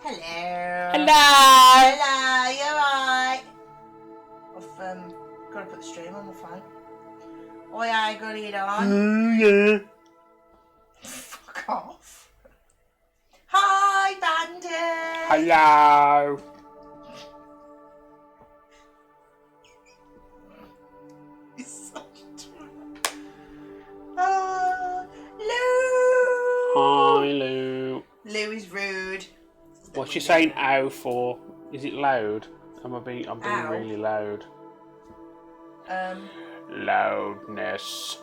Hello. Hello. Hello, you alright? I've got to put the stream on my phone. Oh yeah, I got it on. Oh yeah. Fuck off. Hi, Bandit. Hello. It's such a Lou. Hi, Lou. Lou is rude. What's she saying ow for? Is it loud? I'm being Ow? really loud. Loudness.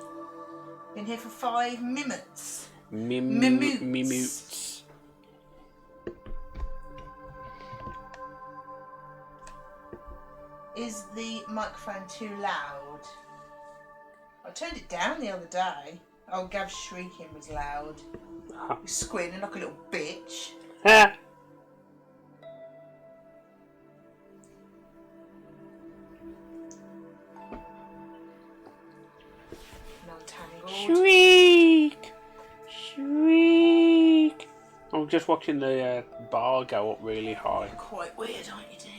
Been here for 5 minutes. Mimoots. Mimoots. Is the microphone too loud? I turned it down the other day. Oh, Gav's shrieking was loud. He's squealing like a little bitch. Ha! Not tangled. Shriek! Shriek! I'm just watching the bar go up really high. Quite weird, aren't you, dear?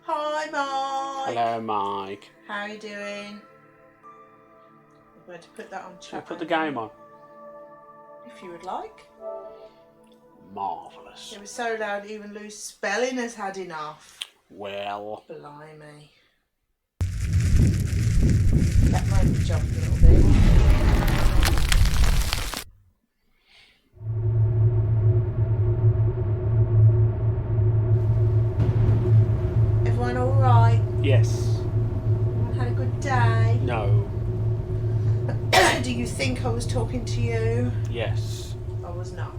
Hi, Mike. Hello, Mike. How are you doing? I'm going to put that on Shall I chat. put the game on? If you would like. Marvellous. It was so loud, even Lou's spelling has had enough. Well. Blimey. That made me jump a little bit. Everyone alright? Yes. Everyone had a good day? No. Do you think I was talking to you? Yes. I was not.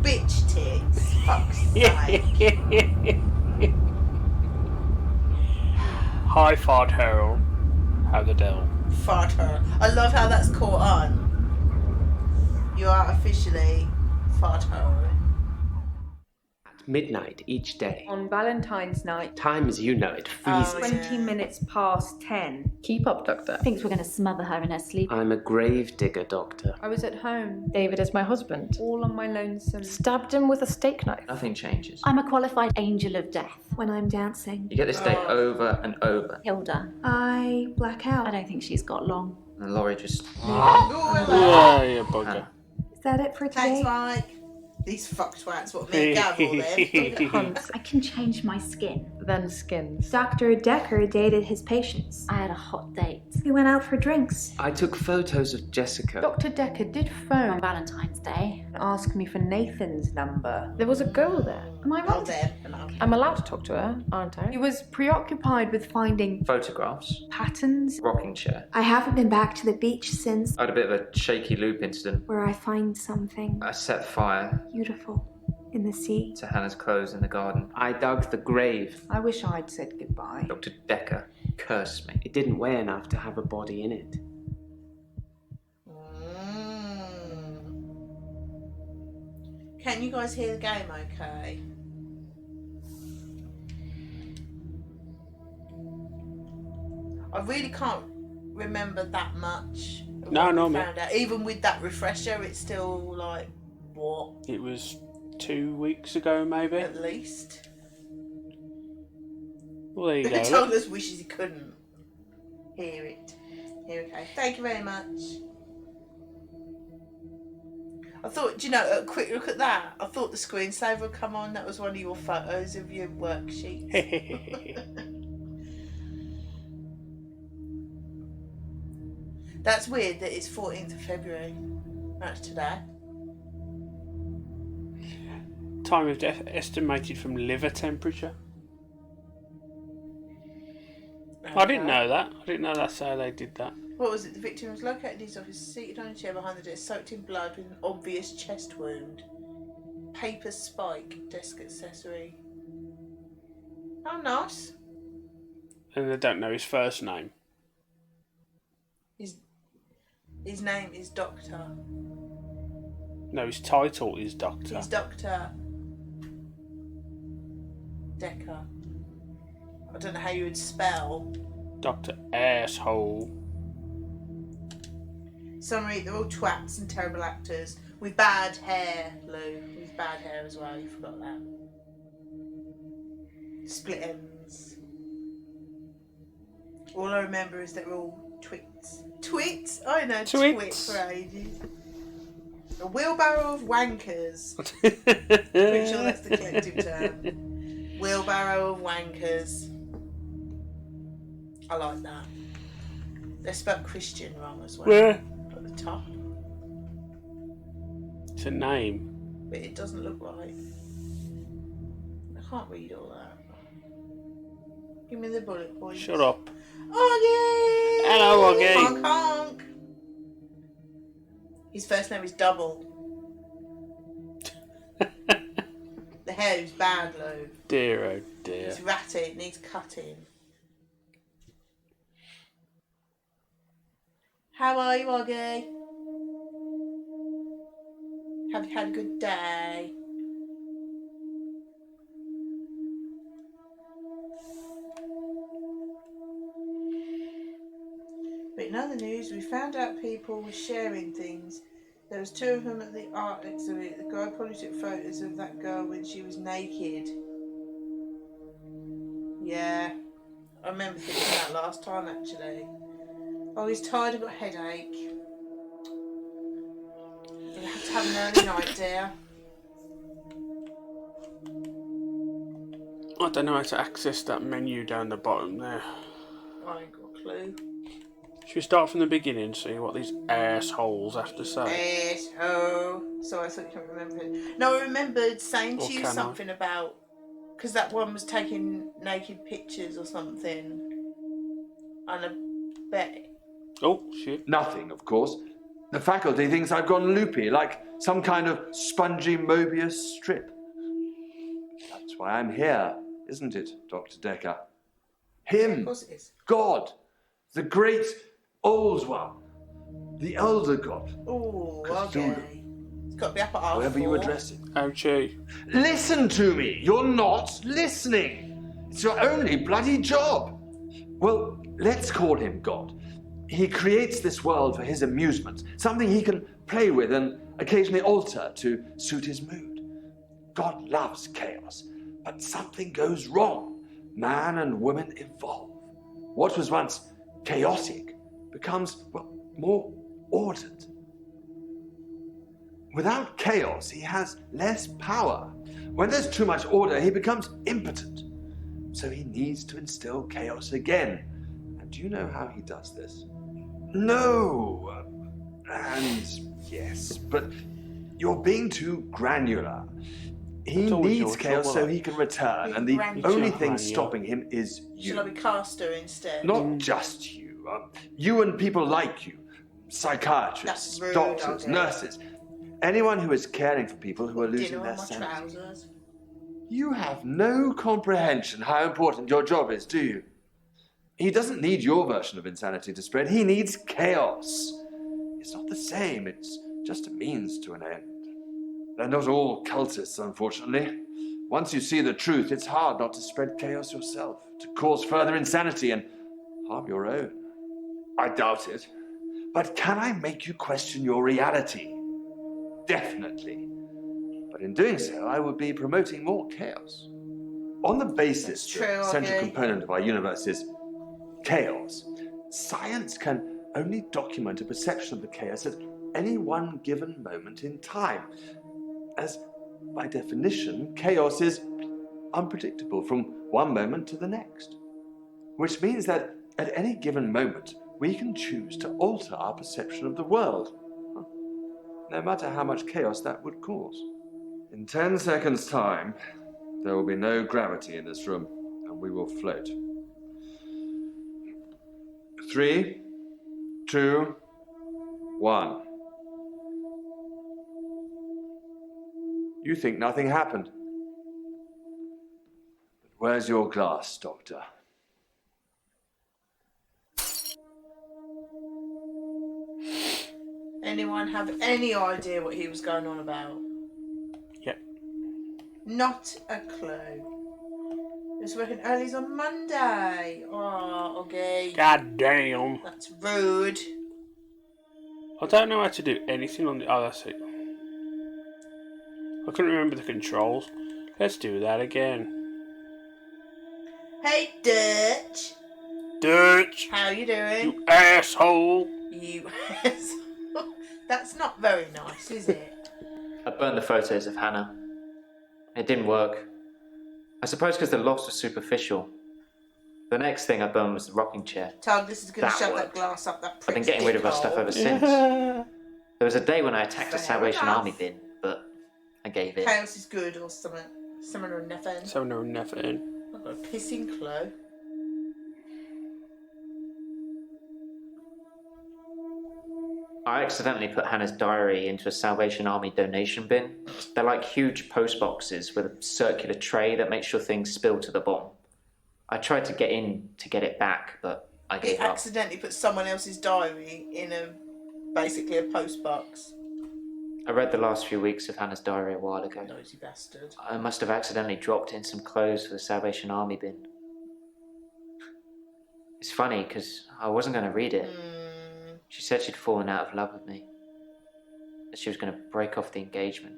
Bitch tits. Fuck's sake. Hi, Fart Harold. How the devil? Fart her. I love how that's caught on. You are officially fart her. Midnight each day. On Valentine's night, Time as you know it freezes. 20 minutes past 10. Keep up, Doctor. Thinks we're going to smother her in her sleep. I'm a grave digger, Doctor. I was at home, David is my husband. all on my lonesome. Stabbed him with a steak knife. Nothing changes. I'm a qualified angel of death when I'm dancing. You get this day over and over. Hilda, I black out. I don't think she's got long. And Laurie just... Yeah, you bugger. Is that it for Thanks, today? Mike. These fuck twats, what me and Gav all then. Hunt, I can change my skin. then skins. Dr. Dekker dated his patients. I had a hot date We went out for drinks. I took photos of Jessica. Dr. Dekker did on phone Valentine's Day. and ask me for Nathan's number. There was a girl there. Am I Oh, right? then. I'm allowed to talk to her, aren't He I? was preoccupied with finding Photographs. patterns. Rocking chair. I haven't been back to the beach since, I had a bit of a shaky loop incident. where I find something I set fire beautiful in the sea. to Hannah's clothes in the garden. I dug the grave. I wish I'd said goodbye. Dr. Dekker cursed me. It didn't weigh enough to have a body in it. Can you guys hear the game okay? I really can't remember that much. of No, what no, we me. found out. Even with that refresher, it's still like, what? It was 2 weeks ago, maybe. At least. Well, there you go. Douglas wishes he couldn't hear it. Here, okay. Thank you very much. I thought, do you know, a quick look at that. I thought the screensaver would come on. That was one of your photos of your worksheets. That's weird that it's 14th of February. That's today. Time of death estimated from liver temperature. I didn't know that. I didn't know that's how they did that. What was it? The victim was located in his office, seated on a chair behind the desk, soaked in blood with an obvious chest wound. Paper spike, desk accessory. Oh, nice. And they don't know his first name. His name is Doctor. No, his title is Doctor. He's Dr. Dekker. I don't know how you would spell. Dr. Asshole. Summary, they're all twats and terrible actors. With bad hair, Lou. With bad hair as well, you forgot that. Split ends. All I remember is they're all twits. Twits? I know twit Twits. for ages. A wheelbarrow of wankers. Pretty sure that's the collective term. Wheelbarrow of wankers. I like that. They spelled Christian wrong as well. Where? At the top. It's a name. But it doesn't look right. I can't read all that. Give me the bullet points. Shut up. Augie! Hello, Augie. Honk honk. His first name is Double. The hair is bad, Lou. Dear, oh dear. It's ratty. It needs cutting. How are you, Augie? Have you had a good day? But in other news, we found out people were sharing things. There was 2 of them at the art exhibit. The guy probably took photos of that girl when she was naked. Yeah, I remember thinking that last time actually. Oh, he's tired, I've got a headache. You'll have to have an early night, dear. I don't know how to access that menu down the bottom there. I ain't got a clue. Should we start from the beginning and see what these assholes have to say? Asshole. Sorry, I thought you couldn't remember it. No, I remembered saying Or to you can I? something about... Because that one was taking naked pictures or something. And I bet... Oh, shit. Nothing, of course. The faculty thinks I've gone loopy, like some kind of spongy Mobius strip. That's why I'm here, isn't it, Dr. Dekker? Yeah, Him, of course it is. God, the great old one, the elder god, Oh, Cthulhu. okay. It's got to be up at half however you 4. address it. Ouchie. Listen to me! You're not listening! It's your only bloody job! Well, let's call him God. He creates this world for his amusement, something he can play with and occasionally alter to suit his mood. God loves chaos, but something goes wrong. Man and woman evolve. What was once chaotic becomes, well, more ordered. Without chaos, he has less power. When there's too much order, he becomes impotent. So he needs to instill chaos again. And do you know how he does this? No. And yes, but you're being too granular. He It's always needs your chaos job, so isn't it? he can return, Being and the granular. only Too thing granular. stopping him is you. Shall I be Caster instead? Not just you. You and people like you. Psychiatrists, That's rude, doctors, Augie. nurses. Anyone who is caring for people who are losing Dinner their on my sanity. trousers. You have no comprehension how important your job is, do you? He doesn't need your version of insanity to spread. He needs chaos. It's not the same. It's just a means to an end. They're not all cultists, unfortunately. Once you see the truth, it's hard not to spread chaos yourself, to cause further insanity and harm your own. I doubt it. But can I make you question your reality? Definitely. But in doing so, I would be promoting more chaos. On the basis That's that the true, central okay. component of our universe is chaos, science can only document a perception of the chaos at any one given moment in time. As, by definition, chaos is unpredictable from one moment to the next. Which means that at any given moment, we can choose to alter our perception of the world, no matter how much chaos that would cause. In 10 seconds' time, there will be no gravity in this room, and we will float. 3, 2, 1. You think nothing happened. But where's your glass, Doctor? Anyone have any idea what he was going on about? Yep. Not a clue. It's working early's on Monday. Oh, okay. God damn. That's rude. I don't know how to do anything on the... Oh, that's it. I couldn't remember the controls. Let's do that again. Hey, Dutch. Dutch! How you doing? You asshole! You That's not very nice, is it? I burned the photos of Hannah. It didn't work. I suppose because the loss was superficial. The next thing I burned was the rocking chair. Tug, this is going to That shove worked. that glass up that I've prick's been getting rid of her dick stuff hole. ever since. There was a day when I attacked a Fair Salvation enough. Army bin, but I gave in. Chaos is good or something. Something or nothing. So no nothing. I've got a pissing clue. I accidentally put Hannah's diary into a Salvation Army donation bin. They're like huge post boxes with a circular tray that makes sure things spill to the bottom. I tried to get in to get it back, but I He gave up. accidentally put someone else's diary in basically a post box. I read the last few weeks of Hannah's diary a while ago. Nosy bastard. I must have accidentally dropped in some clothes for the Salvation Army bin. It's funny because I wasn't going to read it. She said she'd fallen out of love with me. That she was going to break off the engagement.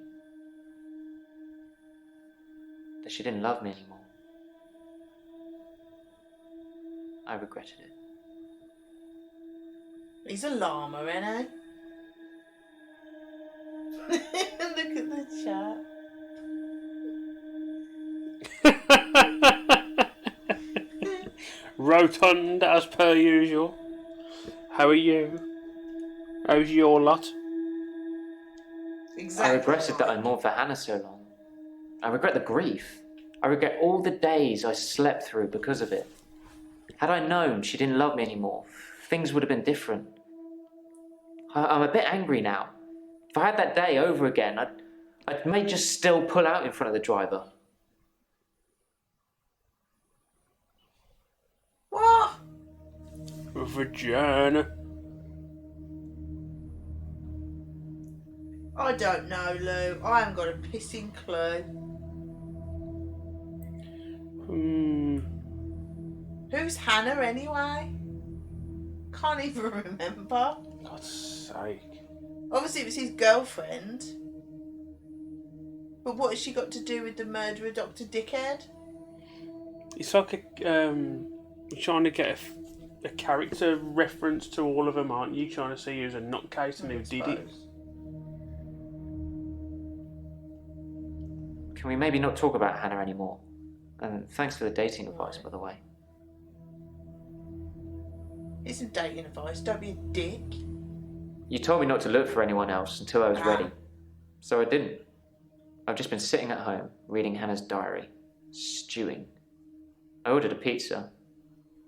That she didn't love me anymore. I regretted it. He's a llama, ain't he? Look at the chat. Rotund as per usual. How are you? How's your lot? Exactly. I regretted that I mourned for Hannah so long. I regret the grief. I regret all the days I slept through because of it. Had I known she didn't love me anymore, things would have been different. I'm a bit angry now. If I had that day over again, I may just still pull out in front of the driver. What? Vagina. I don't know, Lou. I haven't got a pissing clue. Who's Hannah anyway? Can't even remember. God's sake. Obviously it was his girlfriend. But what has she got to do with the murderer, Dr. Dickhead? It's like you're trying to get a character reference to all of them, aren't you? Trying to see who's a nutcase and who did it. Can we maybe not talk about Hannah anymore? And thanks for the dating advice, by the way. Isn't dating advice, don't be a dick. You told me not to look for anyone else until I was ready. So I didn't. I've just been sitting at home, reading Hannah's diary, stewing. I ordered a pizza.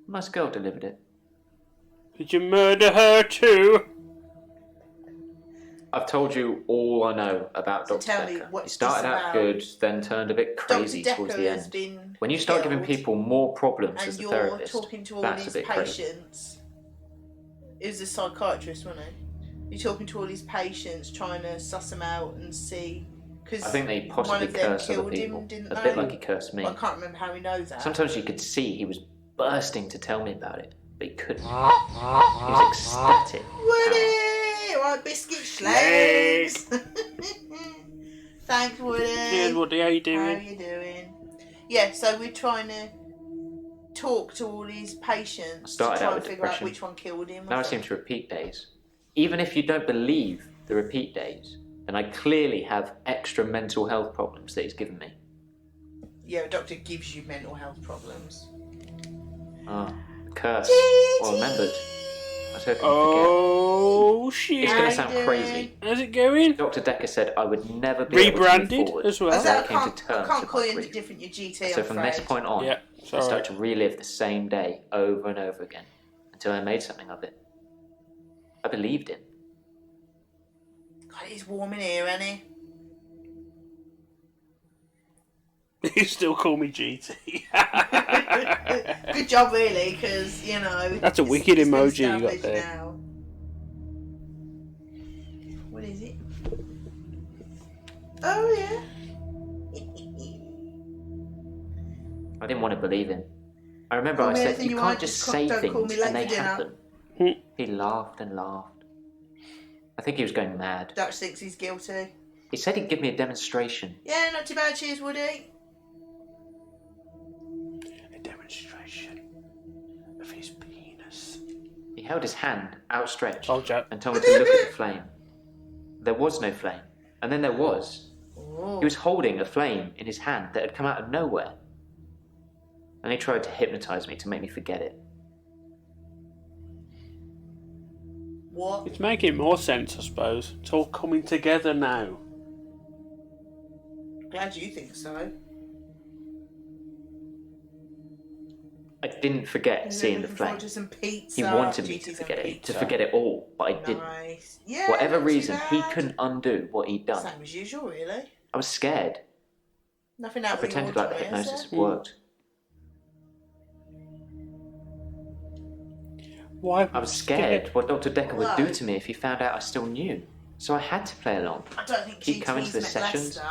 A nice girl delivered it. Did you murder her too? I've told you all I know about So Dr. tell me, Dekker. what's He started this out about? good, then turned a bit crazy Dr. towards Dekker the has end. been When you start giving killed, people more problems and as a you're therapist, talking to all that's a his bit crazy. patients. He was a psychiatrist, wasn't he? You're talking to all his patients, trying to suss them out and see. Because I think they one possibly of them curse other killed people. him, didn't A they? bit like he cursed me. Well, I can't remember how he knows that. Sometimes you could see he was bursting to tell me about it, but he couldn't. He was ecstatic. Woody! Right, biscuit slaves! Thanks, Woody. Cheers, Woody. How you doing? How you doing? Yeah, so we're trying to talk to all these patients I started to try out and with figure out depression. which one killed him. Now I seem to repeat days. Even if you don't believe the repeat days, then I clearly have extra mental health problems that he's given me. Yeah, a doctor gives you mental health problems. Ah, curse. Or remembered. I was hoping you'd Oh forget. shit! It's going How to sound you crazy. doing? How's it going? Dr. Dekker said I would never be able to move Rebranded forward as well. I until said I came to I terms can't with call my you any grief. different, your GT, So I'm from this afraid. point on, Yeah, it's I start alright. to relive the same day over and over again until I made something of it. I believed him. God, it's warm in here, isn't it? You still call me GT. Good job, really, because, you know... That's a it's- wicked it's been emoji you got established there. now. What is it? Oh, yeah. I didn't want to believe him. I remember Call I me said, anything you you can't want, just just say don't call things me late and they for dinner." happen. He laughed and laughed. I think he was going mad. Dutch thinks he's guilty. He said he'd give me a demonstration. Yeah, not too bad, cheers, Woody. A demonstration of his penis. He held his hand outstretched Told ya. and told me to look at the flame. There was no flame. And then there was. Oh. He was holding a flame in his hand that had come out of nowhere. And he tried to hypnotise me to make me forget it. What? It's making more sense, I suppose. It's all coming together now. Glad you think so. I didn't forget Is seeing the looking forward flame. to some pizza. He wanted me to Duties forget and it, to pizza. forget it all, but I didn't. Nice. Yeah. For whatever not too reason, he bad. couldn't undo what he'd done. Same as usual, really. I was scared. Nothing I out of the pretended like the ordinary, is hypnosis there? had worked. Why? I was scared what Dr. Dekker would do Why? to me if he found out I still knew. So I had to play along. I don't think Keep GT's coming to the met sessions. Leicester.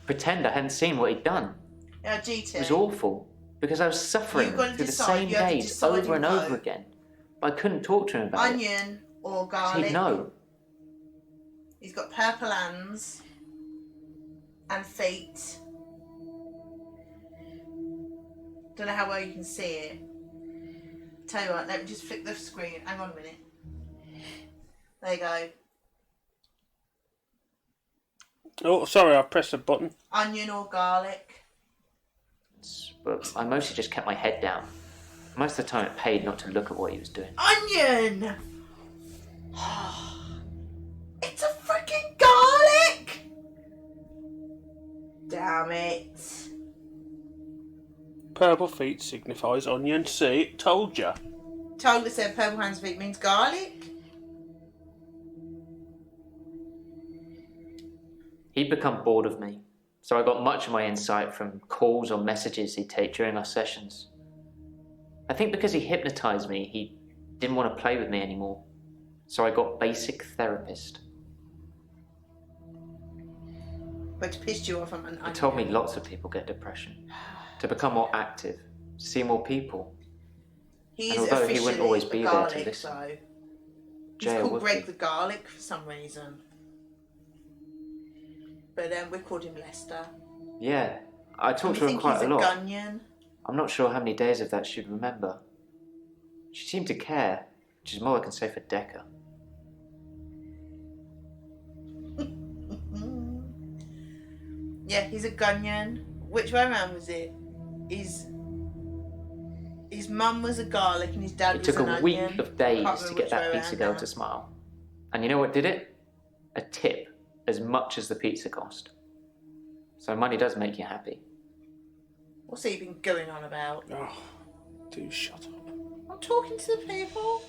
Pretend I hadn't seen what he'd done. Yeah, GT. It was awful. Because I was suffering You've got to through the decide. same You have to days decide over and and over vote. again. But I couldn't talk to him about it. Onion or 'Cause garlic. he'd know. He's got purple hands and feet. Don't know how well you can see it. Tell you what, let me just flick the screen. Hang on a minute. There you go. Oh, sorry, I pressed a button. Onion or garlic. But I mostly just kept my head down. Most of the time it paid not to look at what he was doing. Onion! It's a freaking garlic! Damn it. Purple feet signifies onion. See, told ya. Told us said purple hands feet means garlic. He'd become bored of me, so I got much of my insight from calls or messages he'd take during our sessions. I think because he hypnotised me, he didn't want to play with me anymore, so I got basic therapist. But it pissed you off on an onion. He told me lots of people get depression, to become more active, to see more people. He's and although he officially wouldn't always the be there garlic, to listen, though. He's Jail called would Greg be. the Garlic for some reason. But we called him Lester. Yeah, I And talked we to her think quite he's a lot. Gunyan. I'm not sure how many days of that she'd remember. She seemed to care, which is more I can say for Dekker. Yeah, he's a Gunyan. Which way around was it? His mum was a garlic and his dad It was took an a onion. week of days Can't to remember get which that way pizza around girl now. to smile. And you know what did it? A tip, as much as the pizza cost. So money does make you happy. What's he been going on about? Oh, do shut up. I'm talking to the people.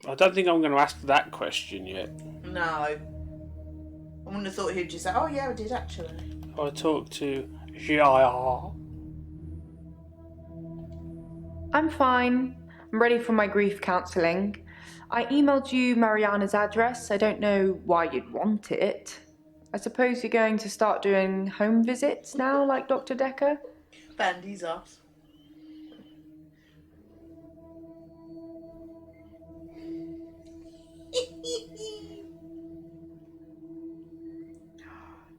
I don't think I'm going to ask that question yet. No. I wouldn't have thought he'd just say, oh yeah, I did actually. I talked to Jaya. I'm fine. I'm ready for my grief counselling. I emailed you Mariana's address. I don't know why you'd want it. I suppose you're going to start doing home visits now, like Dr. Dekker? Bandy's off.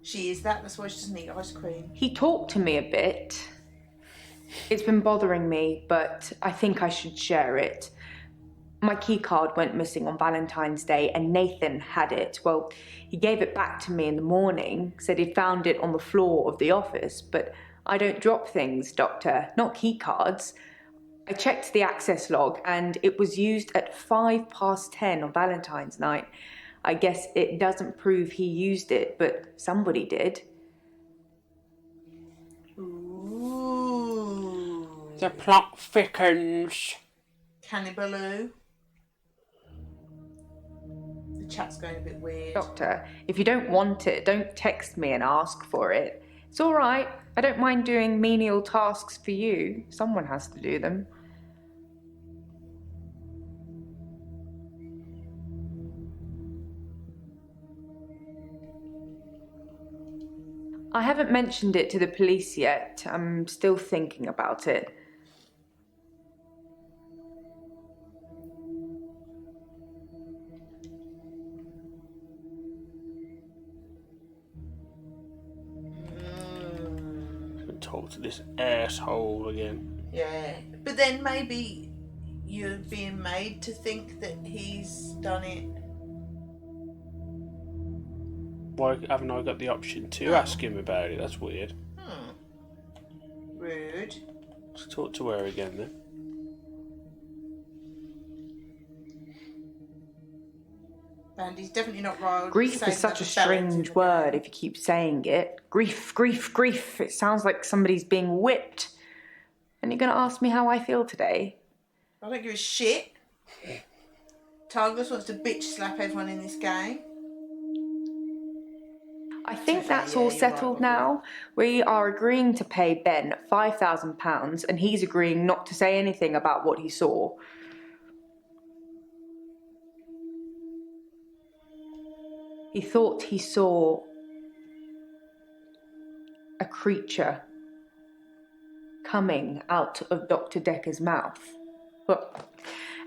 She is that. That's why she doesn't eat ice cream. He talked to me a bit. It's been bothering me, but I think I should share it. My key card went missing on Valentine's Day and Nathan had it. Well, he gave it back to me in the morning, said he'd found it on the floor of the office, but I don't drop things, Doctor, not key cards. I checked the access log and it was used at 10:05 on Valentine's night. I guess it doesn't prove he used it, but somebody did. Ooh. The plot thickens. Cannibaloo. The chat's going a bit weird. Doctor, if you don't want it, don't text me and ask for it. It's all right. I don't mind doing menial tasks for you. Someone has to do them. I haven't mentioned it to the police yet. I'm still thinking about it. Talk to this asshole again. Yeah, but then maybe you're being made to think that he's done it. Why haven't I got the option to ask him about it? That's weird. Rude. Let's talk to her again then. And he's definitely not royal. Grief is such a strange word if you keep saying it. Grief, grief, grief. It sounds like somebody's being whipped. And you're going to ask me how I feel today? I don't give a shit. Targus wants to bitch slap everyone in this game. I think that's Yeah, all you're settled right, now. We are agreeing to pay Ben £5,000 and he's agreeing not to say anything about what he saw. He thought he saw a creature coming out of Dr. Dekker's mouth. Well,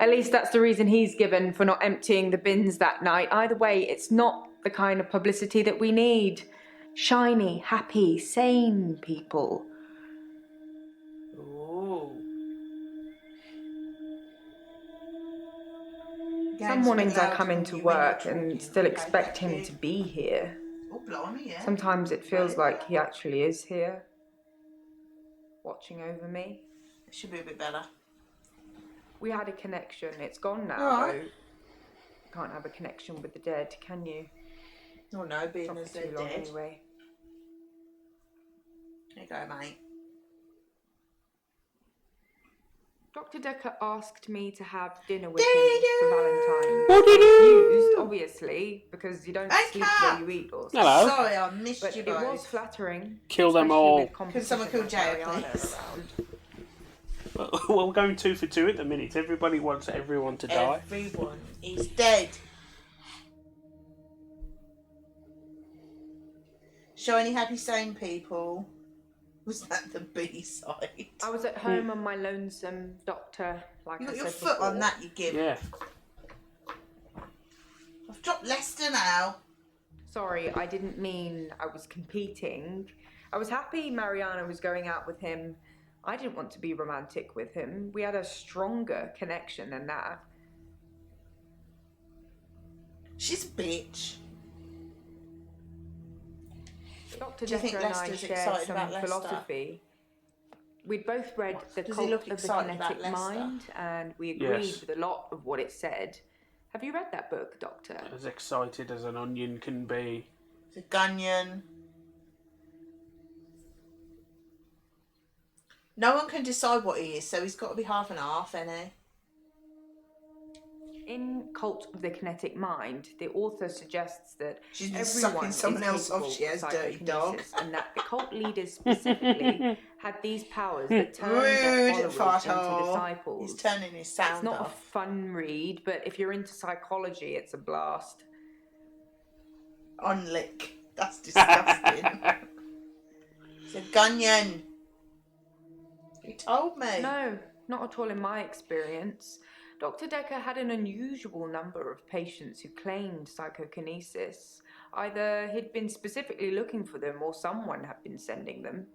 at least that's the reason he's given for not emptying the bins that night. Either way, it's not the kind of publicity that we need. Shiny, happy, sane people. Ooh. Some mornings I come into work and still expect him to be here. Oh, blimey, yeah. Sometimes it feels like he actually is here, watching over me. It should be a bit better. We had a connection. It's gone now, Alright. though. Can't have a connection with the dead, can you? Oh no, being Not as for they're too long, dead. anyway. There you go, mate. Dr. Dekker asked me to have dinner with him for Valentine's. What did you Confused, obviously, because you don't sleep where you eat or something. Hello. Sorry, I missed But you it both. was flattering. Kill them especially all. with Can someone kill competition Jay, like Mariana please? around. Well, we're going 2 for 2 at the minute. Everybody wants everyone to die. Everyone is dead. Show any happy sane people. Was that the B-side? I was at home on my lonesome, Doctor, like You I got said your foot before. on that, you give. Yeah. I've dropped Leicester now. Sorry, I didn't mean I was competing. I was happy Mariana was going out with him. I didn't want to be romantic with him. We had a stronger connection than that. She's a bitch. Dr. Do you think Dekker and I Leicester's shared excited some about Leicester? philosophy. We'd both read The Does he Cult look of the excited about Kinetic Leicester? Mind, and we agreed Yes. with a lot of what it said. Have you read that book, Doctor? As excited as an onion can be. The Gunyan. No one can decide what he is, so he's got to be half and half, ain't he? In Cult of the Kinetic Mind, the author suggests that She's been everyone sucking someone is else off, capable she has, of dirty dog. psychokinesis, and that the cult leaders specifically had these powers that turned their Rude, followers into farthole. disciples. He's turning his sound It's not a off. fun read, but if you're into psychology, it's a blast. On lick. That's disgusting. It's a Gunyan. You told me. No, not at all in my experience. Dr. Dekker had an unusual number of patients who claimed psychokinesis. Either he'd been specifically looking for them or someone had been sending them.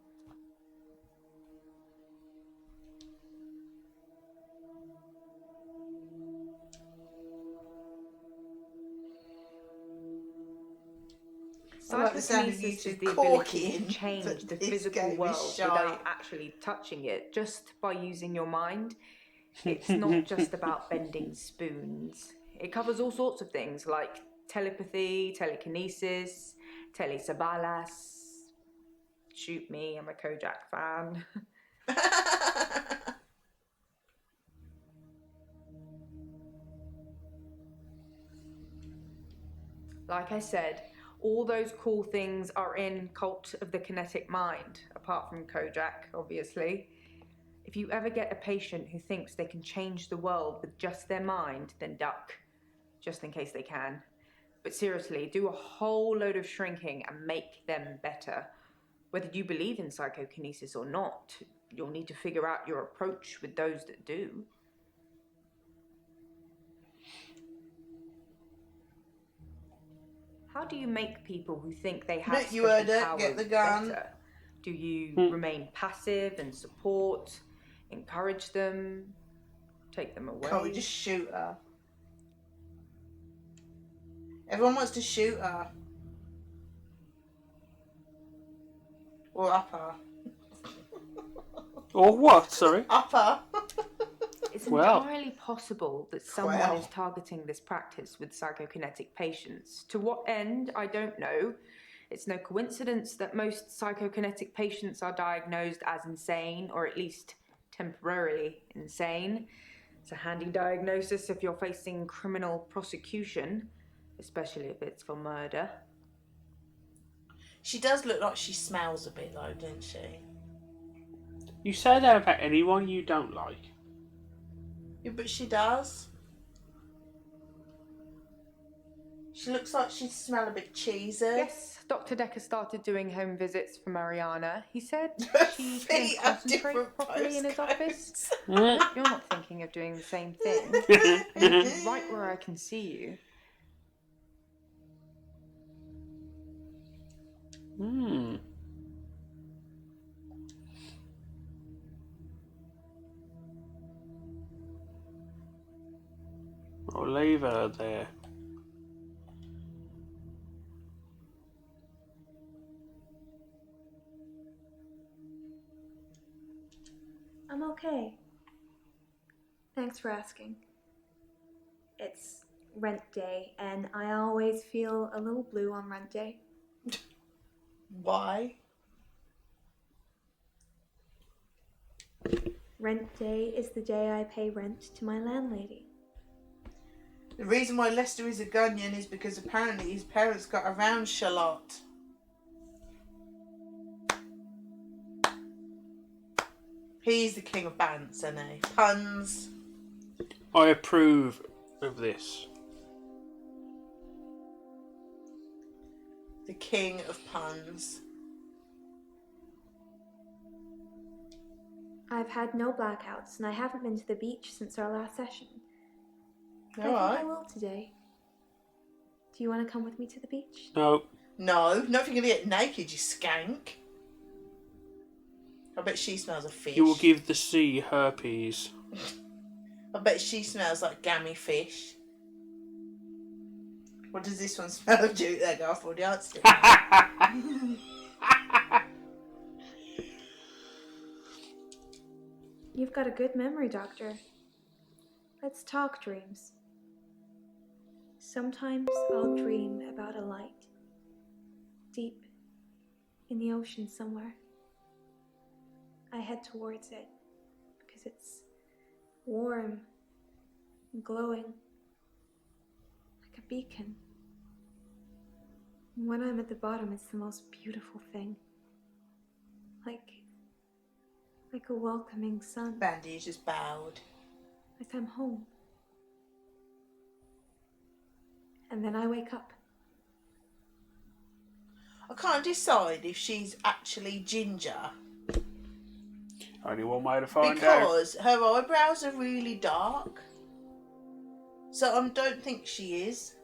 I like the sound of you Psychokinesis two is the ability corking to change that the this physical game is world shite. without actually touching it, just by using your mind. It's not just about bending spoons. It covers all sorts of things like telepathy, telekinesis, telesabalas. Shoot me, I'm a Kojak fan. Like I said, all those cool things are in Cult of the Kinetic Mind, apart from Kojak, obviously. If you ever get a patient who thinks they can change the world with just their mind, then duck, just in case they can. But seriously, do a whole load of shrinking and make them better. Whether you believe in psychokinesis or not, you'll need to figure out your approach with those that do. How do you make people who think they have Look, you special heard it. powers Get the gun. better? Do you remain passive and support, encourage them, take them away? Can't we just shoot her? Everyone wants to shoot her. Or up her. Or what? Sorry. Up her. It's Well. entirely possible that someone Well. is targeting this practice with psychokinetic patients. To what end, I don't know. It's no coincidence that most psychokinetic patients are diagnosed as insane, or at least temporarily insane. It's a handy diagnosis if you're facing criminal prosecution, especially if it's for murder. She does look like she smells a bit though, doesn't she? You say that about anyone you don't like. Yeah, but she does. She looks like she smells a bit cheesy. Yes, Dr. Dekker started doing home visits for Mariana. He said she Feet couldn't have concentrate different properly in his postcodes. office. I hope you're not thinking of doing the same thing. You're right where I can see you. I'll leave her there. I'm okay. Thanks for asking. It's rent day, and I always feel a little blue on rent day. Why? Rent day is the day I pay rent to my landlady. The reason why Lester is a Gunyan is because apparently his parents got around Charlotte. He's the king of bants, isn't he? Puns. I approve of this. The king of puns. I've had no blackouts, and I haven't been to the beach since our last session. I think Alright. I will today. Do you want to come with me to the beach? No. No, not if you're going to get naked, you skank. I bet she smells of fish. You will give the sea herpes. I bet she smells like gammy fish. What does this one smell of? Dude, there go for the answer. You've got a good memory, Doctor. Let's talk dreams. Sometimes I'll dream about a light. Deep in the ocean somewhere. I head towards it because it's warm and glowing like a beacon. And when I'm at the bottom, it's the most beautiful thing. Like a welcoming sun. Bandy is just bowed. Like I'm home. And then I wake up. I can't decide if she's actually ginger Only one way to find out. because her eyebrows are really dark. So I don't think she is.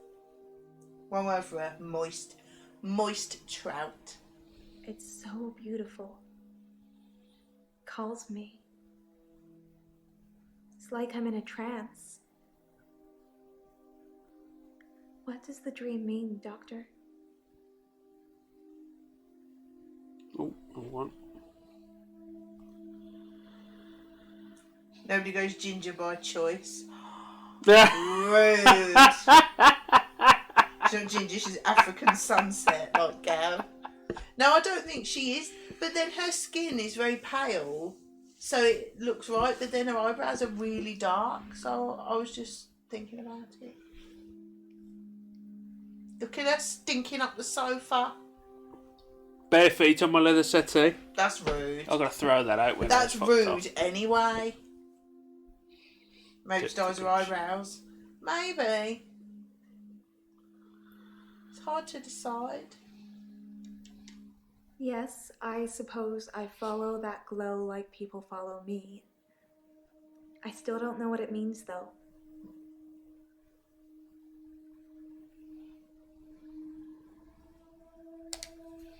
One word for her, moist trout. It's so beautiful. Calls me. It's like I'm in a trance. What does the dream mean, Doctor? Oh, wrong one. Nobody goes ginger by choice. Yeah. Rude. She's not ginger, she's African sunset, like Gav. No, I don't think she is. But then her skin is very pale, so it looks right. But then her eyebrows are really dark, so I was just thinking about it. Look at her stinking up the sofa. Bare feet on my leather settee. That's rude. I've got to throw that out when That's fucked rude off. anyway. Maybe Just she dyes her a bitch. eyebrows. Maybe. It's hard to decide. Yes, I suppose I follow that glow like people follow me. I still don't know what it means, though.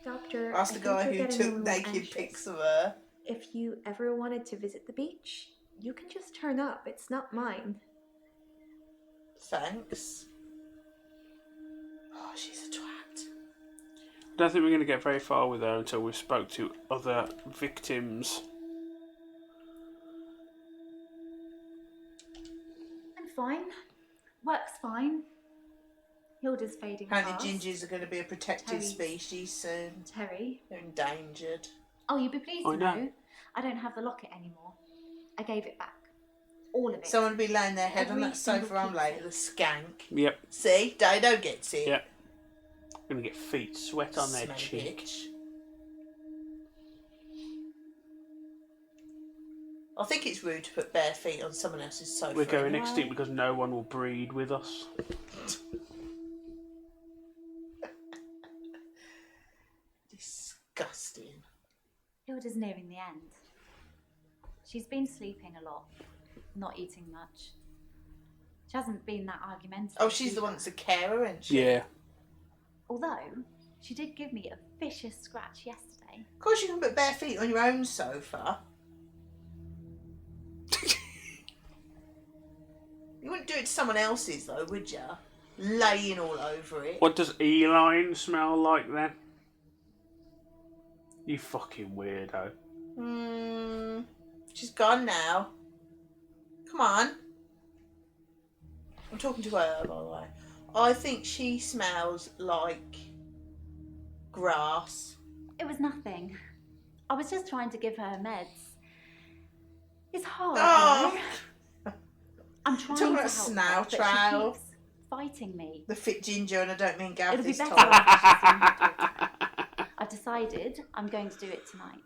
Doctor, Ask I the think guy you're who getting a took little naked anxious. pics of her. If you ever wanted to visit the beach, you can just turn up. It's not mine. Thanks. Oh, she's a twat. I don't think we're going to get very far with her until we spoke to other victims. I'm fine. Work's fine. Hilda's fading Apparently fast. gingers are going to be a protected Terry's- species soon. Terry. They're endangered. Oh, you'd be pleased I to know. know. I don't have the locket anymore. I gave it back. All of it. Someone will be laying their head on Every that sofa single arm piece. later, the skank. Yep. See? Dido gets it. Yep. Going to get feet sweat on their Smelly cheek. bitch. I think it's rude to put bare feet on someone else's sofa. We're going anyway. extinct because no one will breed with us. Disgusting. Hilda's nearing the end. She's been sleeping a lot, not eating much. She hasn't been that argumentative. Oh, she's the either. one that's a carer, isn't she? Yeah. Although, she did give me a vicious scratch yesterday. Of course you can put bare feet on your own sofa. You wouldn't do it to someone else's though, would you? Laying all over it. What does Eline smell like then? You fucking weirdo. She's gone now. Come on. I'm talking to her, by the way. I think she smells like grass. It was nothing. I was just trying to give her meds. It's hard, Oh. you know? I'm trying talking to about help Snow her, but Trail. she keeps fighting me. The fit ginger, and I don't mean Gav It'll be this better time. after she's seen her daughter. I've decided I'm going to do it tonight.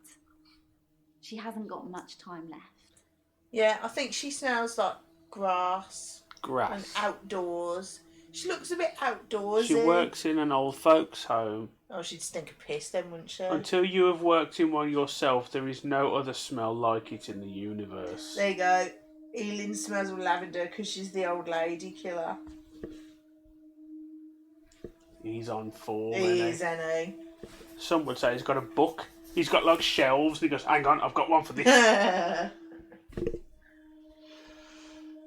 She hasn't got much time left. Yeah, I think she smells like grass and Grass. outdoors. She looks a bit outdoorsy. She works in an old folks' home. Oh, she'd stink of piss then, wouldn't she? Until you have worked in one yourself, there is no other smell like it in the universe. There you go. Elin smells of lavender because she's the old lady killer. He's on form, He isn't is, ain't he? Some would say he's got a book. He's got like shelves. And he goes, hang on, I've got one for this.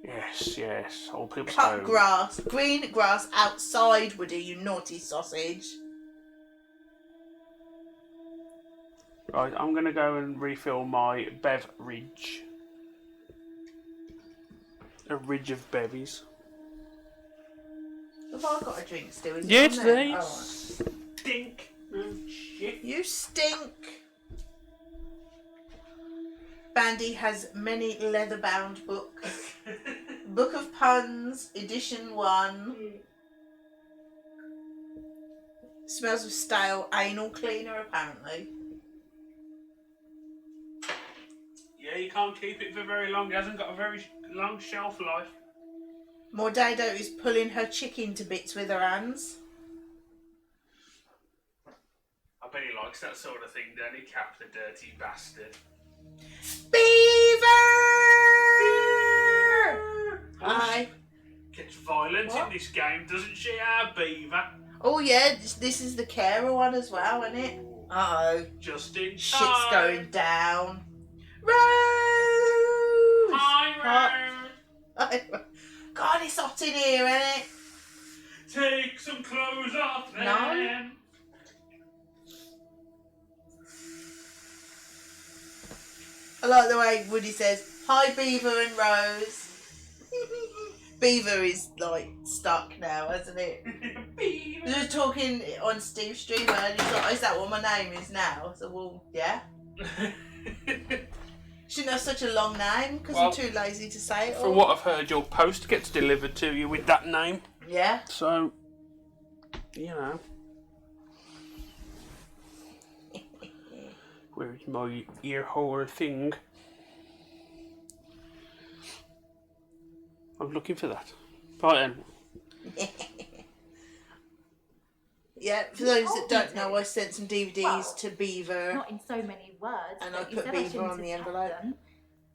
Yes, yes. Old people's Cut home. grass. Green grass outside, Woody, you naughty sausage. Right, I'm going to go and refill my beverage. A ridge of bevies. Have I got a drink still? Is it Yeah, on it's there? there. Oh, right. Stink. Oh, shit. You stink. Bandy has many leather-bound books. Book of Puns, edition 1. Smells of stale anal cleaner, apparently. Yeah, you can't keep it for very long. It hasn't got a very long shelf life. Mordedo is pulling her chicken to bits with her hands. I bet he likes that sort of thing, doesn't he, Cap, the dirty bastard? Beaver! Hi. Gets violent What? in this game, doesn't she, our beaver? Oh yeah, this is the carer one as well, isn't it? Uh-oh. Just in Shit's time. going down. Rose! Hi, Rose. God, it's hot in here, isn't it? Take some clothes off then. No. I like the way Woody says, hi Beaver and Rose. Beaver is like stuck now, hasn't it? Beaver. We were talking on Steve Streamer and he's like, is that what my name is now? So, well, yeah. Shouldn't have such a long name because Well, I'm too lazy to say it all. From what I've heard, your post gets delivered to you with that name. Yeah. So, you know. Where's my ear hole thing? I'm looking for that. Right then. Yeah, for You those told that me don't to. know, I sent some DVDs Well, to Beaver. Not in so many words, And I but you put said Beaver I shouldn't on the have kept envelope. them.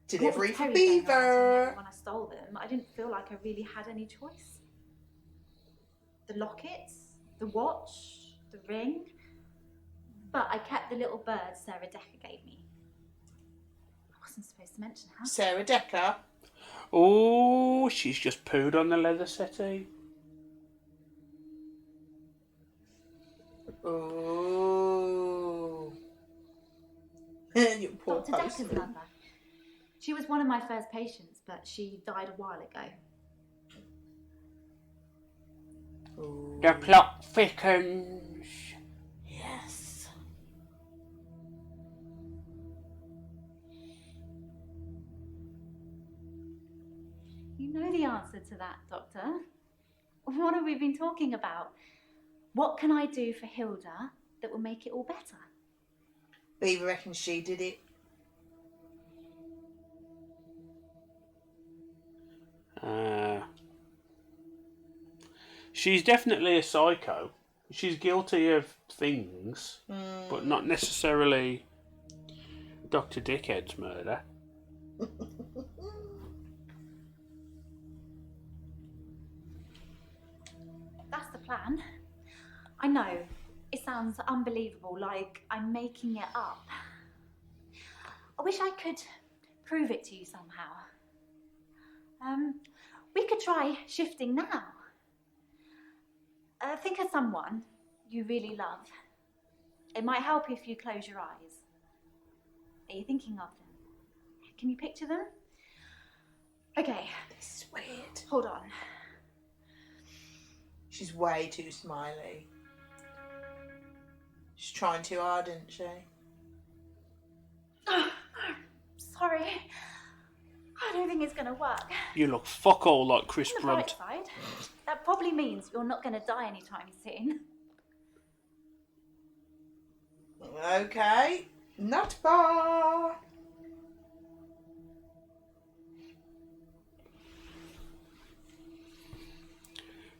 Delivery What for with Terry going around telling Beaver. everyone I stole them, I didn't feel like I really had any choice. The lockets, the watch, the ring. But I kept the little bird Sarah Dekker gave me. I wasn't supposed to mention her. Sarah Dekker. Oh, she's just pooed on the leather settee. Oh. You poor Dr. Dekker's postman. mother. She was one of my first patients, but she died a while ago. Ooh. The plot thickens. Yes. You know the answer to that, Doctor. What have we been talking about? What can I do for Hilda that will make it all better? Beaver reckons she did it. She's definitely a psycho. She's guilty of things, but not necessarily Dr. Dickhead's murder. That's the plan. I know, it sounds unbelievable, like I'm making it up. I wish I could prove it to you somehow. We could try shifting now. Think of someone you really love. It might help if you close your eyes. Are you thinking of them? Can you picture them? Okay. This is weird. Hold on. She's way too smiley. She's trying too hard, isn't she? Sorry. I don't think it's going to work. You look fuck all like Chris On the bright Brunt. side, that probably means you're not going to die anytime soon. Okay. Not far.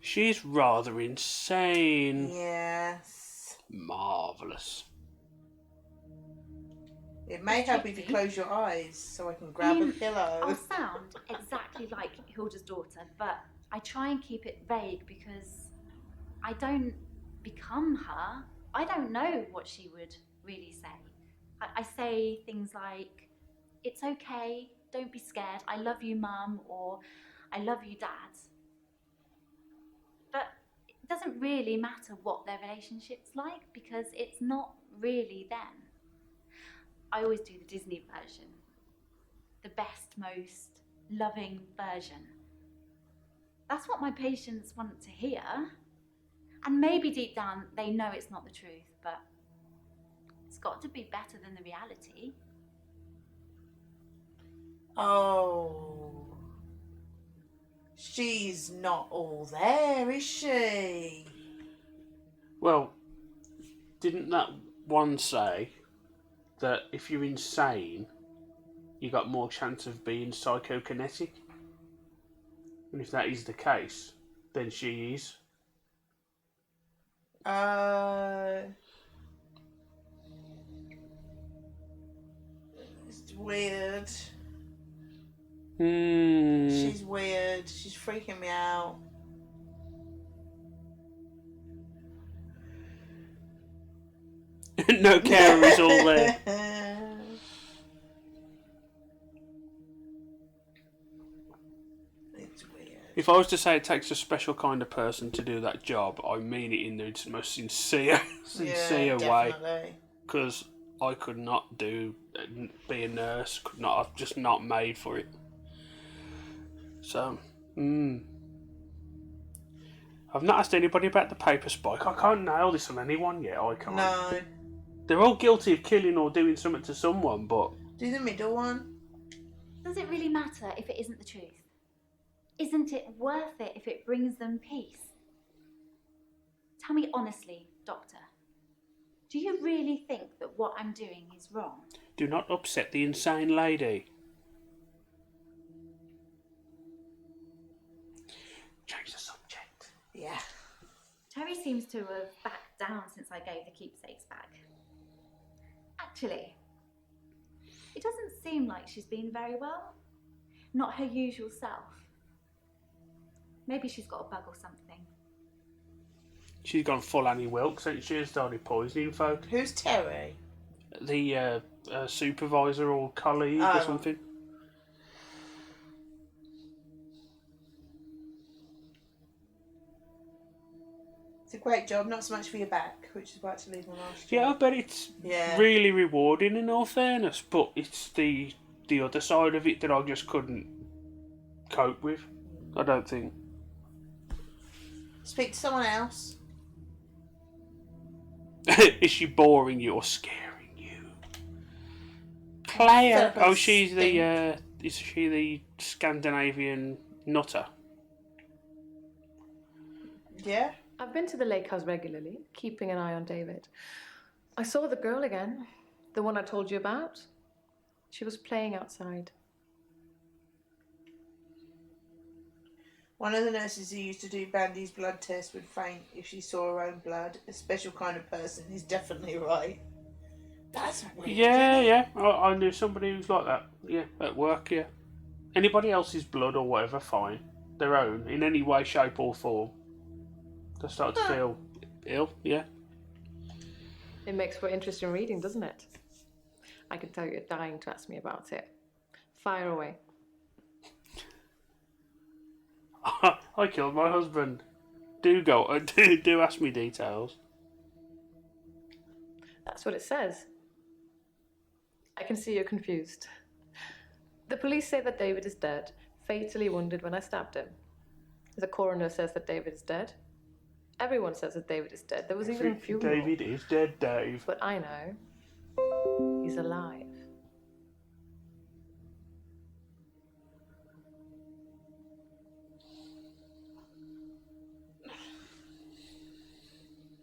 She's rather insane. Yes. Marvellous. It may help if you close your eyes so I can grab a pillow. I'll sound exactly like Hilda's daughter, but I try and keep it vague because I don't become her. I don't know what she would really say. I say things like, "It's okay, don't be scared, I love you, Mum," or "I love you, Dad." But it doesn't really matter what their relationship's like because it's not really them. I always do the Disney version. The best, most loving version. That's what my patients want to hear. And maybe deep down they know it's not the truth, but it's got to be better than the reality. Oh. She's not all there, is she? Well, didn't that one say that if you're insane, you got more chance of being psychokinetic? And if that is the case, then she is. It's weird. Hmm. She's weird. She's freaking me out. No carer is all there. It's weird. If I was to say it takes a special kind of person to do that job, I mean it in the most sincere way. Definitely. Because I could not be a nurse. Could not. I'm just not made for it. So, I've not asked anybody about the paper spike. I can't nail this on anyone yet. I can't. No. They're all guilty of killing or doing something to someone, but Do the middle one. Does it really matter if it isn't the truth? Isn't it worth it if it brings them peace? Tell me honestly, Doctor. Do you really think that what I'm doing is wrong? do not upset the insane lady. Change the subject. Yeah. Terry seems to have backed down since I gave the keepsakes back. Actually, it doesn't seem like she's been very well. Not her usual self. Maybe she's got a bug or something. She's gone full Annie Wilkes, hasn't she? And started poisoning folk. Who's Terry? The supervisor or colleague Oh, or right. something. It's a great job, not so much for your back, which is why I had to leave my last job. Yeah, I bet it's Yeah. really rewarding in all fairness, but it's the other side of it that I just couldn't cope with. I don't think. Speak to someone else. Is she boring you or scaring you? Claire. Felt like Oh, she's the. stink. Is she the Scandinavian nutter? Yeah? I've been to the lake house regularly, keeping an eye on David. I saw the girl again, the one I told you about. She was playing outside. One of the nurses who used to do Bandy's blood test would faint if she saw her own blood. A special kind of person. He's definitely right. That's weird. Yeah, isn't it? yeah. I knew somebody who's like that. Yeah, at work, yeah. Anybody else's blood or whatever, fine. Their own, in any way, shape or form. They start to feel ill, yeah. It makes for interesting reading, doesn't it? I can tell you're dying to ask me about it. Fire away. I killed my husband. Do go. Do ask me details. That's what it says. I can see you're confused. The police say that David is dead, fatally wounded when I stabbed him. The coroner says that David is dead. Everyone says that David is dead. There was even a funeral. David is dead, Dave. But I know he's alive.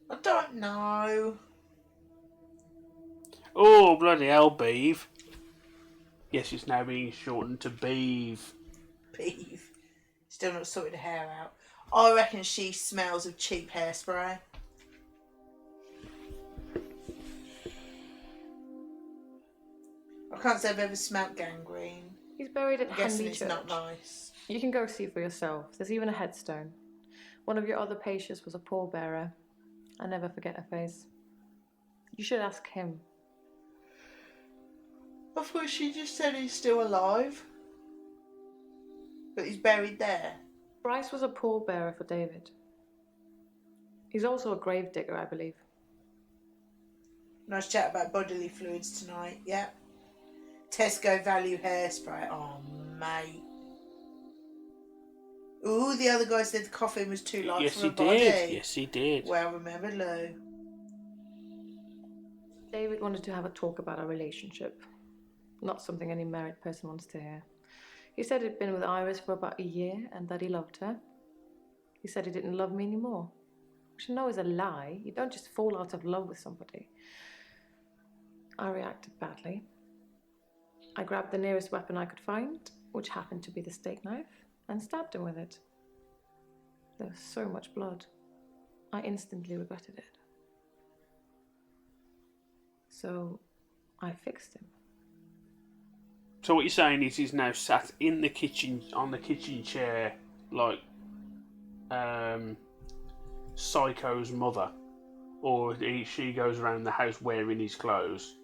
I don't know. Oh, bloody hell, Beeve. Yes, it's now being shortened to Beeve. Peeve. Still not sorted her hair out. I reckon she smells of cheap hairspray. I can't say I've ever smelt gangrene. He's buried at I'm guessing Henley it's Church. not nice. You can go see for yourself. There's even a headstone. One of your other patients was a pallbearer. I never forget her face. You should ask him. I thought she just said he's still alive. But he's buried there. Bryce was a pallbearer for David. He's also a gravedigger, I believe. Nice chat about bodily fluids tonight, yeah. Tesco value hairspray. Oh, mate. Ooh, the other guy said the coffin was too light Yes, for he a body. did. Yes, he did. Well remembered, Lou. David wanted to have a talk about our relationship. Not something any married person wants to hear. He said he'd been with Iris for about a year and that he loved her. He said he didn't love me anymore. Which I know is a lie. You don't just fall out of love with somebody. I reacted badly. I grabbed the nearest weapon I could find, which happened to be the steak knife, and stabbed him with it. There was so much blood. I instantly regretted it. So I fixed him. So what you're saying is he's now sat in the kitchen, on the kitchen chair, like Psycho's mother, or she goes around the house wearing his clothes.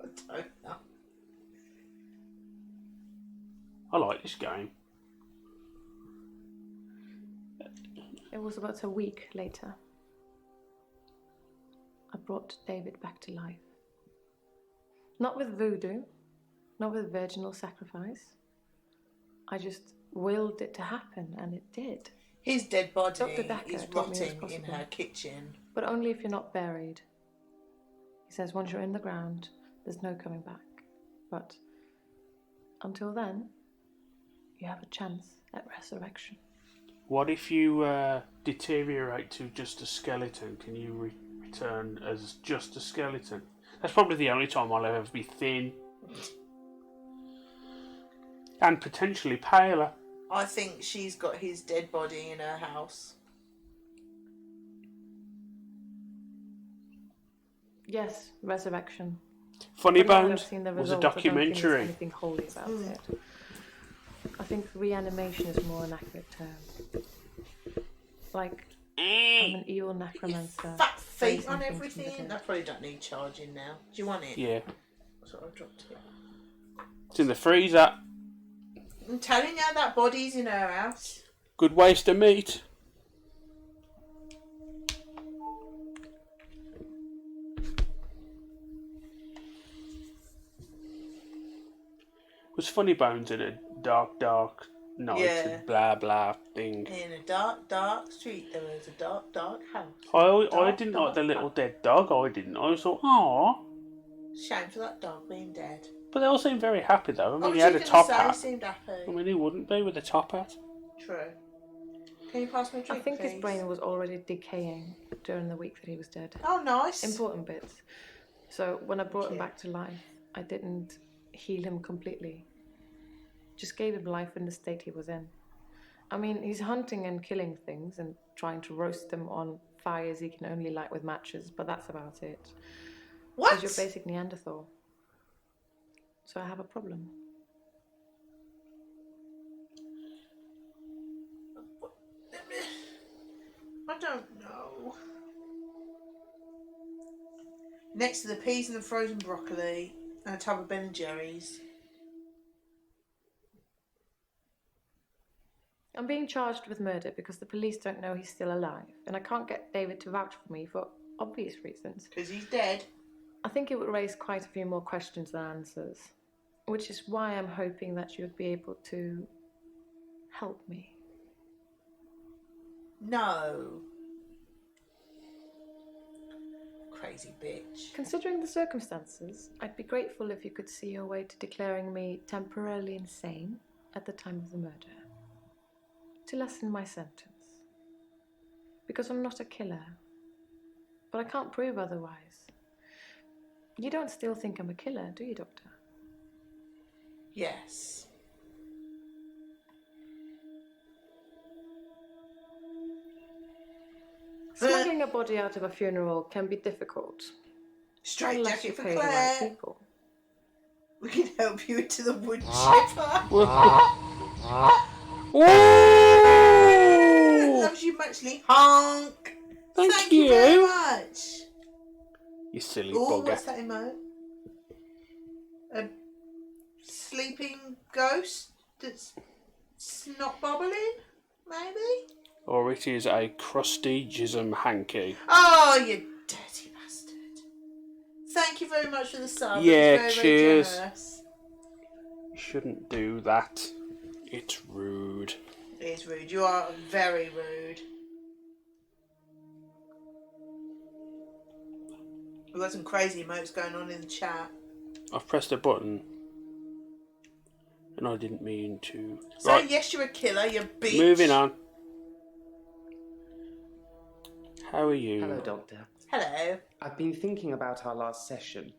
I don't know. I like this game. It was about a week later. I brought David back to life. Not with voodoo, not with virginal sacrifice. I just willed it to happen, and it did. His dead body Dr. Dekker is told me it was rotting in possible. her kitchen. But only if you're not buried. He says once you're in the ground, there's no coming back. But until then, you have a chance at resurrection. What if you deteriorate to just a skeleton? Can you return as just a skeleton? That's probably the only time I'll ever be thin. And potentially paler. I think she's got his dead body in her house. Yes, resurrection. Funny But now that I've Bones seen the was a result, I don't think there's documentary. anything holy about it. I think reanimation is more an accurate term. Like, I'm an evil necromancer. Fat feet raising on things from the everything. dead. I probably don't need charging now. Do you want it? Yeah. So I dropped it. It's in the freezer. I'm telling you, that body's in her house. Good waste of meat. Was Funny Bones in a dark night Yeah. and blah blah thing? In a dark street, there was a dark house. I Dark, didn't dark like the little house. dead dog. I didn't. I was like, aww. Shame for that dog being dead. But they all seemed very happy though. I mean, Oh, he had a top He hat. seemed happy. I mean, he wouldn't be with a top hat. True. Can you pass me a I drink, think his please? brain was already decaying during the week that he was dead. Oh, nice. Important bits. So when I brought him you. back to life, I didn't heal him completely. Just gave him life in the state he was in. I mean, he's hunting and killing things and trying to roast them on fires he can only light with matches, but that's about it. What? He's your basic Neanderthal. So I have a problem. I don't know. Next to the peas and the frozen broccoli and a tub of Ben and Jerry's. I'm being charged with murder because the police don't know he's still alive, and I can't get David to vouch for me for obvious reasons. Because he's dead. I think it would raise quite a few more questions than answers, which is why I'm hoping that you'd be able to help me. No. Crazy bitch. Considering the circumstances, I'd be grateful if you could see your way to declaring me temporarily insane at the time of the murder, to lessen my sentence. Because I'm not a killer, but I can't prove otherwise. You don't still think I'm a killer, do you, Doctor? Yes. Smuggling a body out of a funeral can be difficult. Straight unless jacket you for pay the right Claire. people. We can help you into the wood chipper. Ooh! Loves you muchly. Honk. Thank you very you. much. You silly Oh, bugger. what's that emote? A sleeping ghost that's snot bobbling, maybe? Or it is a crusty jism hanky. Oh, you dirty bastard. Thank you very much for the sub. Yeah, Very, cheers. Very generous. You shouldn't do that. It's rude. It is rude. You are very rude. We've got some crazy emotes going on in the chat. I've pressed a button. And I didn't mean to. So Right, yes, you're a killer, you bitch. moving on. How are you? Hello, Doctor. Hello. I've been thinking about our last session,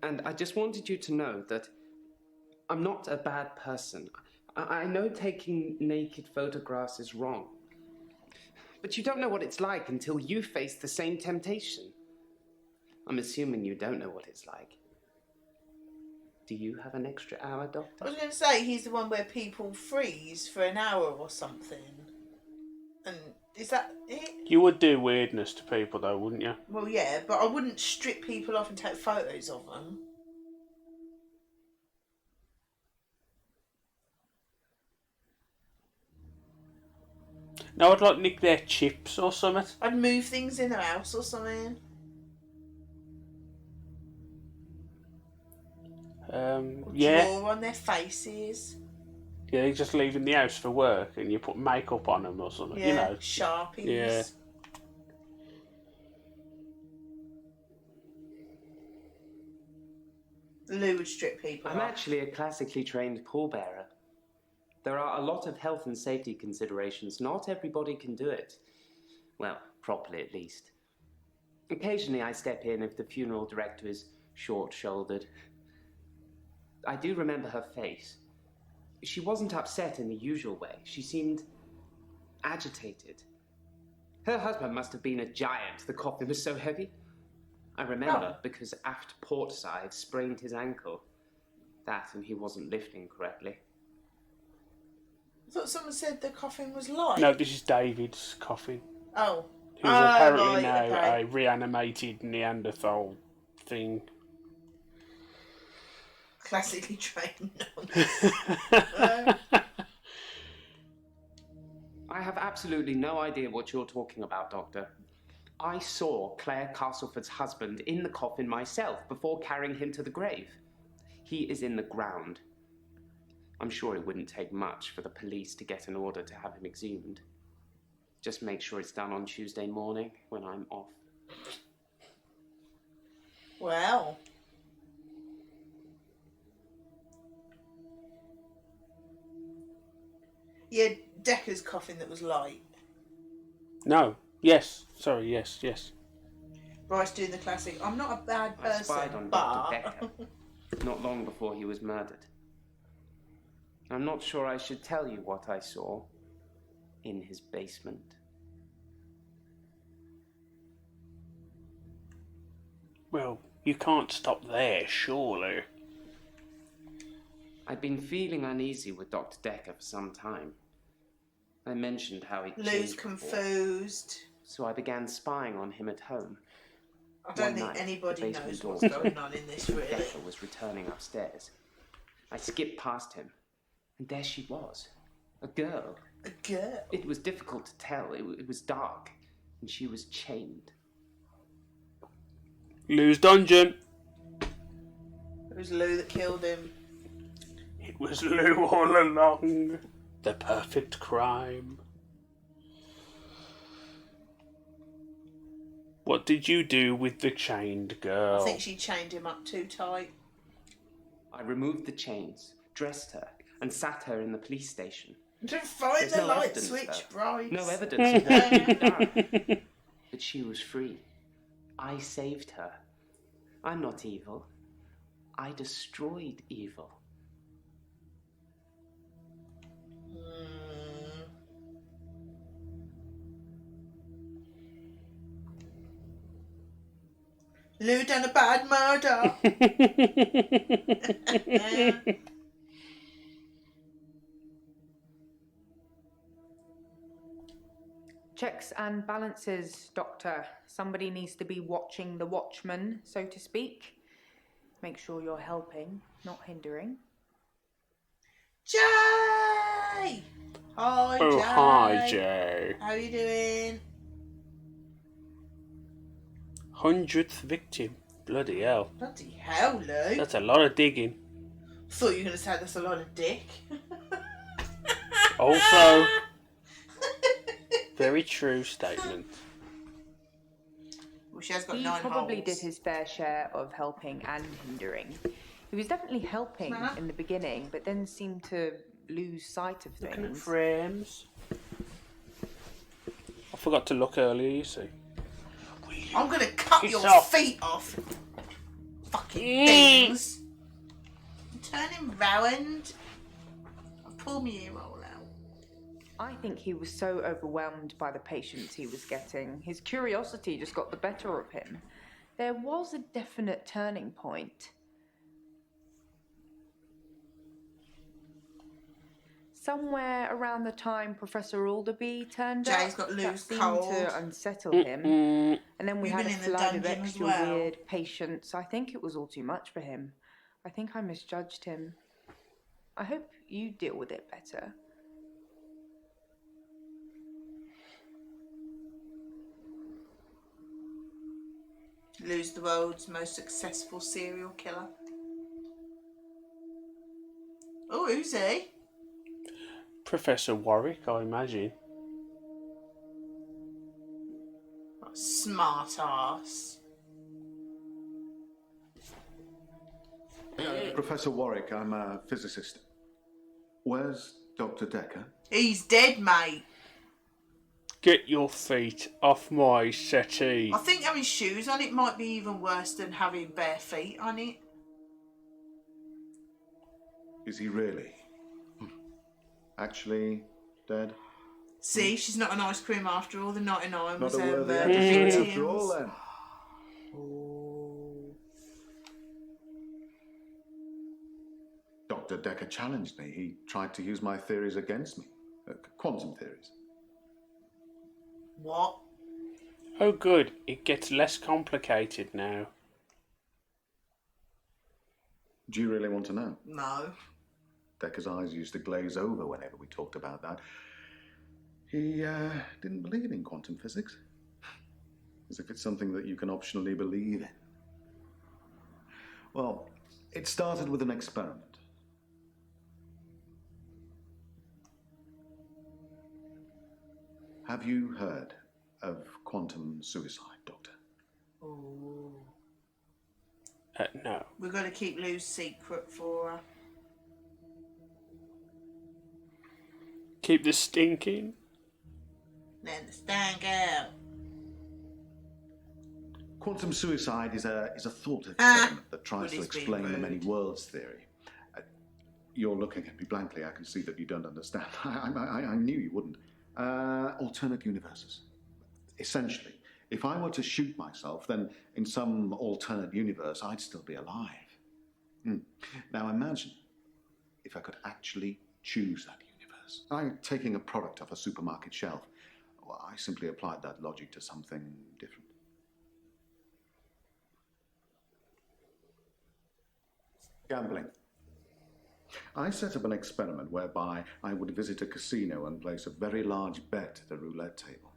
and I just wanted you to know that I'm not a bad person. I know taking naked photographs is wrong, but you don't know what it's like until you face the same temptation. I'm assuming you don't know what it's like. Do you have an extra hour, Doctor? I was going to say, he's the one where people freeze for an hour or something. And is that it? You would do weirdness to people though, wouldn't you? Well, yeah, but I wouldn't strip people off and take photos of them. No, I'd like nick their chips or something. I'd move things in their house or something. Yeah. Draw on their faces. Yeah, you're just leaving the house for work and you put makeup on them or something, Yeah, you know. Sharpies. Yeah. Lou would strip people I'm off. actually a classically trained pallbearer. There are a lot of health and safety considerations. Not everybody can do it. Well, properly at least. Occasionally I step in if the funeral director is short-shouldered. I do remember her face. She wasn't upset in the usual way. She seemed agitated. Her husband must have been a giant. The coffin was so heavy. I remember because aft port side sprained his ankle. That and he wasn't lifting correctly. I thought someone said the coffin was light. No, this is David's coffin. Oh. Who's apparently right, now okay. a reanimated Neanderthal thing. Classically trained nonce. I have absolutely no idea what you're talking about, Doctor. I saw Claire Castleford's husband in the coffin myself before carrying him to the grave. He is in the ground. I'm sure it wouldn't take much for the police to get an order to have him exhumed. Just make sure it's done on Tuesday morning when I'm off. Well. Yeah, Dekker's coffin that was light. No. Yes. Sorry. Yes. Yes. Bryce doing the classic. I'm not a bad I person, spied on but... Dr. Dekker not long before he was murdered. I'm not sure I should tell you what I saw in his basement. Well, you can't stop there, surely. I'd been feeling uneasy with Dr. Dekker for some time. I mentioned how he Lou's confused. So I began spying on him at home. I don't One think night, anybody the knows basement what's door going on in this, really. Dekker was returning upstairs. I skipped past him, and there she was. A girl. A girl? It was difficult to tell. It was dark, and she was chained. Lou's dungeon. It was Lou that killed him. It was Lou all along. The perfect crime. What did you do with the chained girl? I think she chained him up too tight. I removed the chains, dressed her, and sat her in the police station. Don't find There's the no light evidence, switch, though. Bryce. No evidence of what she'd done. But she was free. I saved her. I'm not evil. I destroyed evil. Lou done a bad murder. Checks and balances, Doctor. Somebody needs to be watching the watchman, so to speak. Make sure you're helping, not hindering. Jay! Hi, Oh, Jay. hi, Jay. How you doing? 100th victim. Bloody hell. Bloody hell, Lou. That's a lot of digging. Thought you were going to say that's a lot of dick. Also, very true statement. Well, she has got He 9 probably holes. did his fair share of helping and hindering. He was definitely helping in the beginning, but then seemed to lose sight of Looking at things. frames. I forgot to look earlier, you see. I'm going to cut Piss your off. feet off. Fucking things. Turn him round. I'll pull my ear roll out. I think he was so overwhelmed by the patients he was getting. His curiosity just got the better of him. There was a definite turning point. Somewhere around the time Professor Alderby turned Jay's up, got that loose seemed cold. to unsettle him. And then we You've had a been in the flood of dungeon as extra well. weird patients. I think it was all too much for him. I think I misjudged him. I hope you deal with it better. Lou's the world's most successful serial killer. Oh, who's he? Professor Warwick, I imagine. Smart ass. Professor Warwick, I'm a physicist. Where's Dr. Dekker? He's dead, mate. Get your feet off my settee. I think having shoes on it might be even worse than having bare feet on it. Is he really? Actually dead? See, she's not an ice cream after all. The 99 was Not a worthy murder adversary victims. after all, then. Dr. Dekker challenged me, he tried to use my theories against me. Quantum theories. What? Oh, good. It gets less complicated now. Do you really want to know? No. Dekker's eyes used to glaze over whenever we talked about that. He didn't believe in quantum physics. As if it's something that you can optionally believe in. Well, it started with an experiment. Have you heard of quantum suicide, Doctor? Oh. No. We've got to keep Lou's secret for her. Keep the stinking. Let the stank out. Quantum suicide is a thought experiment that tries But to he's being explain the many rude. worlds theory. You're looking at me blankly. I can see that you don't understand. I knew you wouldn't. Alternate universes. Essentially, if I were to shoot myself, then in some alternate universe, I'd still be alive. Now imagine if I could actually choose that universe. I'm taking a product off a supermarket shelf. Well, I simply applied that logic to something different. Gambling. I set up an experiment whereby I would visit a casino and place a very large bet at a roulette table.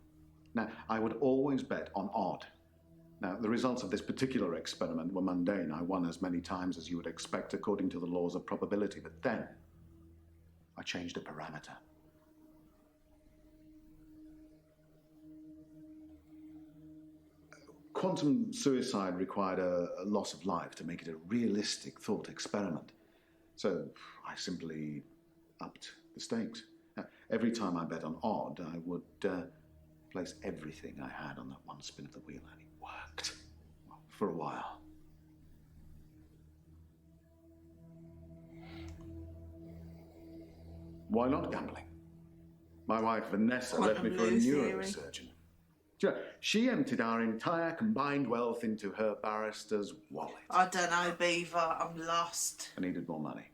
Now, I would always bet on odd. Now, the results of this particular experiment were mundane. I won as many times as you would expect according to the laws of probability. But then, I changed a parameter. Quantum suicide required a loss of life to make it a realistic thought experiment. So I simply upped the stakes. Now, every time I bet on odd, I would place everything I had on that one spin of the wheel, and it worked. Well, for a while. Why not gambling? My wife Vanessa left me for a Quantum Lou neurosurgeon. She emptied our entire combined wealth into her barrister's wallet. I don't know, Beaver. I'm lost. I needed more money.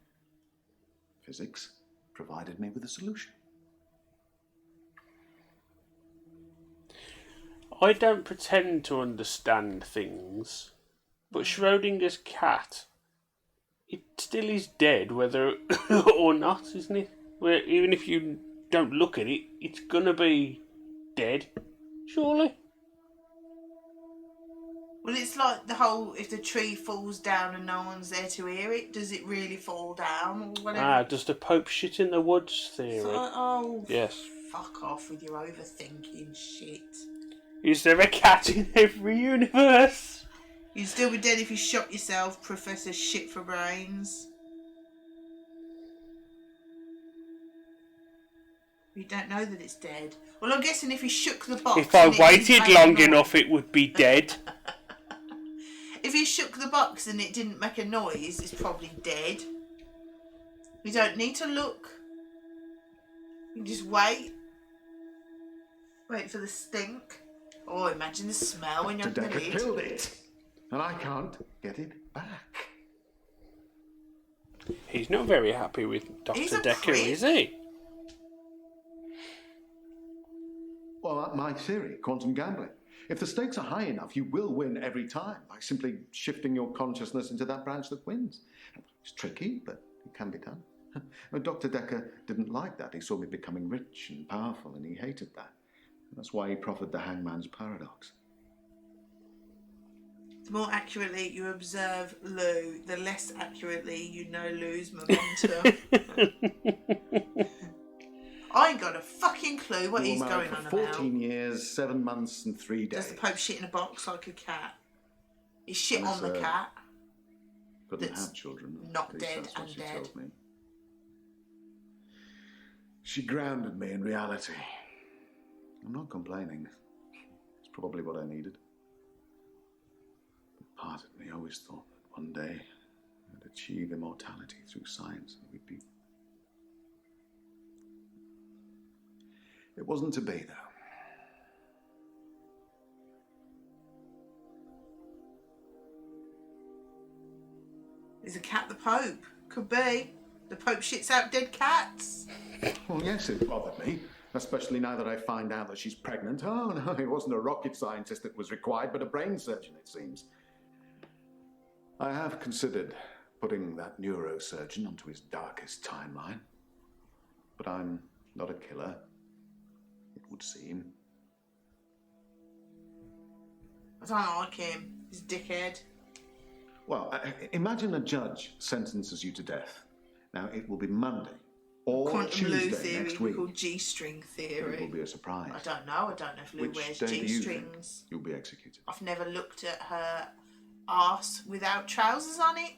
Physics provided me with a solution. I don't pretend to understand things, but Schrodinger's cat, it still is dead, whether or not, isn't it? Where even if you don't look at it, it's gonna be dead, surely. Well, it's like the whole, if the tree falls down and no one's there to hear it, does it really fall down or whatever? Does the Pope shit in the woods theory? Oh, Yes. fuck off with your overthinking shit. Is there a cat in every universe? You'd still be dead if you shot yourself, Professor Shit for Brains. You don't know that it's dead. Well, I'm guessing if you shook the box... If I and it didn't waited make long a noise- enough, it would be dead. If you shook the box and it didn't make a noise, it's probably dead. You don't need to look. You just wait. Wait for the stink. Oh, imagine the smell when you're Dr. on the Dekker lid. killed it, and I can't get it back. He's not very happy with He's Dr. a Dekker, prick. is he? Well, my theory, quantum gambling. If the stakes are high enough, you will win every time by simply shifting your consciousness into that branch that wins. It's tricky, but it can be done. Dr. Dekker didn't like that. He saw me becoming rich and powerful, and he hated that. That's why he proffered the hangman's paradox. The more accurately you observe Lou, the less accurately you know Lou's momentum. I ain't got a fucking clue what We were he's married going on for about. 14 years, 7 months, and 3 days. Does the Pope shit in a box like a cat? He shit on the Vanessa cat. Couldn't That's have children. not At least dead that's what and she dead. told me. She grounded me in reality. I'm not complaining. It's probably what I needed. But part of me always thought that one day I'd achieve immortality through science and we'd be... It wasn't to be, though. Is a cat the Pope? Could be. The Pope shits out dead cats. Well, yes, it bothered me. Especially now that I find out that she's pregnant. Oh, no, it wasn't a rocket scientist that was required, but a brain surgeon, it seems. I have considered putting that neurosurgeon onto his darkest timeline. But I'm not a killer, it would seem. I don't like him. He's a dickhead. Well, imagine a judge sentences you to death. Now, it will be Monday or Quantum Lou Tuesday theory next week. called G-string theory. It will be a surprise. I don't know. I don't know if Lou Which wears day do you think G-strings. you'll be executed? I've never looked at her arse without trousers on it,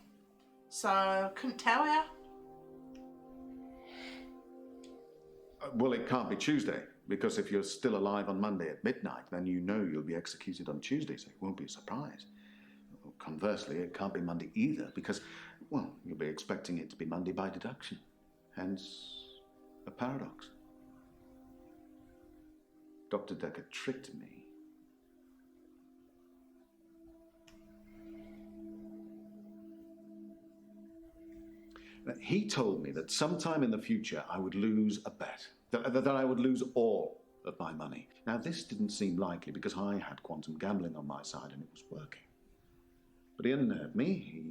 so I couldn't tell you. Well, it can't be Tuesday, because if you're still alive on Monday at midnight, then you know you'll be executed on Tuesday, so it won't be a surprise. Conversely, it can't be Monday either, because, well, you'll be expecting it to be Monday by deduction. Hence, a paradox. Dr. Dekker tricked me. He told me that sometime in the future I would lose a bet, that I would lose all of my money. Now, this didn't seem likely because I had quantum gambling on my side and it was working. But he unnerved me.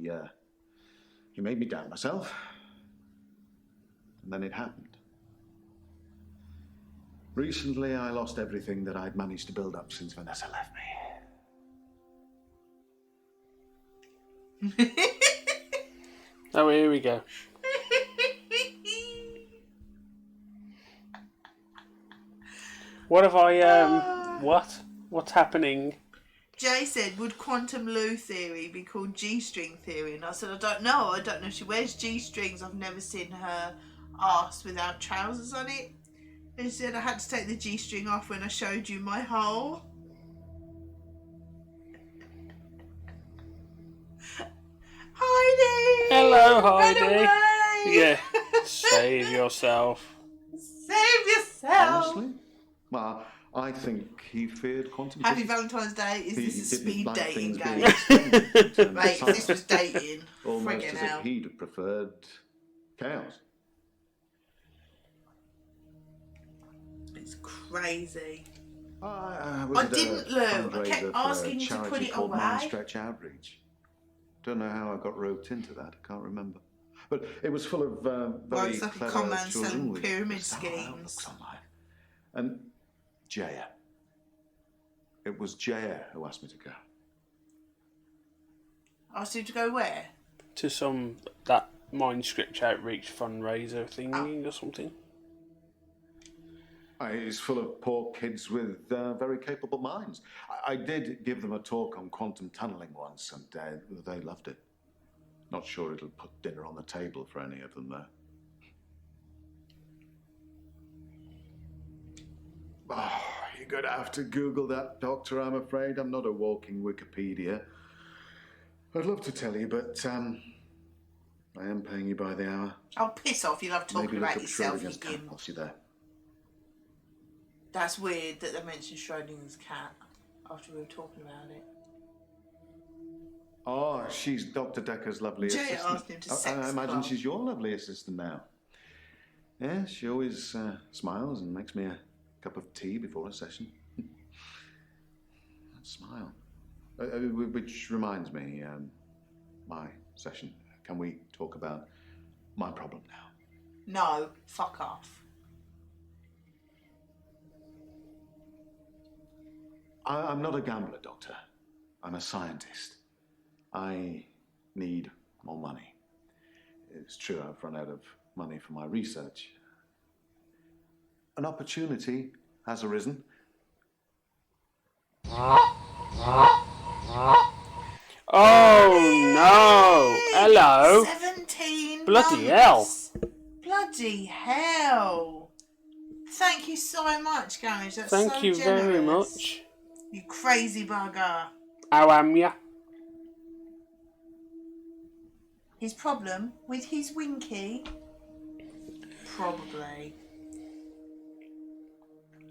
He made me doubt myself. And then it happened. Recently, I lost everything that I'd managed to build up since Vanessa left me. Oh, here we go. What have I, What's happening? Jay said, would quantum Lou theory be called G-string theory? And I said, I don't know. I don't know if she wears G-strings. I've never seen her arse without trousers on it. And she said, I had to take the G-string off when I showed you my hole. Heidi! Hello, Heidi. Run away! Yeah, save yourself. Save yourself! Honestly? Well, I think he feared quantum Happy physics. Valentine's Day. Is this a He didn't speed like dating things game? being explained in terms of Mate, if this was science. dating. Almost Friggin' as hell. if he'd have preferred chaos. It's crazy. I I didn't, Lou. I kept asking you to put it called away. Mind Stretch Outreach. Don't know how I got roped into that. I can't remember. But it was full of very it's like a clever con man children selling with pyramid bizarre schemes. outlooks on life. And Jaya. It was Jaya who asked me to go. Asked you to go where? To that Mind Script Outreach fundraiser thingy or something. It's full of poor kids with very capable minds. I did give them a talk on quantum tunneling once, and they loved it. Not sure it'll put dinner on the table for any of them, though. Oh, you're going to have to Google that, Doctor, I'm afraid. I'm not a walking Wikipedia. I'd love to tell you, but I am paying you by the hour. Oh, piss off. You love talking Maybe look about up yourself, you Schrödinger's cat gimp. whilst you're there. That's weird that they mentioned Schrödinger's cat after we were talking about it. Oh, she's Dr. Dekker's lovely Jay assistant. asked him to I sex imagine club. she's your lovely assistant now. Yeah, she always smiles and makes me a cup of tea before a session. That smile. Which reminds me, my session. Can we talk about my problem now? No, fuck off. I'm not a gambler, Doctor. I'm a scientist. I need more money. It's true I've run out of money for my research. An opportunity has arisen. Oh no! Hello! 17 Bloody months. Bloody hell. Thank you so much, Garage. That's Thank so you generous. very much. You crazy bugger. How am ya? His problem with his winky? Probably.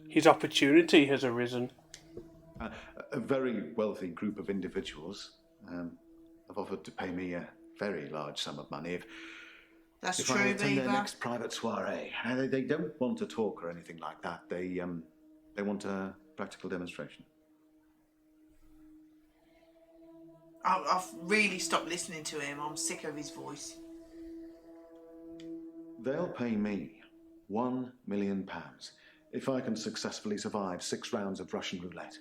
His opportunity has arisen. A very wealthy group of individuals have offered to pay me a very large sum of money That's if true, I attend their Beaver. next private soiree. They don't want to talk or anything like that. They want a practical demonstration. I've really stopped listening to him. I'm sick of his voice. They'll pay me £1 million if I can successfully survive 6 rounds of Russian roulette.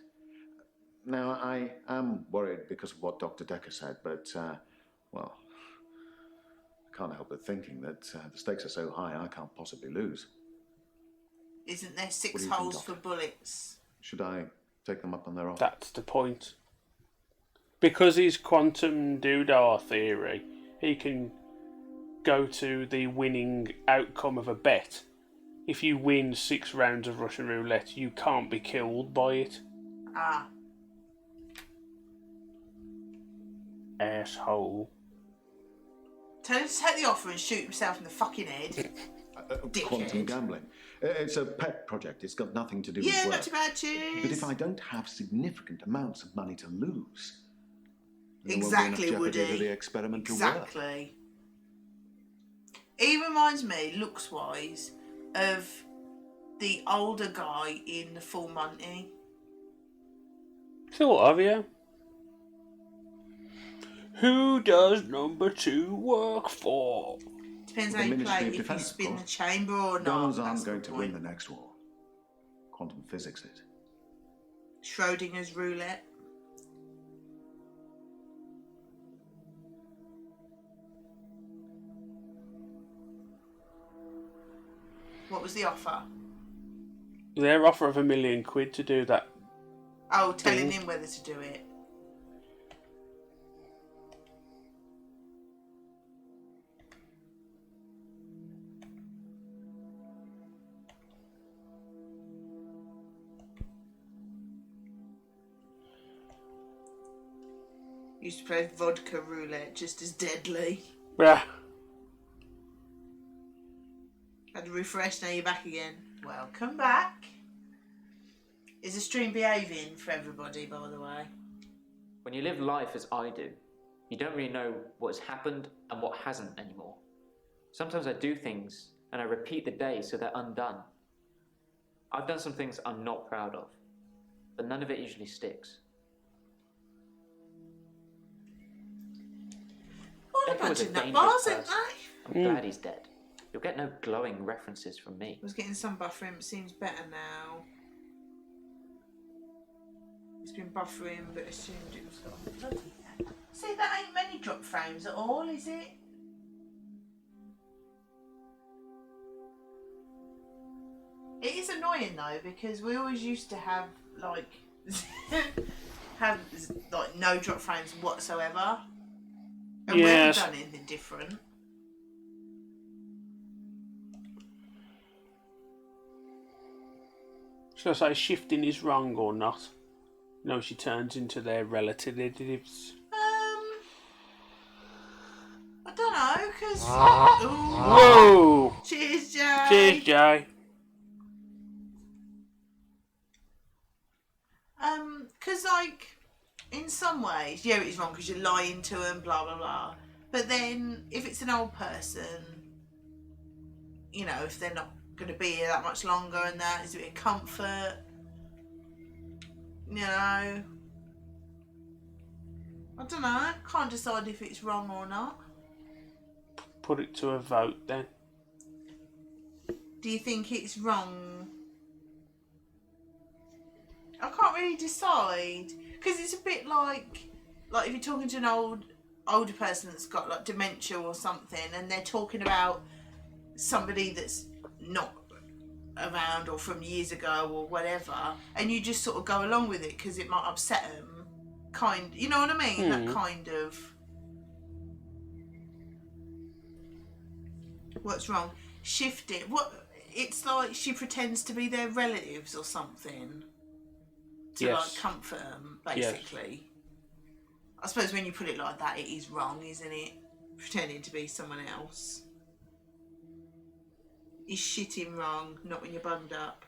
Now, I am worried because of what Dr. Dekker said, but, well, I can't help but thinking that the stakes are so high I can't possibly lose. Isn't there What 6 do you think, holes for Doctor? bullets? Should I take them up on their offer? That's the point. Because he's quantum doodah theory, he can go to the winning outcome of a bet. If you win 6 rounds of Russian roulette, you can't be killed by it. Ah. Asshole. Tell him to take the offer and shoot himself in the fucking head. Quantum gambling. It's a pet project. It's got nothing to do with Yeah, work. not too bad, cheers. But if I don't have significant amounts of money to lose, there Exactly, won't be enough jeopardy Woody. for the experiment to work. Exactly. He reminds me, looks-wise, of the older guy in the Full Monty. Sort of, yeah. Who does number 2 work for? Depends The how you Ministry play of it, if you Defence, spin of the course. chamber or not. Guns That's aren't the going to point. win the next war. Quantum physics it. Schrodinger's roulette. What was the offer? Their offer of £1 million to do that. Oh, telling Thing. him whether to do it. Used to play vodka roulette, just as deadly. Yeah. Had to refresh, now you're back again. Welcome back. Is the stream behaving for everybody, by the way? When you live life as I do, you don't really know what's happened and what hasn't anymore. Sometimes I do things and I repeat the day so they're undone. I've done some things I'm not proud of, but none of it usually sticks. What a Dekker bunch was a of nut dangerous bars, aren't person. they? I'm glad he's dead. You'll get no glowing references from me. I was getting some buffering, but seems better now. It's been buffering, but assumed it was gone. Bloody hell. See, that ain't many drop frames at all, is it? It is annoying though, because we always used to have like no drop frames whatsoever. And we haven't Yes. done anything different. Should I say shifting is wrong or not? No, she turns into their relatives. I don't know, because... Whoa! Cheers, Jay! Cheers, Jay. Because, like, in some ways, yeah, it's wrong because you're lying to them, blah, blah, blah. But then, if it's an old person, you know, if they're not going to be here that much longer and that, is a bit of comfort, you know. I don't know, can't decide if it's wrong or not. Put it to a vote then. Do you think it's wrong? I can't really decide because it's a bit like if you're talking to an older person that's got like dementia or something, and they're talking about somebody that's not around or from years ago or whatever, and you just sort of go along with it because it might upset them. You know what I mean? That kind of. What's wrong? Shift it. What? It's like she pretends to be their relatives or something. To Yes. like comfort them, basically. Yes. I suppose when you put it like that, it is wrong, isn't it? Pretending to be someone else. Is shitting wrong, not when you're bummed up.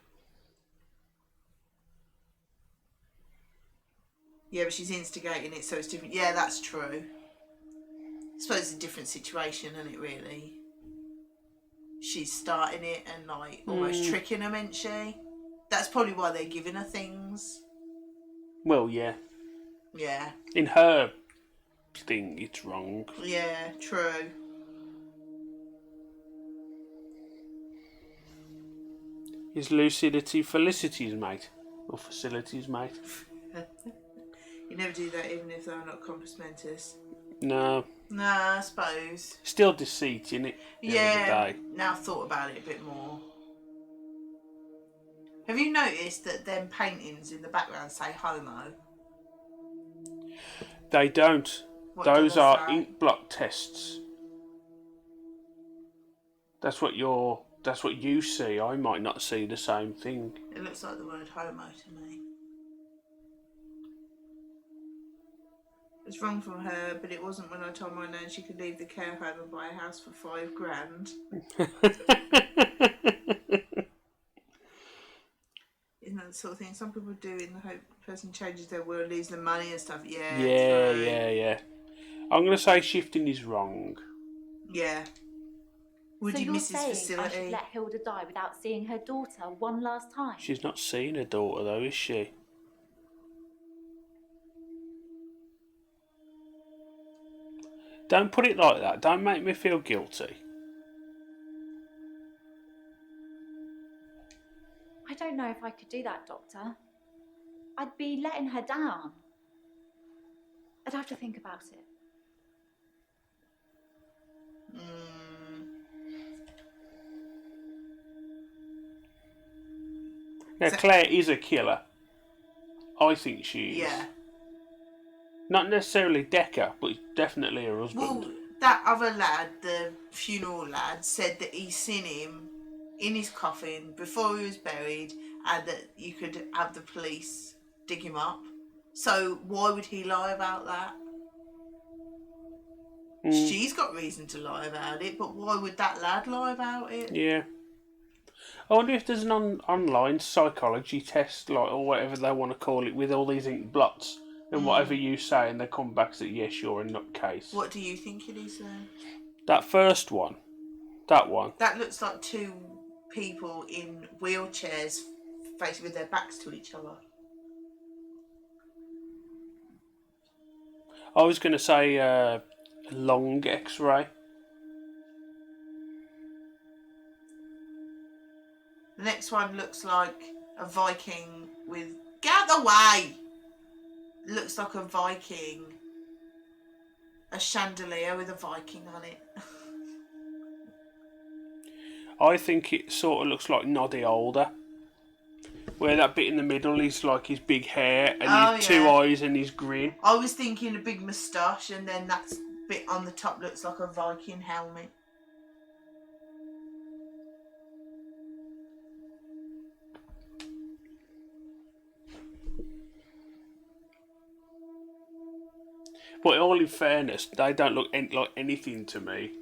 Yeah, but she's instigating it, so it's different. Yeah, that's true. I suppose it's a different situation, isn't it, really? she's starting it and like almost tricking them, isn't she? That's probably why they're giving her things. Well, yeah. Yeah. In her thing, it's wrong. Yeah, true. Is lucidity Felicity's mate? Or facilities mate? You never do that even if they're not compass mentis. No. Nah, I suppose. Still deceit, innit? Yeah, now I've thought about it a bit more. Have you noticed that them paintings in the background say homo? They don't. What do Those they are say? ink blot tests. That's what you see. I might not see the same thing. It looks like the word homo to me. It's wrong from her, but it wasn't when I told my nan she could leave the care home and buy a house for $5,000. Isn't that the sort of thing some people do in the hope the person changes their will, leaves them money and stuff? Yeah, true. Yeah. I'm going to say shifting is wrong. Yeah. Would so you you're miss his saying I facility? should let Hilda die without seeing her daughter one last time? She's not seen her daughter though, is she? Don't put it like that. Don't make me feel guilty. I don't know if I could do that, Doctor. I'd be letting her down. I'd have to think about it. Now, Claire is a killer. I think she is. Yeah. Not necessarily Dekker, but definitely her husband. Well, that other lad, the funeral lad, said that he seen him in his coffin before he was buried and that you could have the police dig him up. So why would he lie about that? She's got reason to lie about it, but why would that lad lie about it? Yeah. I wonder if there's an online psychology test, like, or whatever they want to call it, with all these ink blots, and whatever you say, and they come back that yes, you're a nutcase. What do you think it is then? That first one. That one. That looks like two people in wheelchairs facing with their backs to each other. I was going to say long X-ray. The next one looks like a Viking with... Get out the way! Looks like a Viking. A chandelier with a Viking on it. I think it sort of looks like Noddy Older. Where that bit in the middle is like his big hair and his two eyes and his grin. I was thinking a big moustache, and then that bit on the top looks like a Viking helmet. But all in fairness, they don't look like anything to me.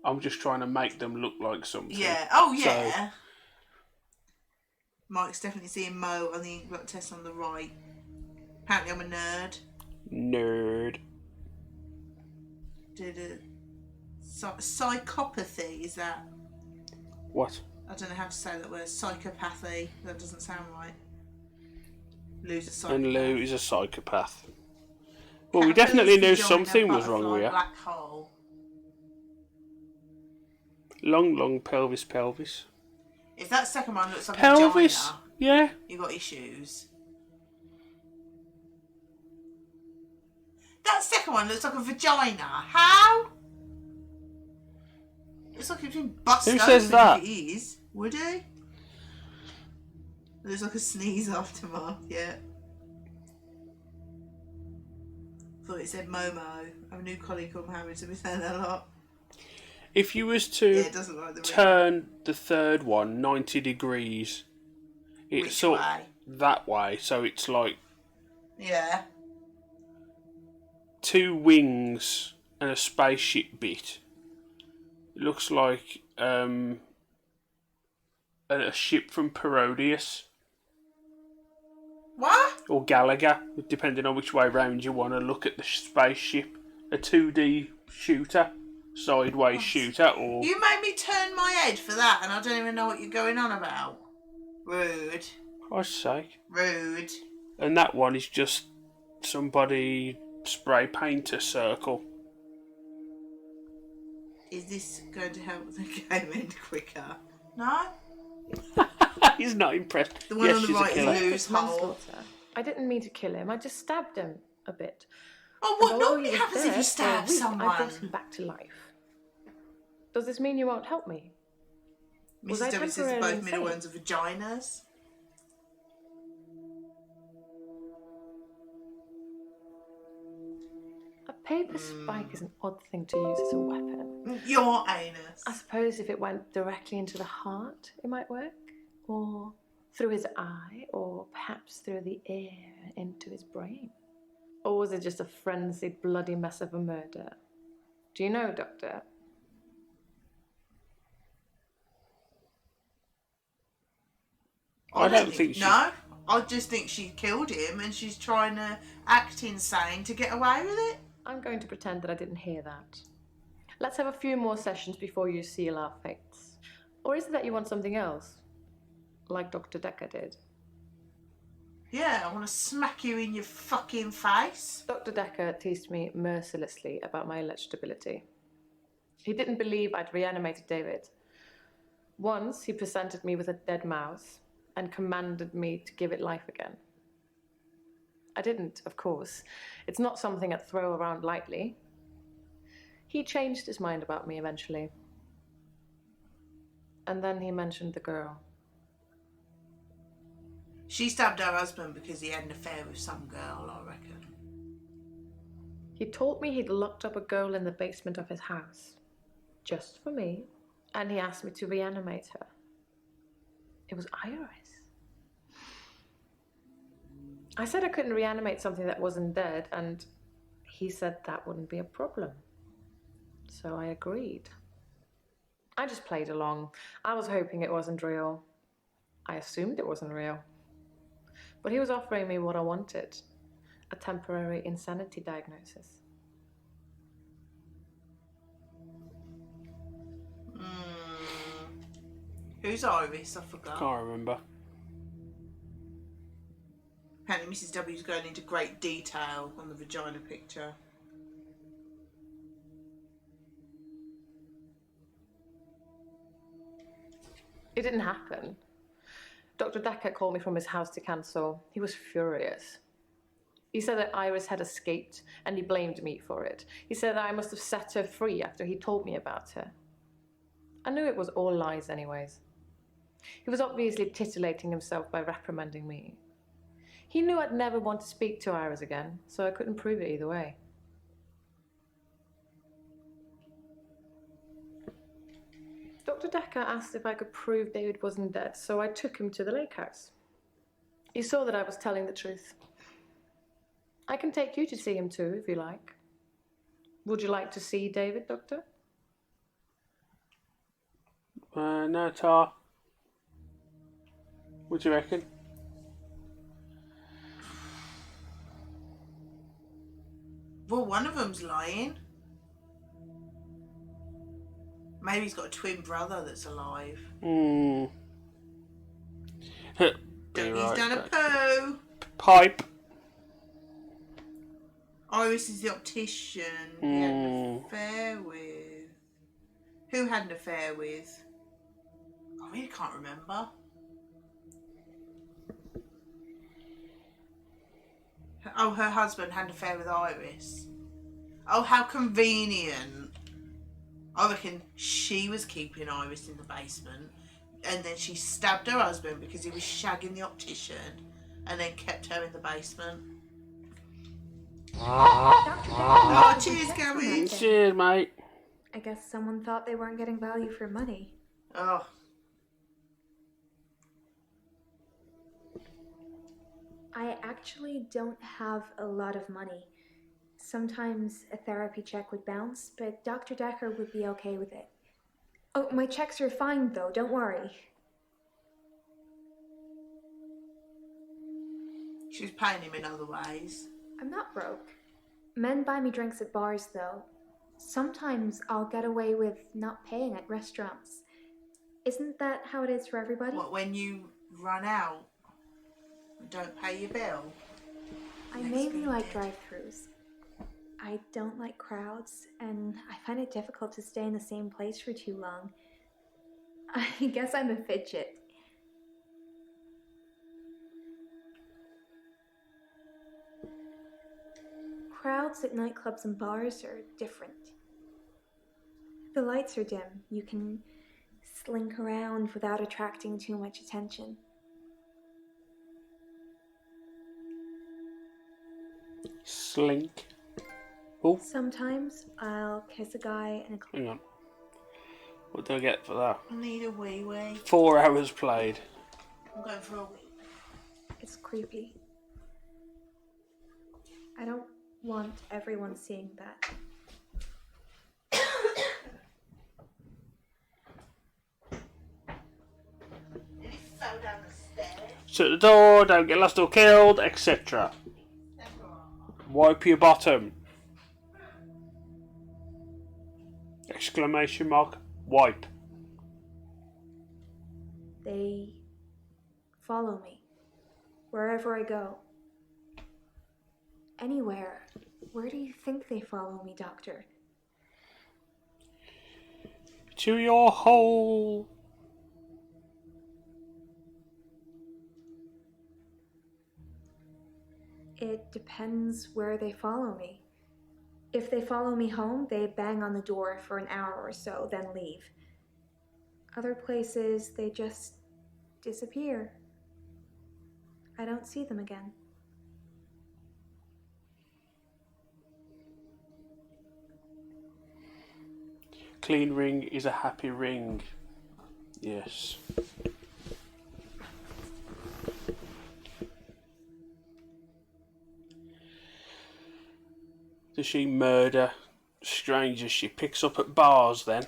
I'm just trying to make them look like something. Yeah. Oh, yeah. So, Mike's definitely seeing Mo on the inkblot test on the right. Apparently I'm a nerd. nerd. Did a psychopathy, is that? What? I don't know how to say that word. Psychopathy. That doesn't sound right. Lou's a psychopath. And Lou is a psychopath. Well, we definitely knew Caterpillar's something vagina, was wrong butterfly, with her. Black hole. Long pelvis. If that second one looks like Pelvis? a vagina, Yeah. you got issues. That second one looks like a vagina. How? It's like it's been busted Who open says that? if it is. Would he? There's like a sneeze aftermath, yeah. Thought it said Momo. I have a new colleague called Mohammed, so we say that a lot. If you was Yeah, to it doesn't like the turn the third one 90 degrees, it's Which sort way? that way, so it's like Yeah. two wings and a spaceship bit. It looks like a ship from Parodius What? or Gallagher, depending on which way round you want to look at the spaceship. A 2D shooter, sideways shooter, or You made me turn my head for that, and I don't even know what you're going on about. Rude. Christ's sake. Rude. And that one is just somebody spray paint a circle. Is this going to help the game end quicker? No? He's not impressed. The one yes, on the she's right a killer. is loose hole. Manslaughter. I didn't mean to kill him. I just stabbed him a bit. Oh, what And although normally he was happens if you dead for a stab week, someone? I brought him back to life. Does this mean you won't help me? Was I Mrs. W says that temporarily both middle insane? ones are vaginas. A paper spike is an odd thing to use as a weapon. Your anus. I suppose if it went directly into the heart, it might work. Or through his eye, or perhaps through the ear into his brain. Or was it just a frenzied, bloody mess of a murder? Do you know, Doctor? I don't think she... No, I just think she killed him and she's trying to act insane to get away with it. I'm going to pretend that I didn't hear that. Let's have a few more sessions before you seal our fates. Or is it that you want something else? Like Dr. Dekker did? Yeah, I want to smack you in your fucking face. Dr. Dekker teased me mercilessly about my eligibility. He didn't believe I'd reanimated David. Once he presented me with a dead mouse and commanded me to give it life again. I didn't, of course. It's not something I'd throw around lightly. He changed his mind about me eventually. And then he mentioned the girl. She stabbed her husband because he had an affair with some girl, I reckon. He told me he'd locked up a girl in the basement of his house. Just for me. And he asked me to reanimate her. It was Iris. I said I couldn't reanimate something that wasn't dead, and he said that wouldn't be a problem. So I agreed. I just played along. I was hoping it wasn't real. I assumed it wasn't real. But he was offering me what I wanted, a temporary insanity diagnosis. Who's Iris? I forgot. Can't remember. Apparently Mrs. W's going into great detail on the vagina picture. It didn't happen. Dr. Dekker called me from his house to cancel. He was furious. He said that Iris had escaped and he blamed me for it. He said that I must have set her free after he told me about her. I knew it was all lies anyways. He was obviously titillating himself by reprimanding me. He knew I'd never want to speak to Iris again, so I couldn't prove it either way. Dr. Dekker asked if I could prove David wasn't dead, so I took him to the lake house. He saw that I was telling the truth. I can take you to see him too, if you like. Would you like to see David, Doctor? No, Tar. What do you reckon? Well, one of them's lying. Maybe he's got a twin brother that's alive. Be He's right, done a but- poo. Pipe. Iris is the optician he had an affair with. Who had an affair with? I really can't remember. Oh, her husband had an affair with Iris. Oh, how convenient. I reckon she was keeping Iris in the basement and then she stabbed her husband because he was shagging the optician and then kept her in the basement. Oh, cheers, Gabby. Cheers, mate. I guess someone thought they weren't getting value for money. Oh. I actually don't have a lot of money. Sometimes a therapy check would bounce, but Dr. Dekker would be okay with it. Oh, my checks are fine though, don't worry. She was paying him in other ways. I'm not broke. Men buy me drinks at bars though. Sometimes I'll get away with not paying at restaurants. Isn't that how it is for everybody? What, when you run out and don't pay your bill? I mainly like drive-thrus. I don't like crowds, and I find it difficult to stay in the same place for too long. I guess I'm a fidget. Crowds at nightclubs and bars are different. The lights are dim. You can slink around without attracting too much attention. Slink. Oh, Sometimes I'll kiss a guy in a club. hang on. What do I get for that? I need a wee wee. 4 hours played. I'm going for a wee. It's creepy. I don't want everyone seeing that. Did he fall down the stairs? Shut the door, don't get lost or killed, etc. Wipe your bottom. Exclamation mark. Wipe. They follow me wherever I go. Anywhere. Where do you think they follow me, Doctor? To your hole. It depends where they follow me. If they follow me home, they bang on the door for an hour or so, then leave. Other places, they just disappear. I don't see them again. Clean ring is a happy ring. Yes. Does she murder strangers she picks up at bars then?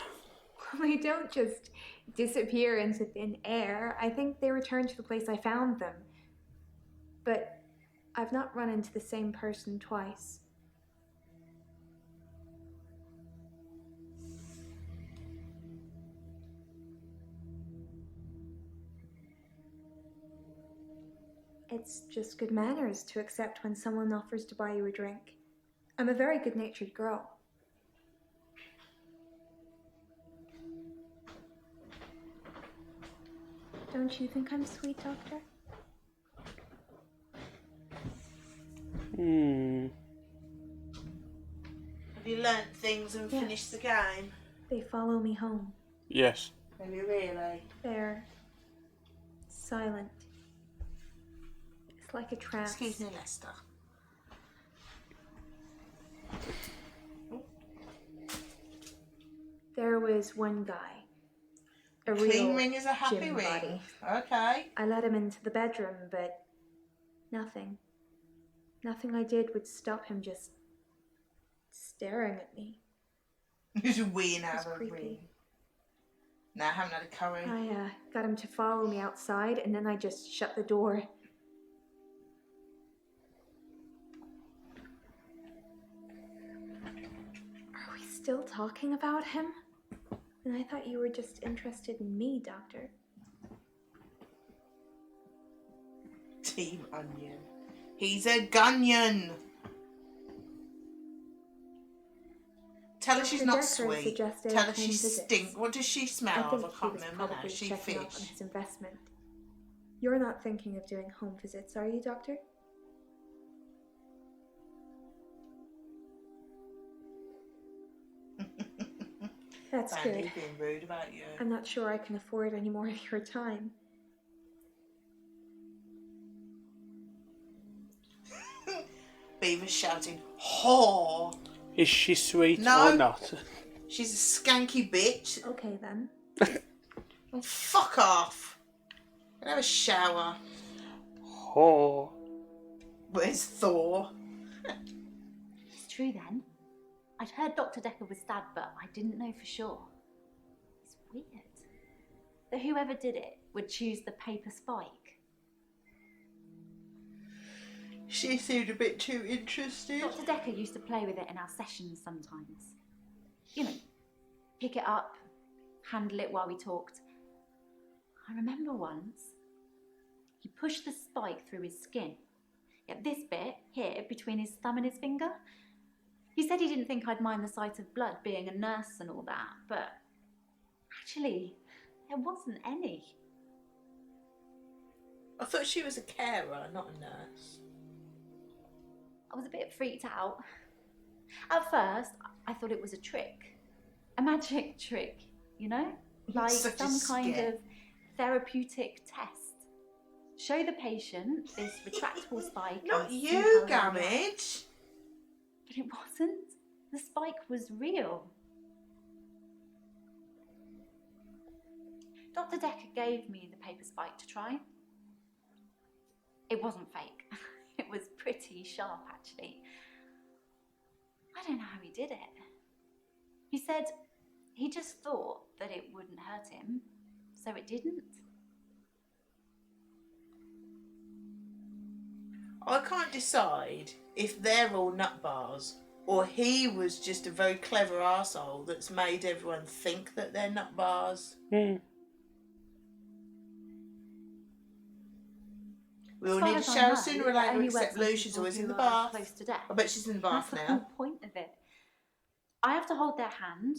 They don't just disappear into thin air. I think they return to the place I found them. But I've not run into the same person twice. It's just good manners to accept when someone offers to buy you a drink. I'm a very good-natured girl. Don't you think I'm sweet, Doctor? Have you learnt things and Yes. finished the game? They follow me home. Yes. Have you really? They're silent. It's like a trance. Excuse me, Lester. There was one guy. A Clean real ring is a happy gym ring. body. Okay. I let him into the bedroom, but nothing. Nothing I did would stop him just staring at me. He's weeing out It's of a creepy. ring. Nah, I haven't had a curry. I got him to follow me outside, and then I just shut the door. Are we still talking about him? And I thought you were just interested in me, Doctor. Team Onion. He's a gunyon. Tell her she's Dr. not Dekker sweet. suggested Tell her home she visits. stinks. What does she I smell of? think I he can't was remember now. probably She checking up on fish. his investment. You're not thinking of doing home visits, are you, Doctor? That's Sandy's good. being rude about you. I'm not sure I can afford any more of your time. Beaver's shouting, whore. Is she sweet No. or not? She's a skanky bitch. Okay then. Oh, fuck off. Can I have a shower? Oh. Where's Thor? It's true then. I'd heard Dr. Dekker was stabbed, but I didn't know for sure. It's weird that whoever did it would choose the paper spike. She seemed a bit too interested. Dr. Dekker used to play with it in our sessions sometimes. pick it up, handle it while we talked. I remember once, he pushed the spike through his skin. At this bit, here, between his thumb and his finger. He said he didn't think I'd mind the sight of blood being a nurse and all that, but actually, there wasn't any. I thought she was a carer, not a nurse. I was a bit freaked out. At first, I thought it was a trick. A magic trick, you know? Like Such a some kind scare. of therapeutic test. Show the patient this retractable spike. Not and see you, how they react. Gamage. But it wasn't. The spike was real. Dr. Dekker gave me the paper spike to try. It wasn't fake. It was pretty sharp, actually. I don't know how he did it. He said he just thought that it wouldn't hurt him, so it didn't. I can't decide if they're all nut bars or he was just a very clever arsehole that's made everyone think that they're nut bars. We all As far need a as I shower know, sooner or it later, only except works on Lou, she's people always in the who are bath. close to death. I bet she's in the bath That's the now. whole point of it. I have to hold their hand,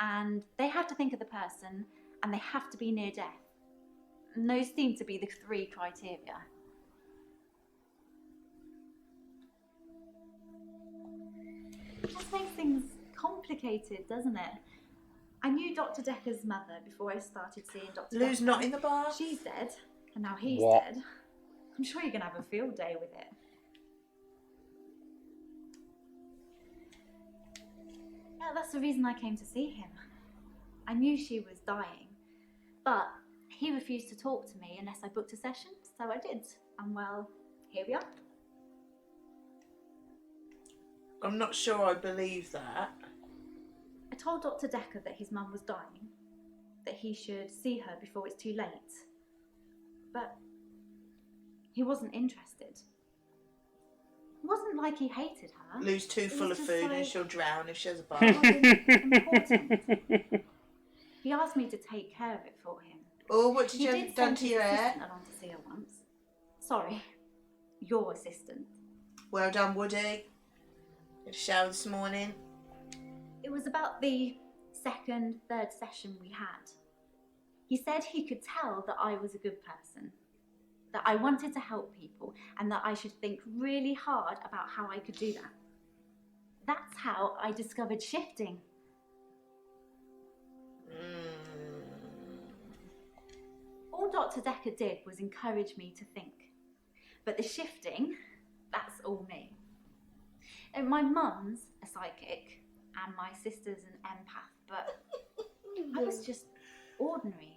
and they have to think of the person, and they have to be near death. And those seem to be the 3 criteria. It just makes things complicated, doesn't it? I knew Dr. Dekker's mother before I started seeing Dr. Lou's Dekker. not in the bath? She's dead, and now he's What? dead. I'm sure you're going to have a field day with it. Yeah, that's the reason I came to see him. I knew she was dying, but he refused to talk to me unless I booked a session, so I did. And well, here we are. I'm not sure I believe that. I told Dr. Dekker that his mum was dying, that he should see her before it's too late. But he wasn't interested. It wasn't like he hated her. Lou's too It full was of just food and like- she'll drown if she has a It bath. wasn't important. He asked me to take care of it for him. Oh, what did He you did have done send to his your hair? assistant along to see her once. Sorry, your assistant. Well done, Woody. Had a shower this morning. It was about the 2nd, 3rd session we had. He said he could tell that I was a good person, that I wanted to help people, and that I should think really hard about how I could do that. That's how I discovered shifting. All Dr. Dekker did was encourage me to think. But the shifting, that's all me. And my mum's a psychic, and my sister's an empath, but I was just ordinary.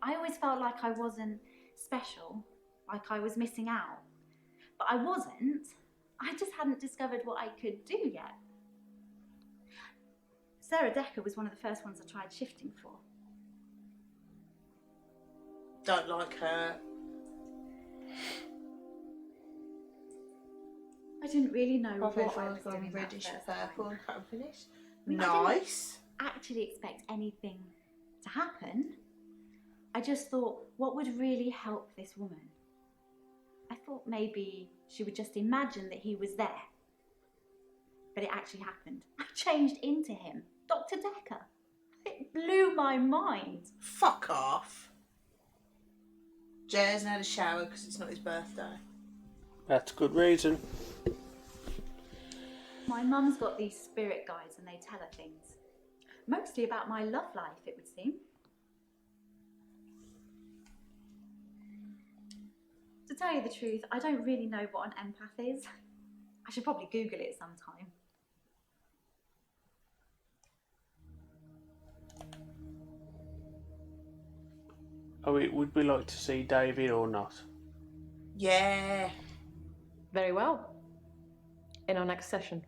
I always felt like I wasn't special, like I was missing out. But I wasn't. I just hadn't discovered what I could do yet. Sarah Dekker was one of the first ones I tried shifting for. Don't like her. I didn't really know Probably what I was gone doing that reddish first purple time. and cut and finish. I mean, I didn't Nice. actually expect anything to happen. I just thought, what would really help this woman? I thought maybe she would just imagine that he was there. But it actually happened. I changed into him, Dr. Dekker. It blew my mind. Fuck off. Jay hasn't had a shower because it's not his birthday. That's a good reason. My mum's got these spirit guides and they tell her things. Mostly about my love life, it would seem. To tell you the truth, I don't really know what an empath is. I should probably Google it sometime. Would we like to see David or not? Yeah. Very well. In our next session.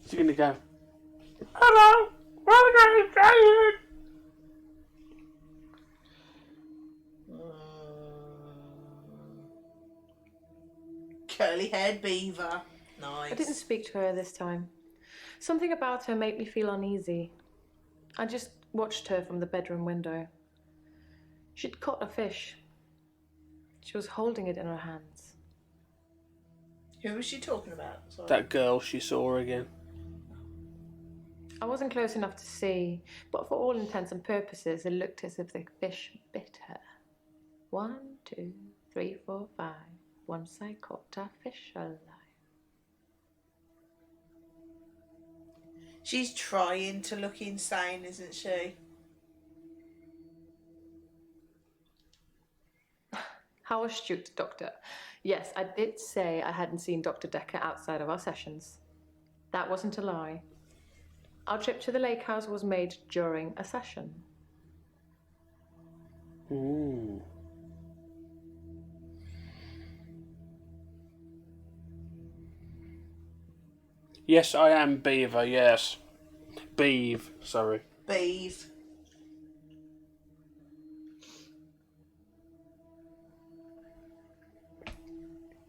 Is he going to go, hello, my name's David? curly-haired beaver. Nice. I didn't speak to her this time. Something about her made me feel uneasy. I just watched her from the bedroom window. She'd caught a fish. She was holding it in her hands. Who was she talking about? Sorry. That girl she saw again. I wasn't close enough to see, but for all intents and purposes, it looked as if the fish bit her. 1, 2, 3, 4, 5. Once I caught a fish alive. She's trying to look insane, isn't she? How astute, Doctor. Yes, I did say I hadn't seen Dr. Dekker outside of our sessions. That wasn't a lie. Our trip to the lake house was made during a session. Ooh. Yes, I am Beaver, yes. Beeve, sorry. Beeve.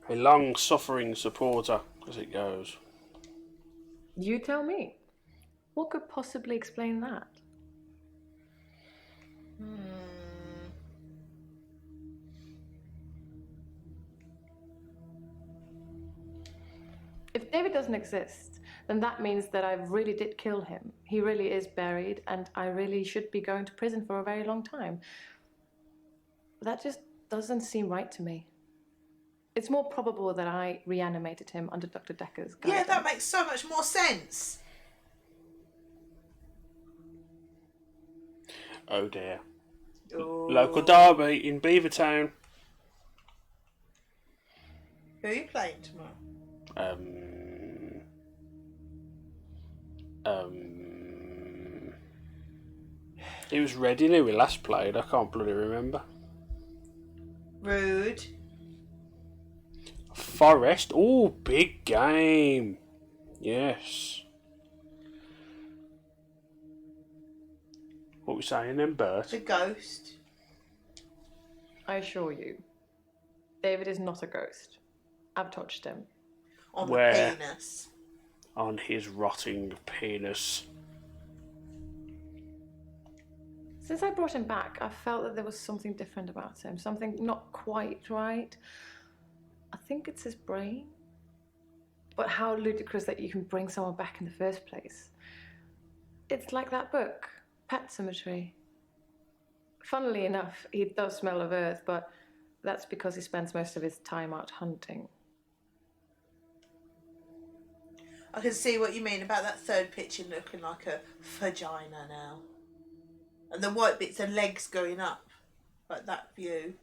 A long-suffering supporter, as it goes. You tell me. What could possibly explain that? If David doesn't exist, then that means that I really did kill him. He really is buried, and I really should be going to prison for a very long time. That just doesn't seem right to me. It's more probable that I reanimated him under Dr. Dekker's guidance. Yeah, that makes so much more sense. Oh dear. Oh. Local derby in Beavertown. Who are you playing tomorrow? It was Reading who we last played. I can't bloody remember. Rude. Forest. Oh, big game. Yes. What were we saying then, Bert? The ghost. I assure you, David is not a ghost. I've touched him. On Where? the penis. On his rotting penis. Since I brought him back, I felt that there was something different about him, something not quite right. I think it's his brain. But how ludicrous that you can bring someone back in the first place. It's like that book, Pet Cemetery. Funnily enough, he does smell of earth, but that's because he spends most of his time out hunting. I can see what you mean about that third picture looking like a vagina now. And the white bits are legs going up. Like that view.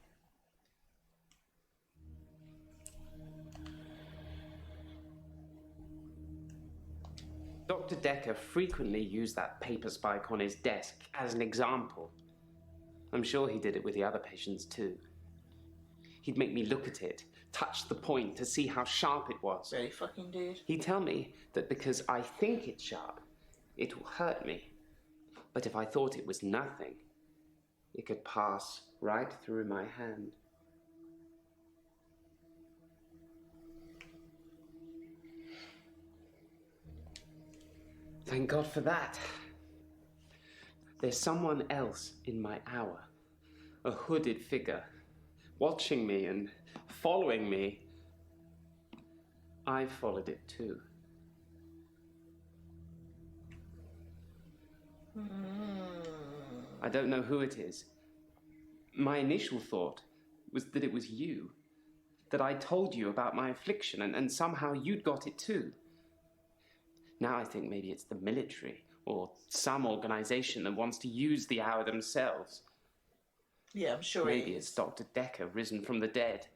Dr. Dekker frequently used that paper spike on his desk as an example. I'm sure he did it with the other patients too. He'd make me look at it, touch the point to see how sharp it was. Very fucking did. He'd tell me that because I think it's sharp, it will hurt me. But if I thought it was nothing, it could pass right through my hand. Thank God for that. There's someone else in my hour, a hooded figure, watching me and following me. I followed it too. I don't know who it is. My initial thought was that it was you, that I told you about my affliction and somehow you'd got it too. Now I think maybe it's the military or some organization that wants to use the hour themselves. Yeah, I'm sure Maybe it it's is. Dr. Dekker risen from the dead.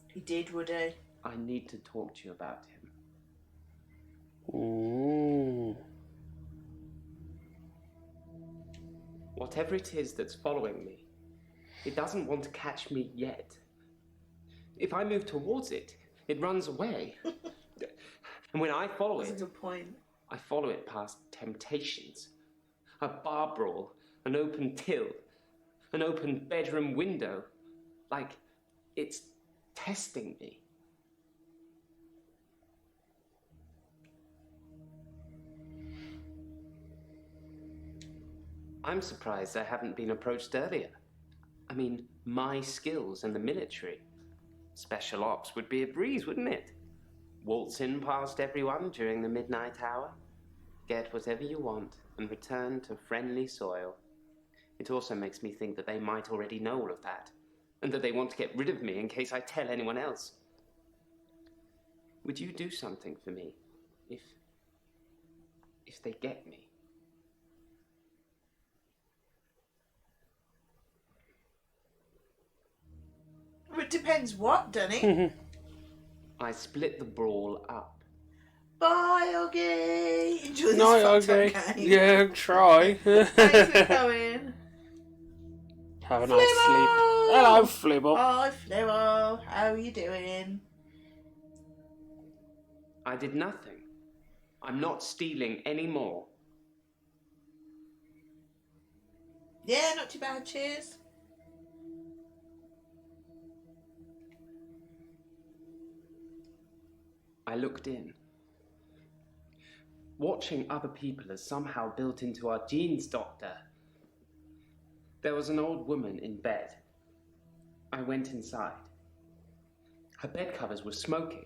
He did, would he? I need to talk to you about him. Ooh. Whatever it is that's following me, it doesn't want to catch me yet. If I move towards it, it runs away. And when I follow That's it, a good point. I follow it past temptations. A bar brawl, an open till, an open bedroom window. Like it's testing me. I'm surprised I haven't been approached earlier. I mean, my skills in the military. Special ops would be a breeze, wouldn't it? Waltz in past everyone during the midnight hour, get whatever you want, and return to friendly soil. It also makes me think that they might already know all of that, and that they want to get rid of me in case I tell anyone else. Would you do something for me if they get me? Well, it depends what, doesn't it? I split the brawl up. Bye, Oggy. Enjoy this No, fucked okay. up game. Yeah, try. Thanks for coming. Have a nice sleep. Hello, Flibble. Hi, Flibble. How are you doing? I did nothing. I'm not stealing anymore. Yeah, not too bad. Cheers. I looked in. Watching other people is somehow built into our genes, Doctor. There was an old woman in bed. I went inside. Her bed covers were smoking.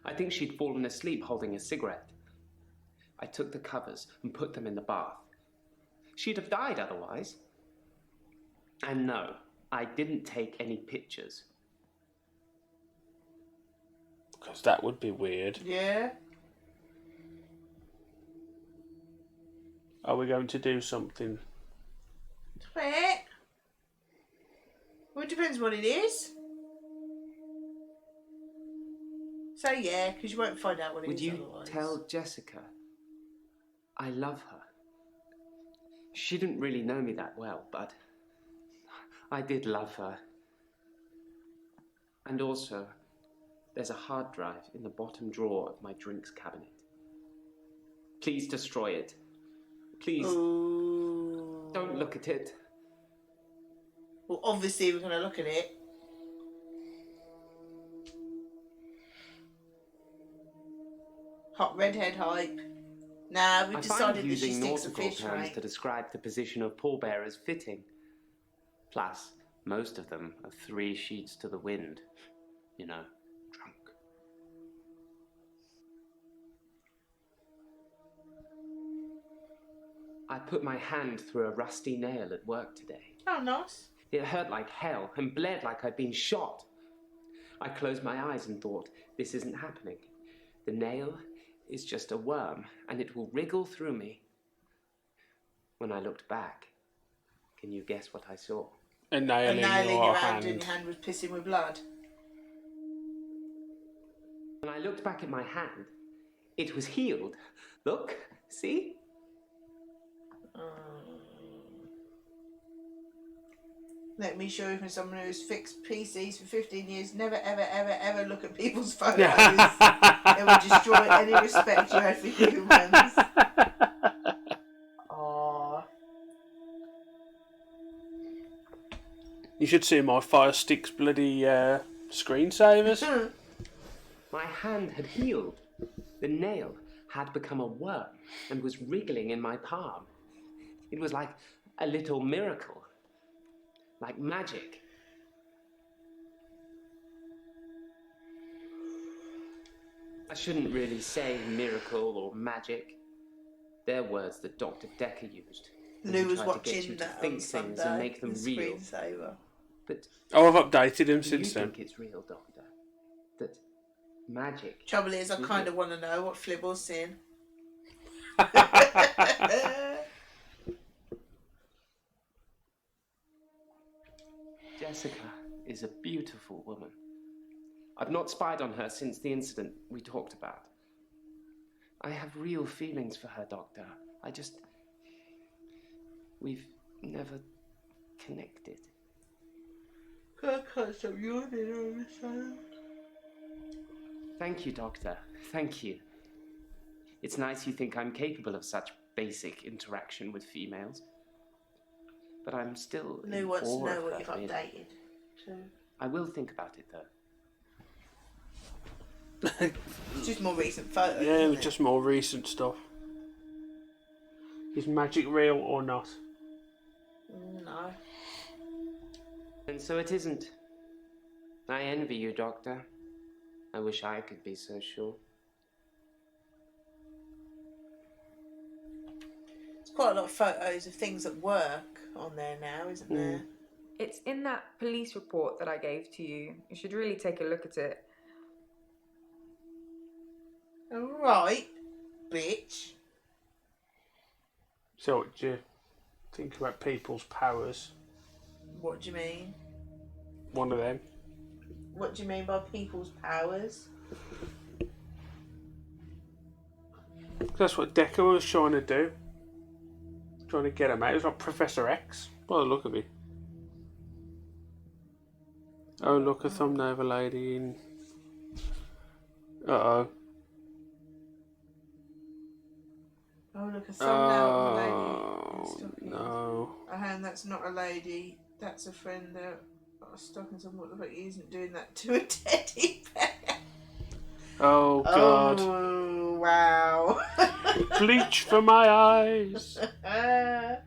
I think she'd fallen asleep holding a cigarette. I took the covers and put them in the bath. She'd have died otherwise. And no, I didn't take any pictures. Because that would be weird. Yeah. Are we going to do something? Quick. Well, it depends what it is. So yeah, because you won't find out what it Would is you otherwise. tell Jessica I love her? She didn't really know me that well, but I did love her. And also, there's a hard drive in the bottom drawer of my drinks cabinet. Please destroy it. Please. Ooh. Don't look at it. Well, obviously we're going to look at it. Hot redhead hype. Nah, we've I decided find that she using stinks of nautical fish, terms right? to describe the position of pallbearers fitting. Plus, most of them are 3 sheets to the wind. You know, drunk. I put my hand through a rusty nail at work today. Oh, nice. It hurt like hell and bled like I'd been shot. I closed my eyes and thought, this isn't happening. The nail is just a worm, and it will wriggle through me. When I looked back, can you guess what I saw? A nail, A nail in your hand hand. and your hand was pissing with blood. When I looked back at my hand, it was healed. Look, see? Let me show you from someone who's fixed PCs for 15 years. Never, ever, ever, ever look at people's photos. It will destroy any respect you have for humans. Aww. You should see my Fire Stick's bloody screensavers. My hand had healed. The nail had become a worm and was wriggling in my palm. It was like a little miracle. Like magic. I shouldn't really say miracle or magic. They're words that Dr. Dekker used. when he Lou was tried to get you watching to that think on things Sunday. and make them the real. Screensaver. But Oh, I've updated him do since you then. think it's real, Doctor? That magic... Trouble is, I is kind real? of want to know what Flibble's seeing. Jessica is a beautiful woman. I've not spied on her since the incident we talked about. I have real feelings for her, Doctor. We've never connected. I can't stop yawning all the time. Thank you, Doctor. Thank you. It's nice you think I'm capable of such basic interaction with females. But I'm still in Lou wants to awe know of what her, you've really. updated. So, I will think about it, though. it's just more recent photos. Yeah, isn't it's it? just more recent stuff. Is magic real or not? No. And so it isn't. I envy you, Doctor. I wish I could be so sure. There's quite a lot of photos of things at work on there now, isn't there? It's in that police report that I gave to you. You should really take a look at it. Alright, bitch. So what do you think about people's powers? What do you mean? One of them. What do you mean by people's powers? That's what Dekker was trying to do. Trying to get him out. It was like Professor X. By the look of it. Oh, look, a thumbnail of a lady in... Uh-oh. Oh, look, a thumbnail of a lady. Oh, no. And that's not a lady. That's a friend that got stockings on. What the fuck? He isn't doing that to a teddy bear. Oh, God. Oh, wow. Bleach for my eyes. I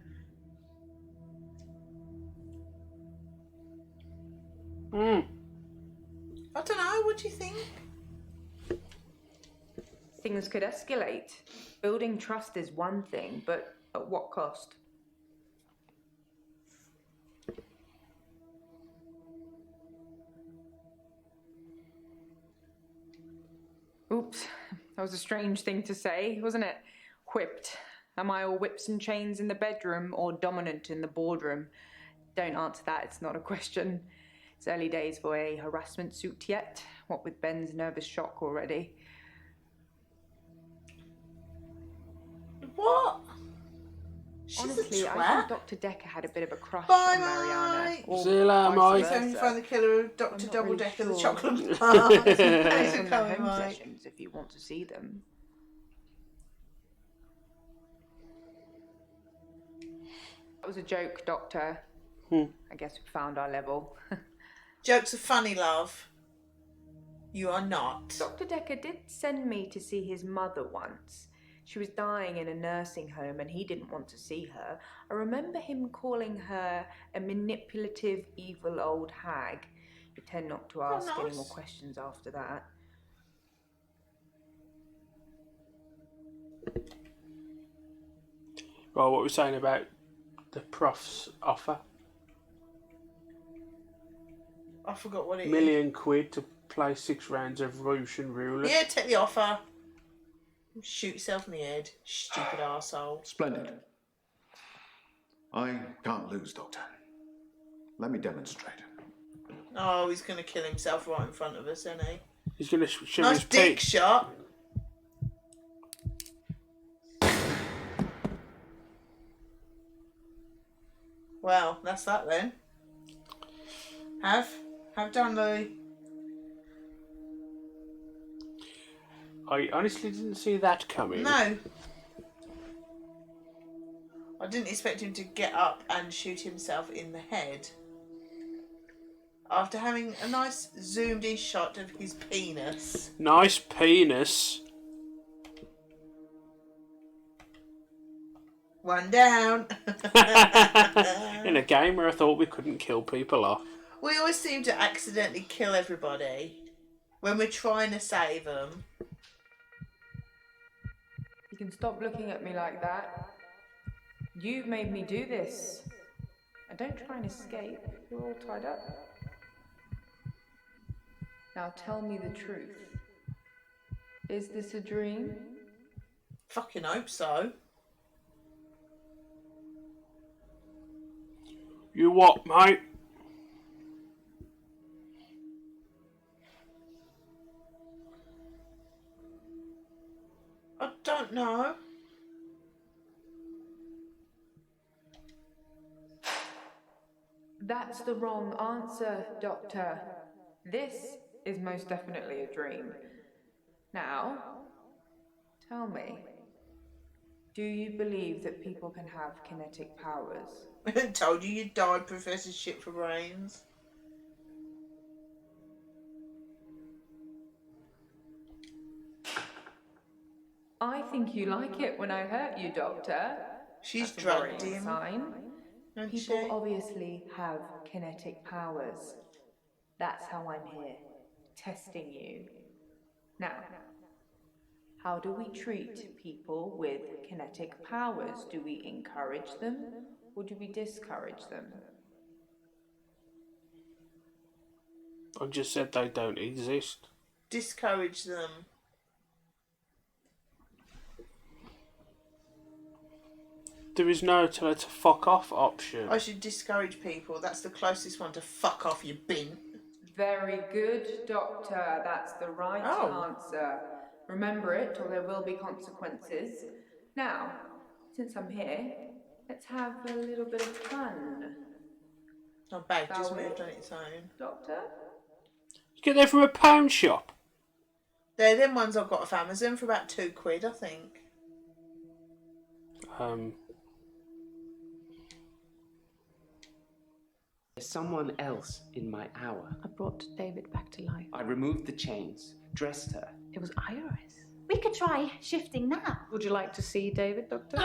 don't know. What do you think? Things could escalate. Building trust is one thing, but at what cost? Oops, that was a strange thing to say, wasn't it? Whipped. Am I all whips and chains in the bedroom or dominant in the boardroom? Don't answer that, it's not a question. It's early days for a harassment suit yet, what with Ben's nervous shock already. What? She's Honestly, a I twat. think Dr. Dekker had a bit of a crush Bye, on Mariana. Mike. Or See you later, vice Mike. He's having to versa. find the killer of Dr. I'm not Double really Decker, the sure. chocolate bar. Thanks for From their coming, home Mike. sessions, if you want to see them. That was a joke, Doctor. I guess we found our level. Jokes are funny, love. You are not. Dr. Dekker did send me to see his mother once. She was dying in a nursing home and he didn't want to see her. I remember him calling her a manipulative, evil old hag. You tend not to ask any more questions after that. Well, what we're saying about the prof's offer. I forgot what it is. £1,000,000 to play 6 rounds of Russian roulette. Yeah, take the offer. Shoot yourself in the head, stupid arsehole. Splendid. I can't lose, Doctor. Let me demonstrate. Oh, he's going to kill himself right in front of us, isn't he? He's going to show Nice his dick peak. shot. Well, that's that then. Have done, Louis. I honestly didn't see that coming. No. I didn't expect him to get up and shoot himself in the head. After having a nice zoomed in shot of his penis. Nice penis. One down. In a game where I thought we couldn't kill people off. We always seem to accidentally kill everybody when we're trying to save them. You can stop looking at me like that. You've made me do this. And don't try and escape. You're all tied up. Now tell me the truth. Is this a dream? Fucking hope so. You what, mate? I don't know. That's the wrong answer, Doctor. This is most definitely a dream. Now, tell me, do you believe that people can have kinetic powers? I told you you died, Professor Shit for Brains. I think you like it when I hurt you, Doctor. She's That's a drugged worrying him. sign. Don't People she? obviously have kinetic powers. That's how I'm here, testing you. Now, how do we treat people with kinetic powers? Do we encourage them or do we discourage them? I just said they don't exist. Discourage them. There is no tell her to fuck off option. I should discourage people. That's the closest one to fuck off, you bin. Very good, Doctor. That's the right answer. Remember it, or there will be consequences. Now, since I'm here, let's have a little bit of fun. My bag just Shall we? moved on its own. Doctor? You get there from a pound shop. They're them ones I got off Amazon for about £2, I think. There's someone else in my hour. I brought David back to life. I removed the chains, dressed her. It was Iris. We could try shifting now. Would you like to see David, Doctor?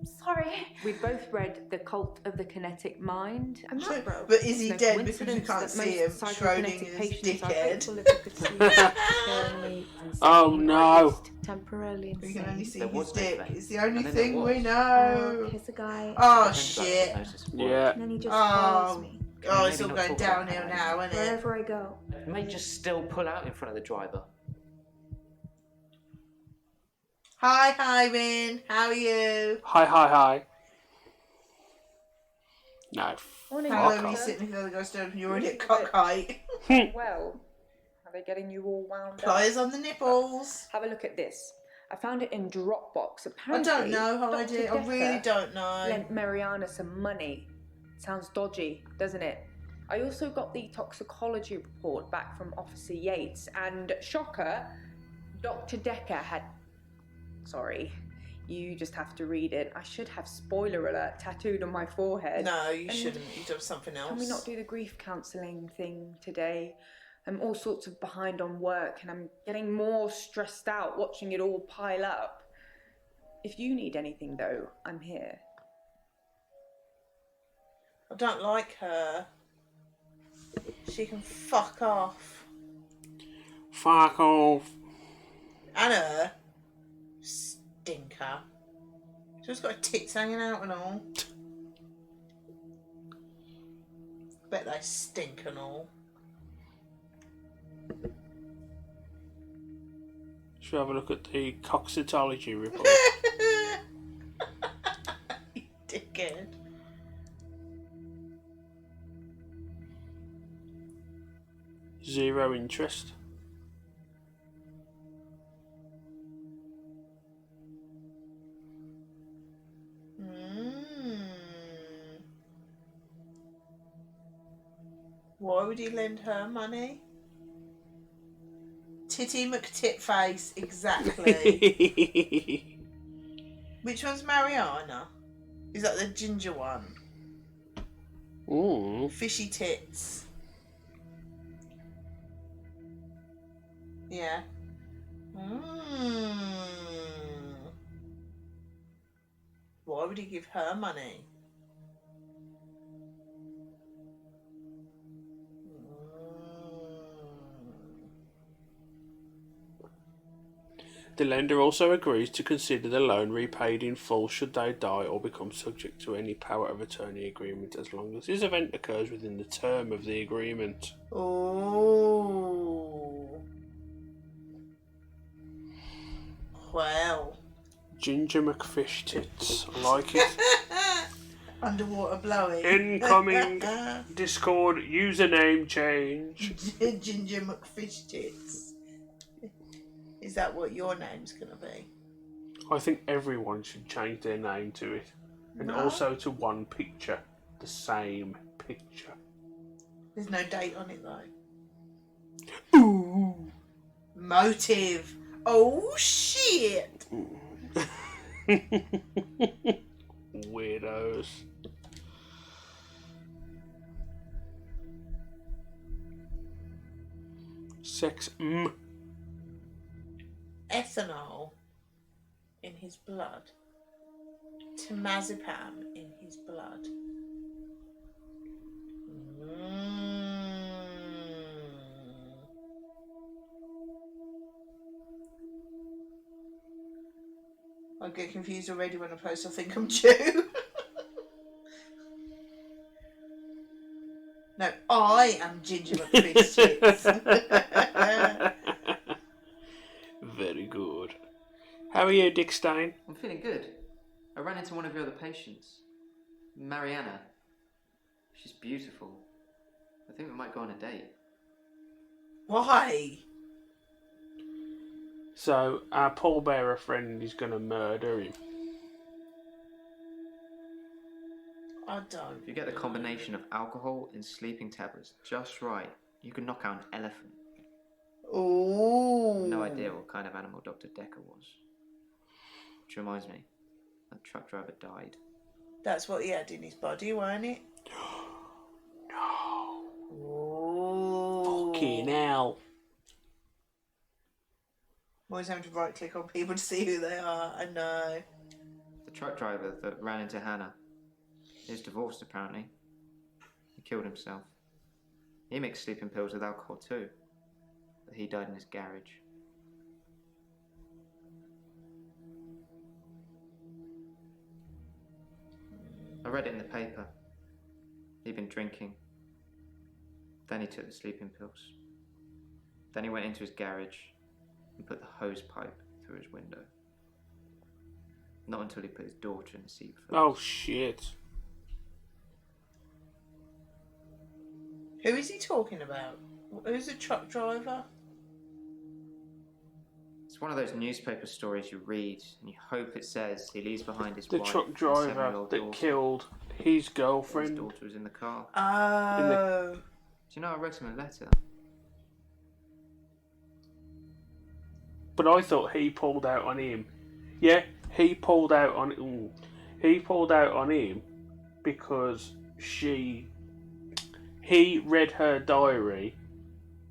Sorry. We both read The Cult of the Kinetic Mind. I'm not broke. But is he No dead because we coincidence can't that see most him? psychokinetic Schrodinger's patients are dickhead. Well, if you could see sparingly and Oh, sane, no. or at least temporarily We can only insane. see There his was no dick. flame. It's the only And then there thing we was. know. Kiss a guy. Oh, shit. Yeah. And then he just Oh. follows me Oh, it's Maybe all not going talk about downhill that. now, isn't it? wherever I go. You may just still pull out in front of the driver. Hi, Hyman. How are you? Hi. No. Morning, Hello, Fuck me off. sitting with the other guy's down. You're already at cock height. Well, are they getting you all wound up? Pliers on the nipples. Have a look at this. I found it in Dropbox. I Apparently, don't know how I Dr. did. I really Dekker don't know. lent Mariana some money. Sounds dodgy, doesn't it? I also got the toxicology report back from Officer Yates, and shocker, Dr. Dekker had. Sorry, you just have to read it. I should have spoiler alert tattooed on my forehead. No, you And shouldn't. You'd have something else. Can we not do the grief counselling thing today? I'm all sorts of behind on work, and I'm getting more stressed out watching it all pile up. If you need anything, though, I'm here. I don't like her. She can fuck off. Fuck off. And her. Stinker. She's got her tits hanging out and all. Bet they stink and all. Should we have a look at the toxicology report? You dickhead. Zero interest. Why would he lend her money? Titty McTitface, exactly. Which one's Mariana? Is that the ginger one? Ooh. Fishy tits. Yeah. Why would he give her money? The lender also agrees to consider the loan repaid in full should they die or become subject to any power of attorney agreement as long as this event occurs within the term of the agreement. Oh. Well. Ginger McFish tits. I like it. Underwater blowing. Incoming Discord username change. Ginger McFish tits. Is that what your name's gonna be? I think everyone should change their name to it. And No. also to one picture. The same picture. There's no date on it though. Ooh. Motive. Oh shit. Weirdos. Sex. Ethanol in his blood. Temazepam in his blood. I get confused already when I post. I think I'm due. No, I am Ginger McChristians. Very good. How are you, Dick Stein? I'm feeling good. I ran into one of your other patients, Mariana. She's beautiful. I think we might go on a date. Why? So, our pallbearer friend is going to murder him. I don't. If you get the combination of alcohol and sleeping tablets just right, you can knock out an elephant. Ooh. No idea what kind of animal Dr. Dekker was. Which reminds me, that truck driver died. That's what he had in his body, weren't it? No. Ooh. Fucking hell. I'm always having to right click on people to see who they are. I know. The truck driver that ran into Hannah is divorced, apparently. He killed himself. He mixed sleeping pills with alcohol too, but he died in his garage. I read it in the paper. He'd been drinking. Then he took the sleeping pills. Then he went into his garage and put the hose pipe through his window. Not until he put his daughter in the seat first. Oh, shit. Who is he talking about? Who's the truck driver? It's one of those newspaper stories you read and you hope it says he leaves behind his The wife truck and driver 7-year-old that daughter. killed his His girlfriend. daughter was in the car. Oh. Do you know I wrote him a letter? But I thought he pulled out on him. Yeah, he pulled out on him because he read her diary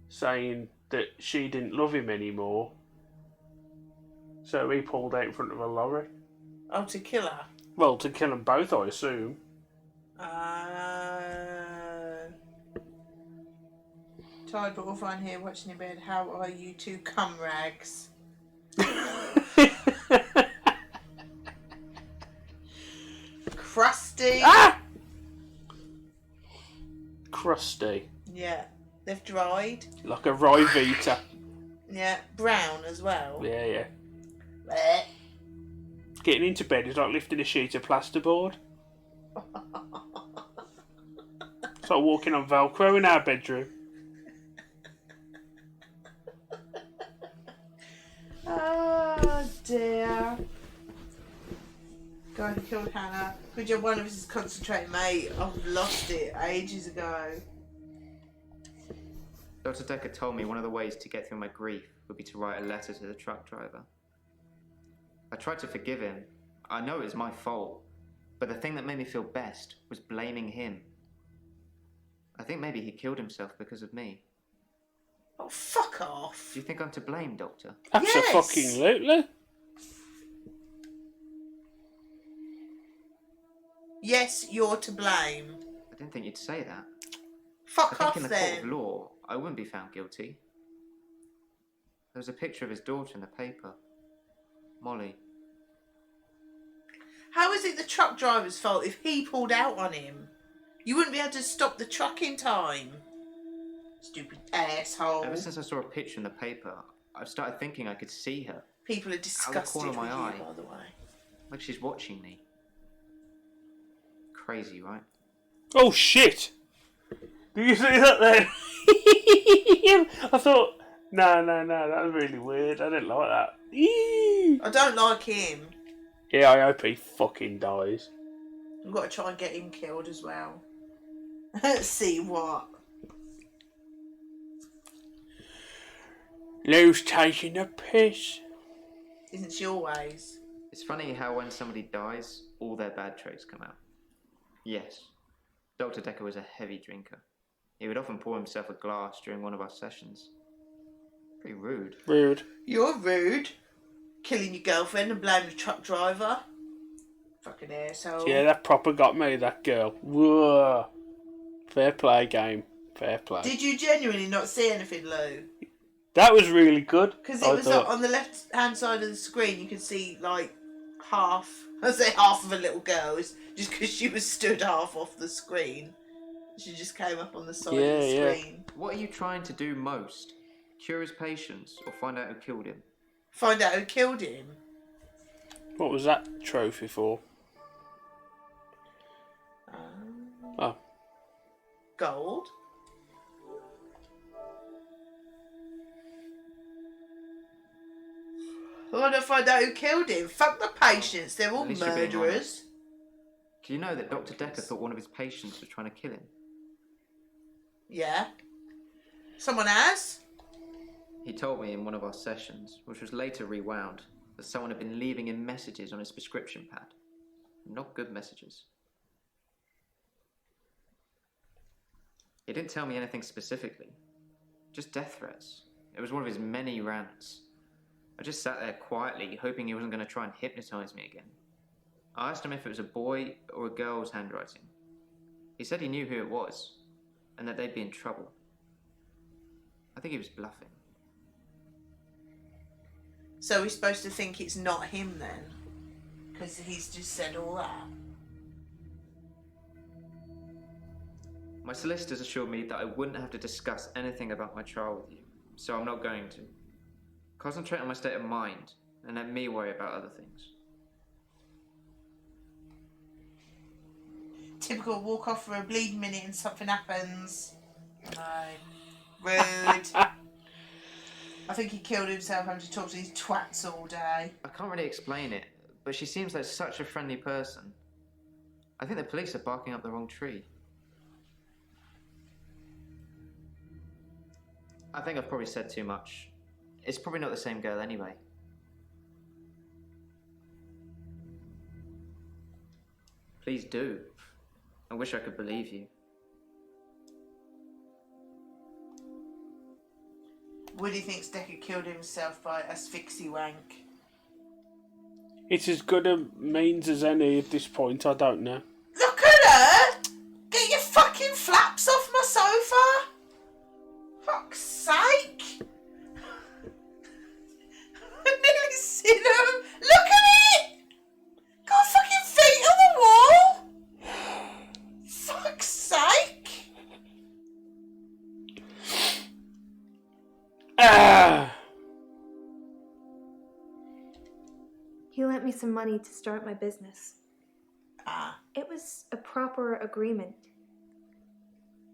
saying that she didn't love him anymore. So he pulled out in front of a lorry. Oh, to kill her? Well, to kill them both, I assume. Tired but all fine here, watching in bed. How are you two rags? Crusty. Ah! Crusty. Yeah. They've dried. Like a rye Vita. Yeah. Brown as well. Yeah, yeah. Blech. Getting into bed is like lifting a sheet of plasterboard. It's like walking on Velcro in our bedroom. Oh dear. Guy who killed Hannah. Good job one of us is concentrating, mate. I've lost it ages ago. Dr. Dekker told me one of the ways to get through my grief would be to write a letter to the truck driver. I tried to forgive him. I know it was my fault. But the thing that made me feel best was blaming him. I think maybe he killed himself because of me. Oh, fuck off. Do you think I'm to blame, Doctor? Absolutely. Yes, you're to blame. I didn't think you'd say that. Fuck I off think in the court of then. law, I wouldn't be found guilty. There was a picture of his daughter in the paper. Molly. How is it the truck driver's fault if he pulled out on him? You wouldn't be able to stop the truck in time. Stupid asshole. Ever since I saw a picture in the paper, I've started thinking I could see her. People are Out disgusted of the corner with of you, my eye. by the way. Like she's watching me. Crazy, right? Oh shit! Did you see that then? I thought, no, that was really weird. I didn't like that. Eee. I don't like him. Yeah, I hope he fucking dies. I've got to try and get him killed as well. See what? Lou's taking a piss. Isn't she always? It's funny how when somebody dies, all their bad traits come out. Yes, Dr. Dekker was a heavy drinker. He would often pour himself a glass during one of our sessions. Pretty rude. Rude. You're rude. Killing your girlfriend and blaming the truck driver. Fucking asshole. Yeah, that proper got me, that girl. Whoa. Fair play, game. Fair play. Did you genuinely not see anything, Lou? That was really good. Because it was on the left-hand side of the screen. You could see, like, half. I say half of a little girl is just because she was stood half off the screen. She just came up on the side of the screen. What are you trying to do most? Cure his patients or find out who killed him? Find out who killed him. What was that trophy for? Oh. Gold. I want to find out who killed him. Fuck the patients. They're all At least you're being murderers. honest. Do you know that Dr. Dekker thought one of his patients was trying to kill him? Yeah. Someone has? He told me in one of our sessions, which was later rewound, that someone had been leaving him messages on his prescription pad. Not good messages. He didn't tell me anything specifically, just death threats. It was one of his many rants. I just sat there quietly, hoping he wasn't going to try and hypnotise me again. I asked him if it was a boy or a girl's handwriting. He said he knew who it was, and that they'd be in trouble. I think he was bluffing. So we're supposed to think it's not him then? Because he's just said all that. My solicitors assured me that I wouldn't have to discuss anything about my trial with you, so I'm not going to. Concentrate on my state of mind, and let me worry about other things. Typical walk off for a bleeding minute and something happens. No. Rude. I think he killed himself having to talk to these twats all day. I can't really explain it, but she seems like such a friendly person. I think the police are barking up the wrong tree. I think I've probably said too much. It's probably not the same girl anyway. Please do. I wish I could believe you. Woody thinks Dekker killed himself by asphyxie wank. It's as good a means as any at this point, I don't know. Look at her! Get your fucking flaps off my sofa! Fuck's sake! I nearly seen him! Look at it! Got fucking feet on the wall! Fuck's sake! Ah! He lent me some money to start my business. Ah. It was a proper agreement.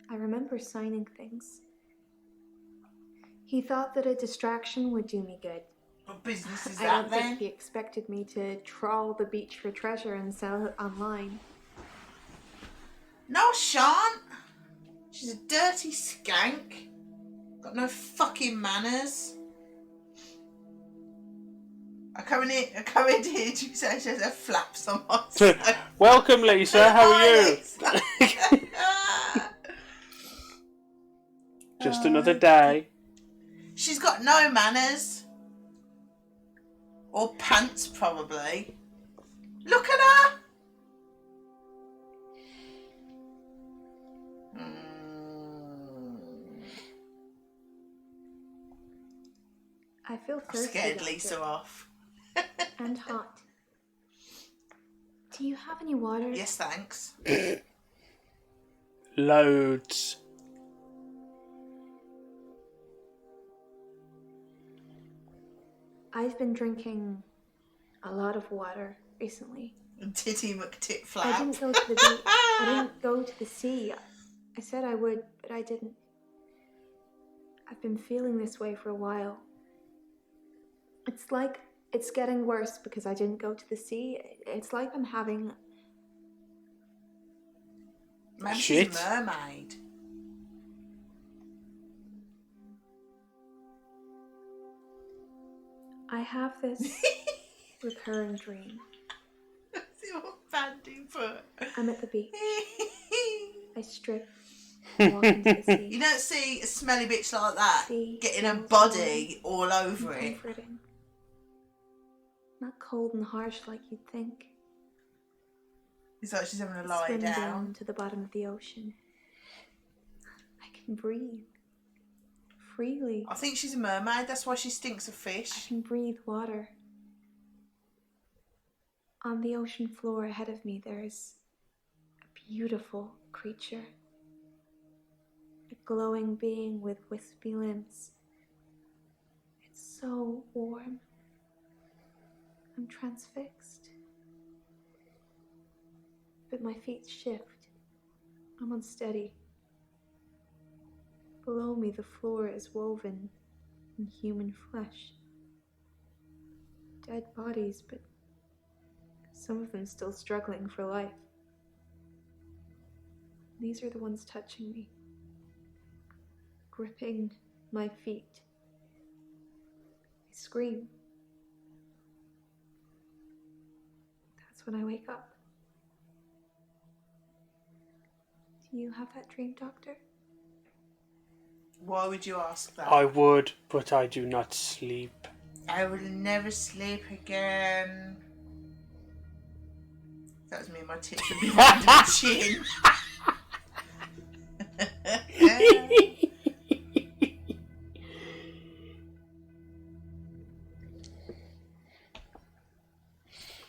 I remember signing things. He thought that a distraction would do me good. What business is I that don't then? think he expected me to trawl the beach for treasure and sell it online. No, Sean. She's a dirty skank. Got no fucking manners. I come in here to say she has her flaps on my sofa. Welcome, Lisa. How are you? Just another day. She's got no manners. Or pants, probably. Look at her. I feel I've thirsty. scared Doctor. Lisa off. And hot. Do you have any water? Yes, thanks. Loads. I've been drinking a lot of water recently. Titty McTit I flap. didn't go to the beach. I didn't go to the sea. I said I would, but I didn't. I've been feeling this way for a while. It's like it's getting worse because I didn't go to the sea. It's like I'm having... Maybe Shit. she's a mermaid. I have this recurring dream. See what bandy foot. I'm at the beach. I strip and walk into the sea. You don't see a smelly bitch like that See, getting her smells body all warm over and it. comforting. Not cold and harsh like you'd think. It's like she's having a lie Swim down. down to the bottom of the ocean. I can breathe freely. I think she's a mermaid, that's why she stinks of I fish. can breathe water. On the ocean floor ahead of me, there is a beautiful creature. A glowing being with wispy limbs. It's so warm. I'm transfixed. But my feet shift. I'm unsteady. Below me, the floor is woven in human flesh. Dead bodies, but some of them still struggling for life. These are the ones touching me, gripping my feet. I scream. That's when I wake up. Do you have that dream, Doctor? Why would you ask that? I would, but I do not sleep. I will never sleep again. That was me and my tits would be under my chin.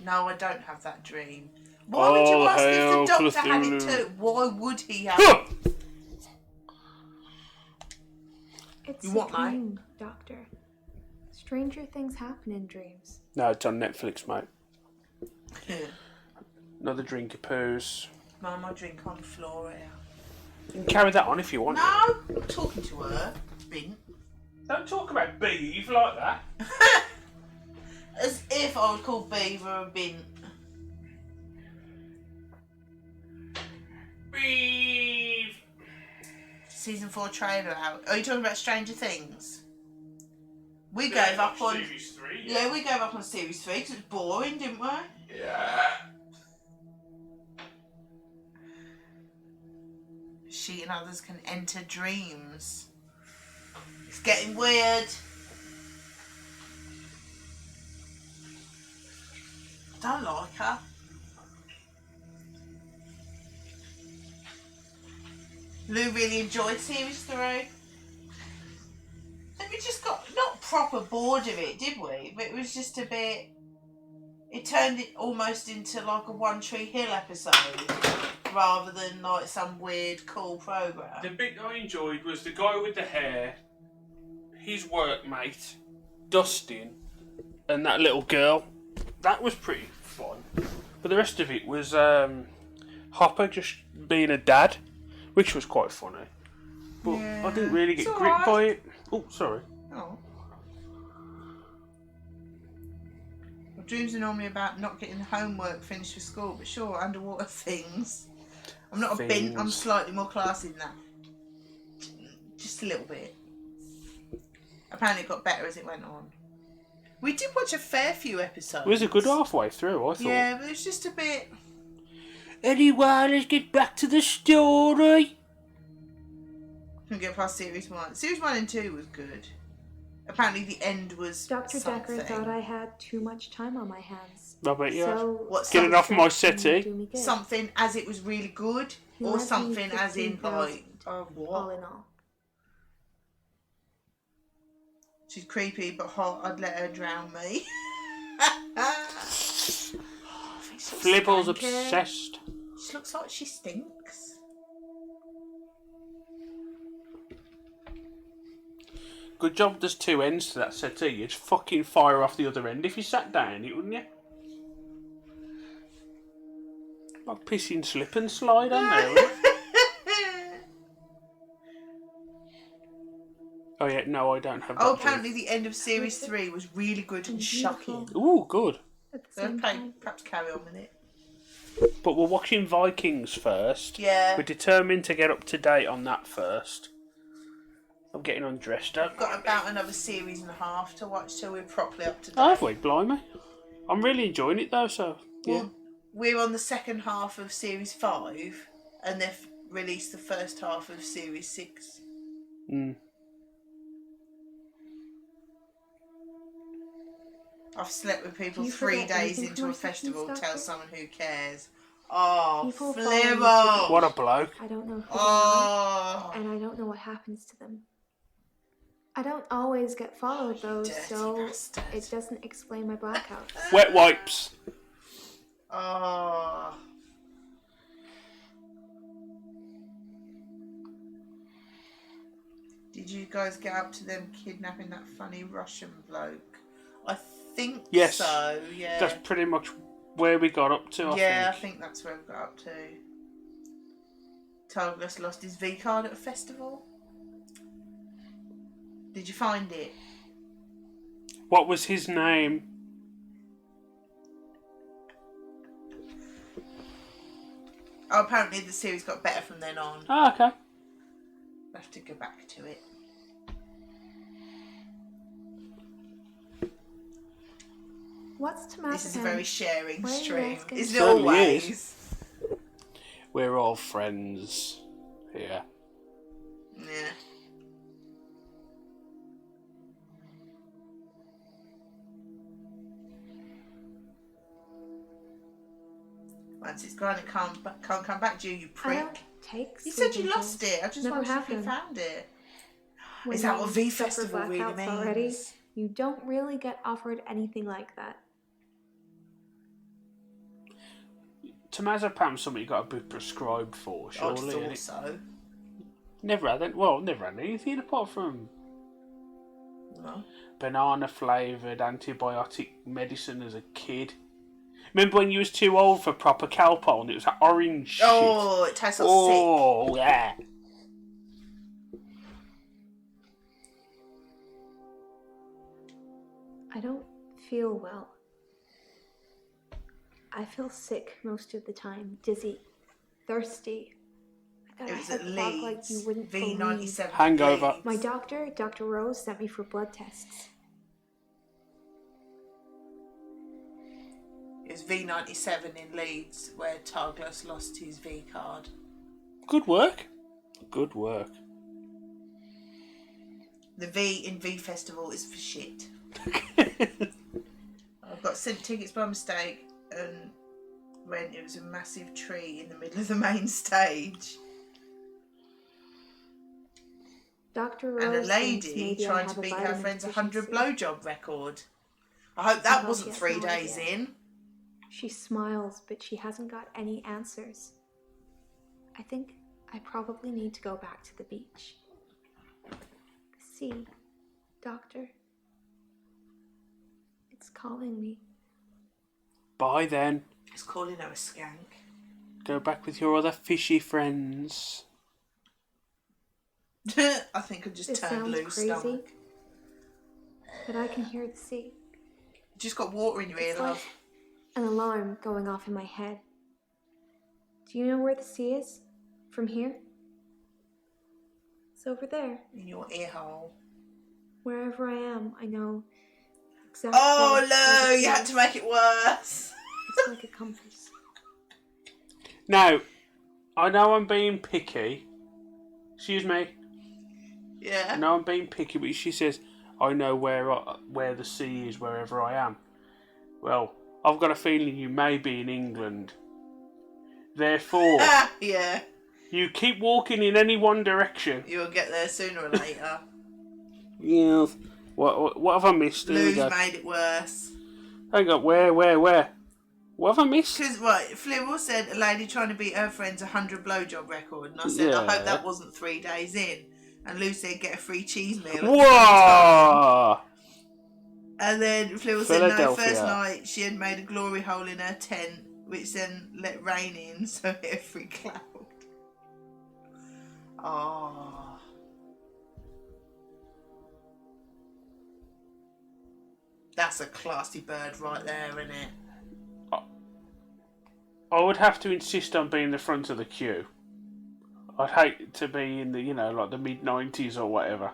No, I don't have that dream. Why would you ask if the doctor had it too? Why would he have it? It's You a want mine? dream, Doctor. Stranger things happen in dreams. No, it's on Netflix, mate. Another drink of poos. Mum, I drink on the floor here. You can carry that on if you want. No, I'm talking to her. Bint. Don't talk about beef like that. As if I would call Beaver a bint. Beef. Season 4 trailer out. Are you talking about Stranger Things? We gave up on Series 3. Yeah, we gave up on Series 3 because it was boring, didn't we? Yeah. She and others can enter dreams. It's getting weird. Don't like her. Lou really enjoyed Series 3. And we just got not proper bored of it, did we? But it was just a bit. It turned it almost into like a One Tree Hill episode rather than like some weird cool program. The bit I enjoyed was the guy with the hair, his workmate, Dustin, and that little girl. That was pretty fun. But the rest of it was Hopper just being a dad, which was quite funny. But I didn't really get It's gripped alright. by it. Oh, sorry. Oh. Well, dreams are normally about not getting homework finished for school, but sure, underwater things. I'm not a bint, I'm Things. slightly more classy than that. Just a little bit. Apparently it got better as it went on. We did watch a fair few episodes. It was a good halfway through, I thought. Yeah, but it was just a bit. Anyway, let's get back to the story. Couldn't get past Series 1. Series 1 and 2 was good. Apparently the end was Dr. something. Dekker thought I had too much time on my hands. I bet you have. So What's Get it off my sex settee. didn't do me good. Something as it was really good, He or left me something as in 15,000, like, oh all what? in all. She's creepy but hot. I'd let her drown me. Flibble's Stinky. obsessed. She looks like she stinks. Good job there's two ends to that settee. You'd fucking fire off the other end if you sat down in it, wouldn't you? Like pissing slip and slide on there, wouldn't it? Oh yeah, no, I don't have that. Oh, apparently the end of Series 3 was really good and shocking. Ooh, good. At the same Okay, time. perhaps carry on with it. But we're watching Vikings first. Yeah. We're determined to get up to date on that first. I'm getting undressed up. We've got about another series and a half to watch till we're properly up to date. Oh, have we? Blimey. I'm really enjoying it though, so yeah. Well, we're on the second half of Series 5 and they've released the first half of Series 6. Mm. I've slept with people Do you 3 forget days anything into from a our sessions, festival. Tell Doctor? someone who cares. Oh, People follow me Flibbo! What a bloke. I don't know who they Oh, are, and I don't know what happens to them. I don't always get followed though, dirty so bastard. it doesn't explain my blackouts. Wet wipes. Oh. Did you guys get up to them kidnapping that funny Russian bloke? I think Yes. so, yeah. That's pretty much where we got up to, I think that's where we got up to. Douglas lost his V card at a festival. Did you find it? What was his name? Oh, apparently the series got better from then on. Oh, okay. I have to go back to it. What's Tomazepam? This is a very sharing Why are you stream. asking? Isn't it Certainly always? is. We're all friends here. Yeah. Once it's gone, it can't come back to you, you I prick. don't take You said you sleeping lost pills. it. I just Never wondered if have you done. found it. When Is that what you V suffer Festival really blackouts means? already, you don't really get offered anything like that. Tomazepam's something you got to be prescribed for, I surely. thought innit? so. Never had anything apart from No. banana flavoured antibiotic medicine as a kid. Remember when you was too old for proper Calpol and it was that orange shit? Oh, it tastes all sick. Oh, yeah. I don't feel well. I feel sick most of the time, dizzy, thirsty. I got It a was at head fog like you Leeds. wouldn't believe. V97. Hangover. Leeds. My doctor, Dr. Rose, sent me for blood tests. It was V97 in Leeds where Douglas lost his V card. Good work. Good work. The V in V Festival is for shit. I got sent tickets by mistake and when it was a massive tree in the middle of the main stage. Dr. Rose And a thinks lady maybe I trying have to a beat her vitamin friend's deficiency. 100 blowjob record. I hope I that hope wasn't she has 3 no days idea. in. She smiles, but she hasn't got any answers. I think I probably need to go back to the beach. See, Doctor. It's calling me. Bye then. It's calling her a skank. Go back with your other fishy friends. I think I just This turned sounds loose crazy, stomach. but I can hear the sea. You just got water in your ear, It's love. like an alarm going off in my head. Do you know where the sea is? From here? It's over there. In your ear hole. Wherever I am, I know exactly. Oh where no, the you sea had is. to make it worse. It's like a compass. Now, I know I'm being picky. Excuse me. Yeah. I know I'm being picky, but she says, I know where the sea is wherever I am. Well, I've got a feeling you may be in England. Therefore, Yeah. you keep walking in any one direction. You'll get there sooner or later. Yes. What have I missed? Here we Lou's go. made it worse. Hang on, where? What have I missed? Because, Flibble said a lady trying to beat her friend's 100 blowjob record. And I said, I Yeah. hope that wasn't 3 days in. And Lou said, get a free cheese meal. Whoa! And then Flibble said, no, Philadelphia. first night she had made a glory hole in her tent, which then let rain in, so it hit every cloud. Oh. That's a classy bird right there, isn't it? I would have to insist on being the front of the queue. I'd hate to be in the, like the mid-90s or whatever.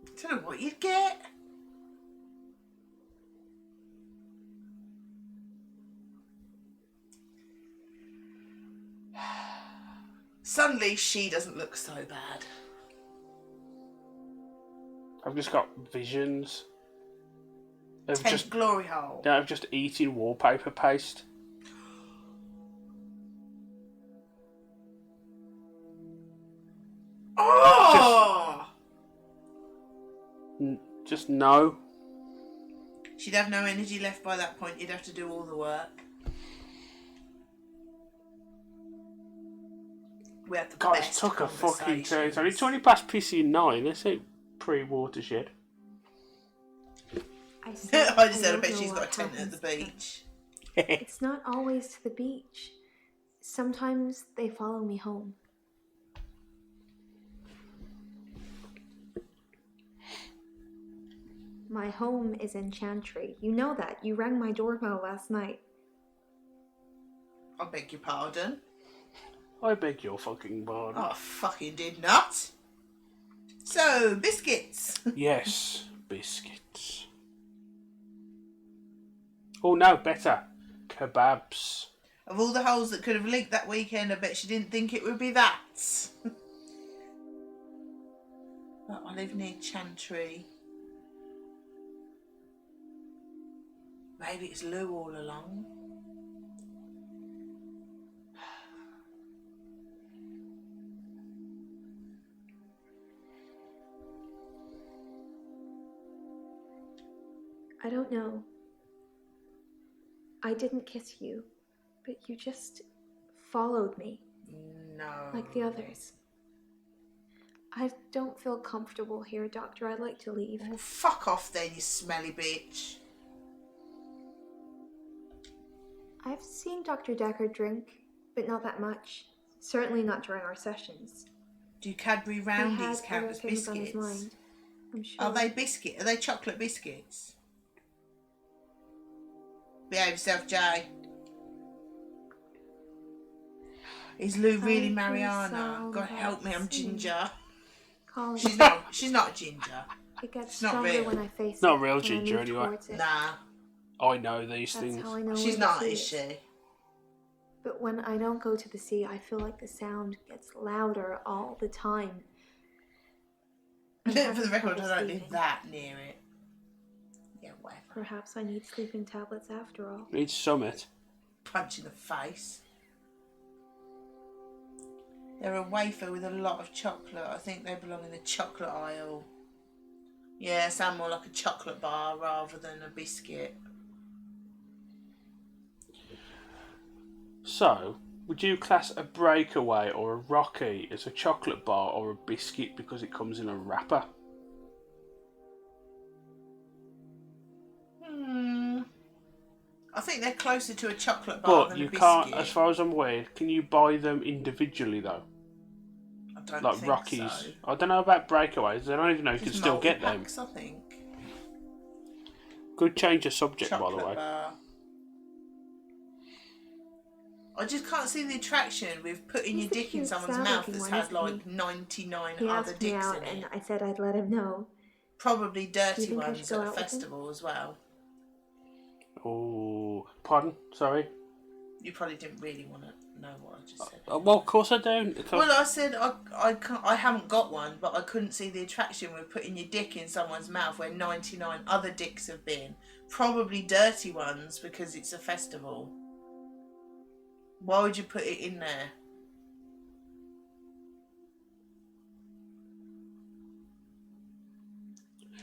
I don't know what you'd get. Suddenly she doesn't look so bad. I've just got visions of Tent just glory hole. of just eating wallpaper paste. Oh! Just no. She'd have no energy left by that point. You'd have to do all the work. We had the God, best it took a fucking turn. conversations. It's only past pissing 9. This ain't pre-watershed. I said, I just said, I don't bet know she's got a what tent at the happens, beach. but It's not always to the beach. Sometimes they follow me home. My home is in Chantry. You know that. You rang my doorbell last night. I beg your pardon. I beg your fucking pardon. I fucking did not. So, biscuits. Yes, biscuits. Oh no, better. Kebabs. Of all the holes that could have leaked that weekend, I bet she didn't think it would be that. But I live near Chantry. Maybe it's Lou all along. I don't know. I didn't kiss you, but you just followed me No. like the others. I don't feel comfortable here, Doctor. I'd like to leave. Well, fuck off then, you smelly bitch. I've seen Dr. Dekker drink, but not that much. Certainly not during our sessions. Do Cadbury He Roundies had count other as things on his biscuits? mind. I'm sure. Are they biscuit? Are they chocolate biscuits? Behave yourself, Jay. Is Lou really I Mariana? can God help me, I'm sound Ginger. Calling. She's not. She's not Ginger. It gets It's not stronger real. when I face Not it. real when I ginger move anyway. towards it. Nah, I know these That's things. how I know she's where not, the sea is she? But when I don't go to the sea, I feel like the sound gets louder all the time. I'm For having the record, trouble I don't live sleeping. that near it. Yeah, whatever. Perhaps I need sleeping tablets after all. It's summit. Punch in the face. They're a wafer with a lot of chocolate. I think they belong in the chocolate aisle. Yeah, sound more like a chocolate bar rather than a biscuit. So, would you class a breakaway or a Rocky as a chocolate bar or a biscuit because it comes in a wrapper? I think they're closer to a chocolate bar But than you a biscuit. can't, as far as I'm aware, can you buy them individually though? I don't Like think Rockies. so. I don't know about breakaways. I don't even know if you can Just still get them. multi-packs, I think. Good change of subject, Chocolate by the way. bar. I just can't see the attraction with putting He's your the dick in cute, someone's sad mouth looking that's one, had isn't like 99 He other asked me dicks out, in and it. I said I'd let him know. Probably Do you dirty think I ones should at go a out with him? festival as well. Oh, pardon? Sorry. You probably didn't really want to know what I just said. Well, of course I don't. Well, I said I haven't got one, but I couldn't see the attraction with putting your dick in someone's mouth where 99 other dicks have been. Probably dirty ones because it's a festival. Why would you put it in there?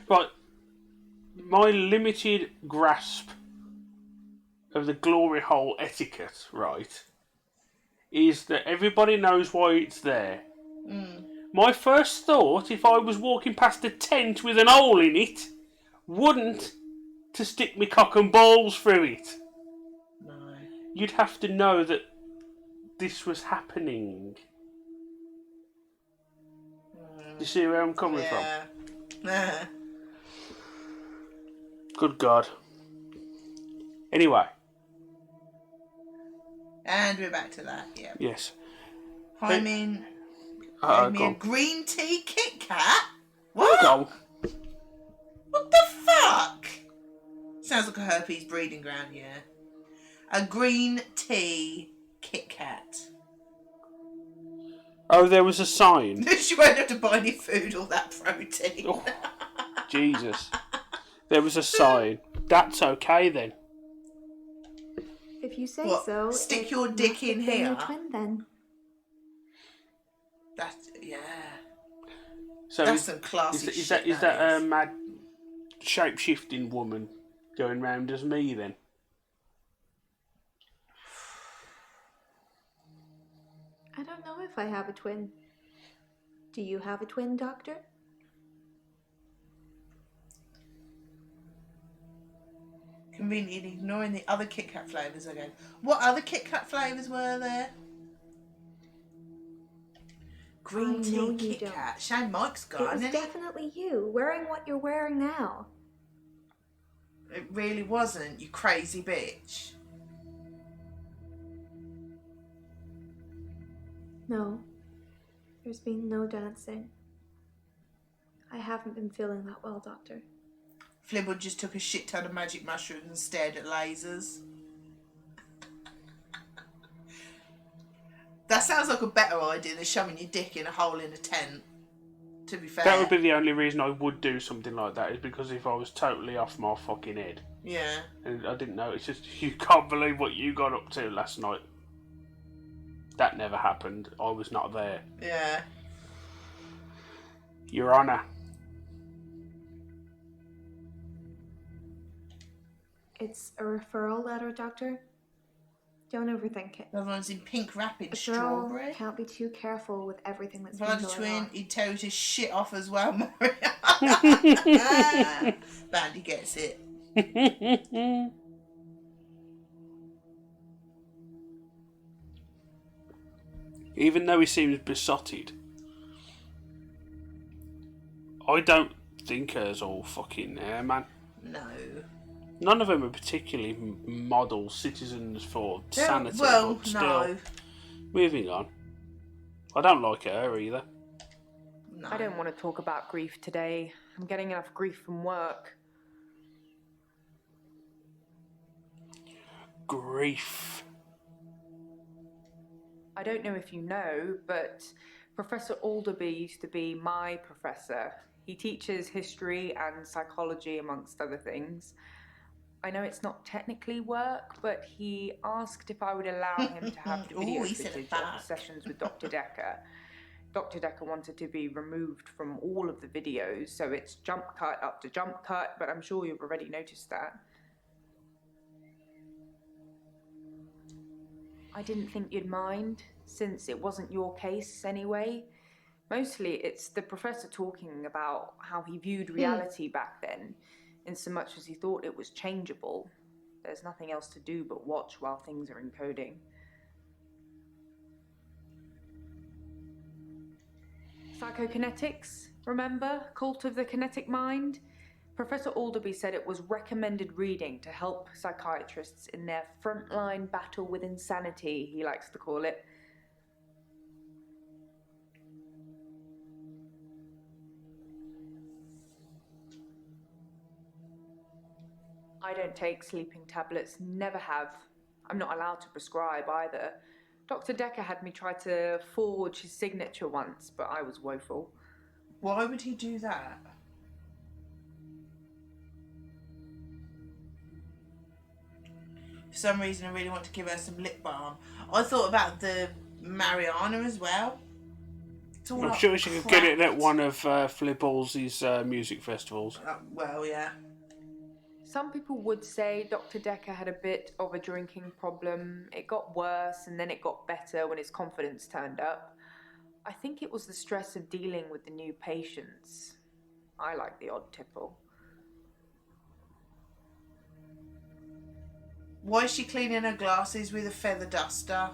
Right. My limited grasp of the glory hole etiquette, right, is that everybody knows why it's there. My first thought, if I was walking past a tent with an hole in it, wouldn't to stick me cock and balls through it. No. You'd have to know that this was happening. Do you see where I'm coming from? Yeah. Good God. Anyway, And we're back to that, yeah. yes. I mean, Go gave me a on. green tea Kit Kat? What? Go. What the fuck? Sounds like a herpes breeding ground, yeah. A green tea Kit Kat. Oh, there was a sign. She won't have to buy any food or that protein. Oh, Jesus. There was a sign. That's okay then. If you say What, so. stick it your dick must have in been here? your twin then. That's, yeah. So That's some classy is shit, that that a is. mad shape-shifting woman going round as me then. I don't know if I have a twin. Do you have a twin, Doctor? Conveniently ignoring the other Kit Kat flavours again. What other Kit Kat flavours were there? Green I tea know you Kit don't. Kat. Shame Mike's It gone, was isn't definitely you, wearing what you're wearing now. it? It really wasn't, you crazy bitch. No, there's been no dancing. I haven't been feeling that well, Doctor. Flibwood just took a shit ton of magic mushrooms and stared at lasers. That sounds like a better idea than shoving your dick in a hole in a tent, to be fair. That would be the only reason I would do something like that, is because if I was totally off my fucking head. Yeah. And I didn't know, it's just, you can't believe what you got up to last night. That never happened. I was not there. Yeah. Your Honour. It's a referral letter, Doctor. Don't overthink it. The other one's in pink wrapping, A girl strawberry. can't be too careful with everything that's If I been had a going twin, on. he'd tell you to shit off as well, Maury. Bandy gets it. Even though he seems besotted, I don't think her's all fucking there, man. No. None of them are particularly model citizens for sanity. Well, but still, no. moving on. I don't like her either. No. I don't want to talk about grief today. I'm getting enough grief from work. Grief. I don't know if you know, but Professor Alderby used to be my professor. He teaches history and psychology, amongst other things. I know it's not technically work, but he asked if I would allow him to have video Ooh, he said footage it of back. sessions with Dr. Dekker. Dr. Dekker wanted to be removed from all of the videos, so it's jump cut up to jump cut, but I'm sure you've already noticed that. I didn't think you'd mind, since it wasn't your case anyway. Mostly it's the professor talking about how he viewed reality back then, in so much as he thought it was changeable. There's nothing else to do but watch while things are encoding. Psychokinetics, remember? Cult of the Kinetic Mind? Professor Alderby said it was recommended reading to help psychiatrists in their frontline battle with insanity, he likes to call it. I don't take sleeping tablets, never have. I'm not allowed to prescribe either. Dr. Dekker had me try to forge his signature once, but I was woeful. Why would he do that? For some reason, I really want to give her some lip balm. I thought about the Mariana as well. It's all I'm like sure she could get it at cracked. one of Flibballs' music festivals. Well, yeah. Some people would say Dr. Dekker had a bit of a drinking problem. It got worse and then it got better when his confidence turned up. I think it was the stress of dealing with the new patients. I like the odd tipple. Why is she cleaning her glasses with a feather duster?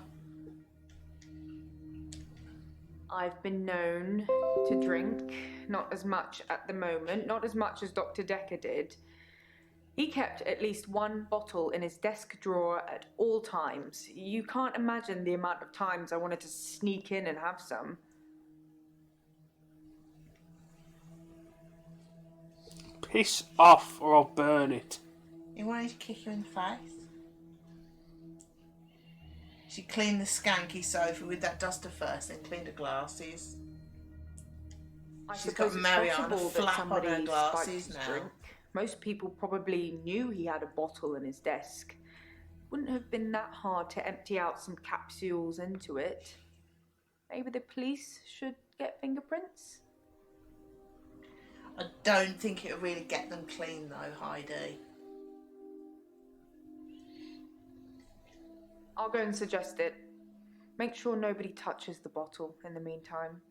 I've been known to drink, not as much at the moment, not as much as Dr. Dekker did. He kept at least one bottle in his desk drawer at all times. You can't imagine the amount of times I wanted to sneak in and have some. Piss off or I'll burn it. He wanted to kick her in the face. She cleaned the skanky sofa with that duster first, then cleaned her glasses. I She's suppose got it's Mariana possible that flap on her somebody glasses spiked his now. drink. Most people probably knew he had a bottle in his desk. Wouldn't have been that hard to empty out some capsules into it. Maybe the police should get fingerprints? I don't think it'll really get them clean though, Heidi. I'll go and suggest it. Make sure nobody touches the bottle in the meantime.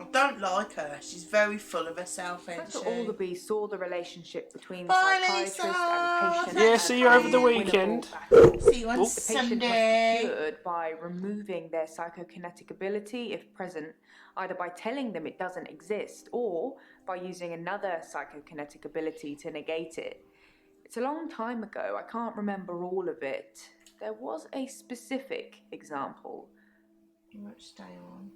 I don't like her. She's very full of herself, ain't Professor she? Alderby saw the relationship between the Bye, psychiatrist Lisa. and patient. Yeah, Thanks see for you over the coming. weekend. See you on The patient must Sunday. be cured by removing their psychokinetic ability, if present, either by telling them it doesn't exist or by using another psychokinetic ability to negate it. It's a long time ago. I can't remember all of it. There was a specific example. You won't stay on.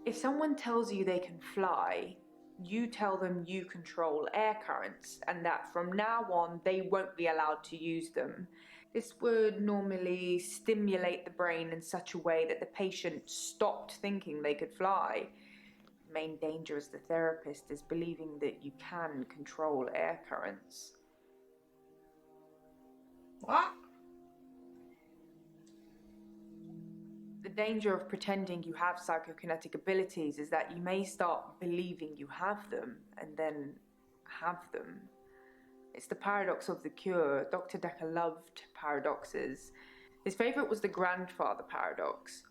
If someone tells you they can fly, you tell them you control air currents and that from now on they won't be allowed to use them. This would normally stimulate the brain in such a way that the patient stopped thinking they could fly. The main danger as the therapist is believing that you can control air currents. What? The danger of pretending you have psychokinetic abilities is that you may start believing you have them and then have them. It's the paradox of the cure. Dr. Dekker loved paradoxes. His favourite was the grandfather paradox.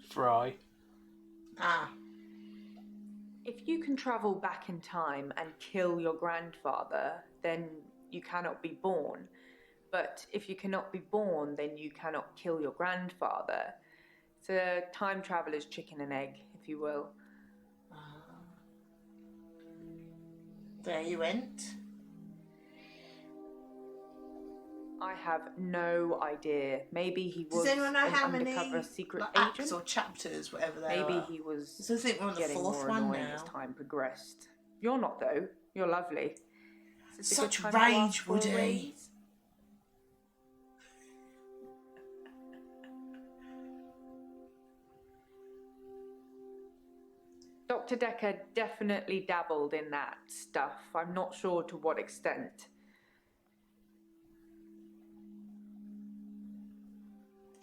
Fry. Ah. If you can travel back in time and kill your grandfather, then you cannot be born. But if you cannot be born, then you cannot kill your grandfather. It's a time traveller's chicken and egg, if you will. There you went. I have no idea. Maybe he was Does anyone know an how many undercover secret acts agent. or chapters, whatever they Maybe are? he was So I think we're on the getting fourth more one annoying now. as time progressed. You're not, though. You're lovely. Is this a good Such time to ask rage, for a Woody. raise? Dr. Dekker definitely dabbled in that stuff. I'm not sure to what extent.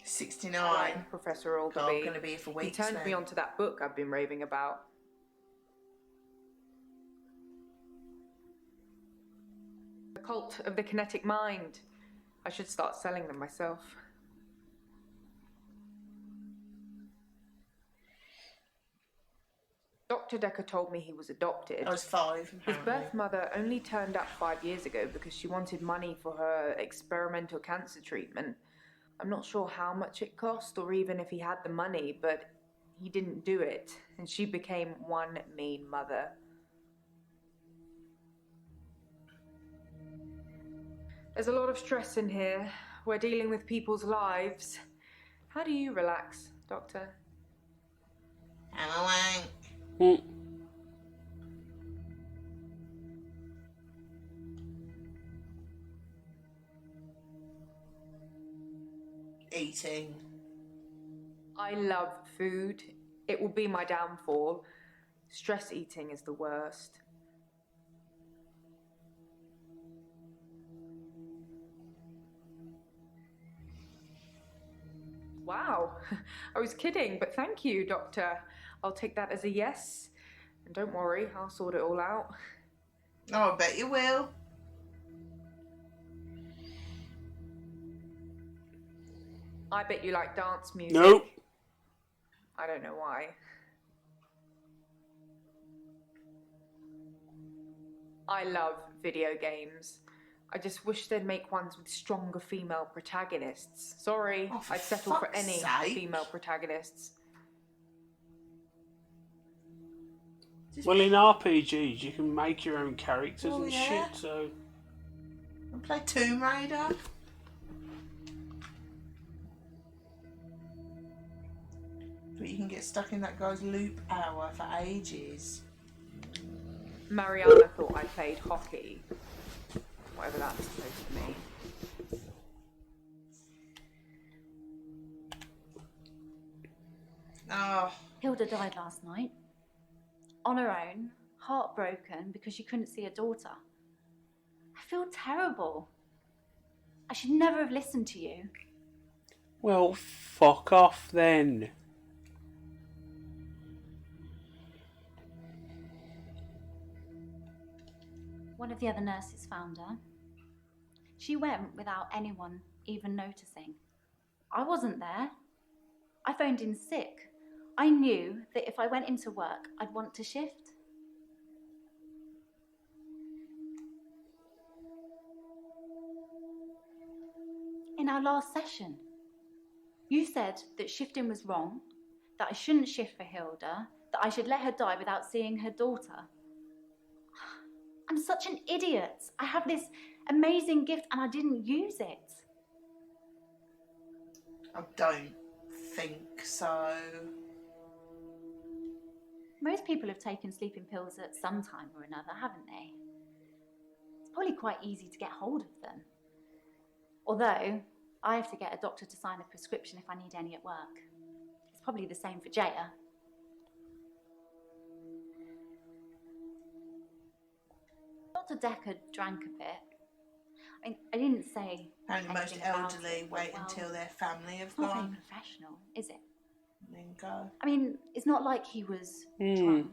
69. Professor God, Alderby. I'm going to be here for He weeks. turned then. me onto that book I've been raving about. The Cult of the Kinetic Mind. I should start selling them myself. Dr. Dekker told me he was adopted. I was 5. His Apparently. birth mother only turned up 5 years ago because she wanted money for her experimental cancer treatment. I'm not sure how much it cost or even if he had the money, but he didn't do it, and she became one mean mother. There's a lot of stress in here. We're dealing with people's lives. How do you relax, Doctor? Am I wank? Hmm. Eating. I love food. It will be my downfall. Stress eating is the worst. Wow, I was kidding, but thank you, Doctor. I'll take that as a yes. And don't worry, I'll sort it all out. Oh, I bet you will. I bet you like dance music. Nope. I don't know why. I love video games. I just wish they'd make ones with stronger female protagonists. Sorry, Oh, for I'd settle for fuck's any sake. female protagonists. Well, in RPGs, you can make your own characters Oh, and yeah. shit, so... And play Tomb Raider. But you can get stuck in that guy's loop hour for ages. Mariana thought I played hockey. Whatever that's supposed to mean. Oh, Hilda died last night. On her own, heartbroken because she couldn't see her daughter. I feel terrible. I should never have listened to you. Well, fuck off then. One of the other nurses found her. She went without anyone even noticing. I wasn't there. I phoned in sick. I knew that if I went into work, I'd want to shift. In our last session, you said that shifting was wrong, that I shouldn't shift for Hilda, that I should let her die without seeing her daughter. I'm such an idiot. I have this amazing gift and I didn't use it. I don't think so. Most people have taken sleeping pills at some time or another, haven't they? It's probably quite easy to get hold of them. Although, I have to get a doctor to sign a prescription if I need any at work. It's probably the same for Jaya. Dr. Dekker drank a bit. I didn't say. And most anything about elderly it, wait well, until their family have It's not very gone. professional, is it? And then go. I mean, it's not like he was drunk.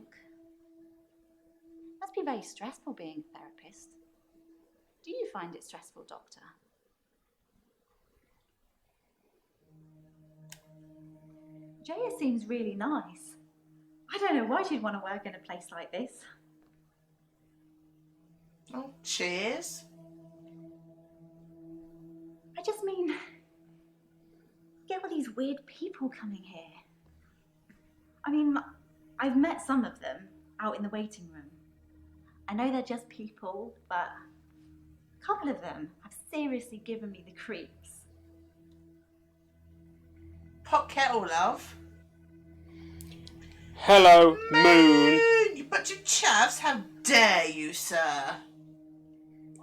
Must be very stressful being a therapist. Do you find it stressful, Doctor? Jaya seems really nice. I don't know why she'd want to work in a place like this. Oh, cheers. I just mean, you get all these weird people coming here. I mean, I've met some of them out in the waiting room. I know they're just people, but a couple of them have seriously given me the creeps. Pot kettle, love. Hello, Moon. You bunch of chavs, how dare you, sir?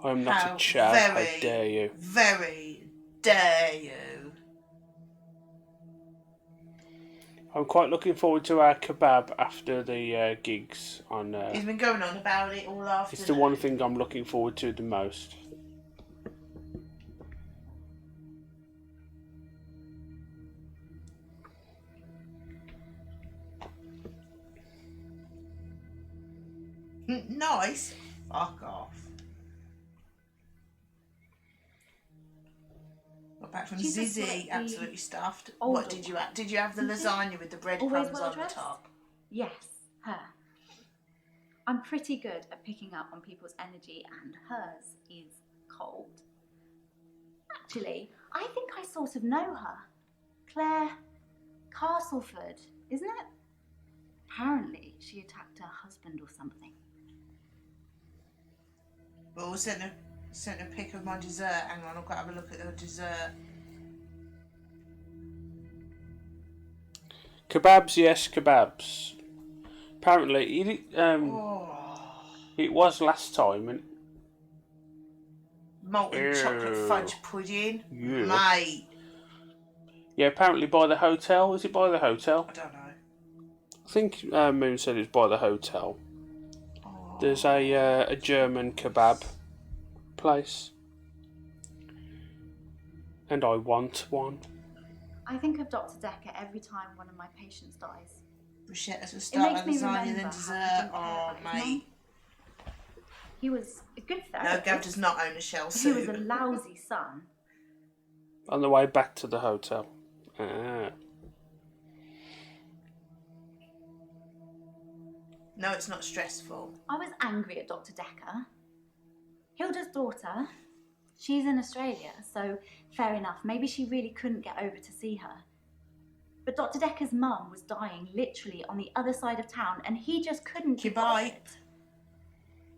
I'm not How a chav, very, how dare you. Very dare you. I'm quite looking forward to our kebab after the gigs on... He's been going on about it all afternoon. It's the one thing I'm looking forward to the most. Nice. Fuck off. Got back from She's just Zizzy, like the absolutely stuffed. older What did you have? one. Did you have the Zizzy? lasagna with the Always breadcrumbs well on the dressed? top? Yes, her. I'm pretty good at picking up on people's energy, and hers is cold. Actually, I think I sort of know her. Claire Castleford, isn't it? Apparently, she attacked her husband or something. Well, we'll send a pic of my dessert. Hang on, I've got to have a look at her dessert. Kebabs, yes, kebabs. Apparently, it was last time, and Molten chocolate Ew. fudge pudding. Yeah. Mate. yeah, apparently by the hotel. Is it by the hotel? I don't know. I think Moon said it's by the hotel. There's a German kebab place, and I want one. I think of Dr. Dekker every time one of my patients dies. Bruschettas will start makes with me lasagna, remember then how dessert. he didn't care Oh, about his mate. He was a good No, therapist. Gav does not own a shell He was suit. a lousy son. On the way back to the hotel. Ah. No, it's not stressful. I was angry at Dr. Dekker. Hilda's daughter, she's in Australia, so fair enough. Maybe she really couldn't get over to see her. But Dr. Dekker's mum was dying literally on the other side of town, and he just couldn't keep Goodbye. it.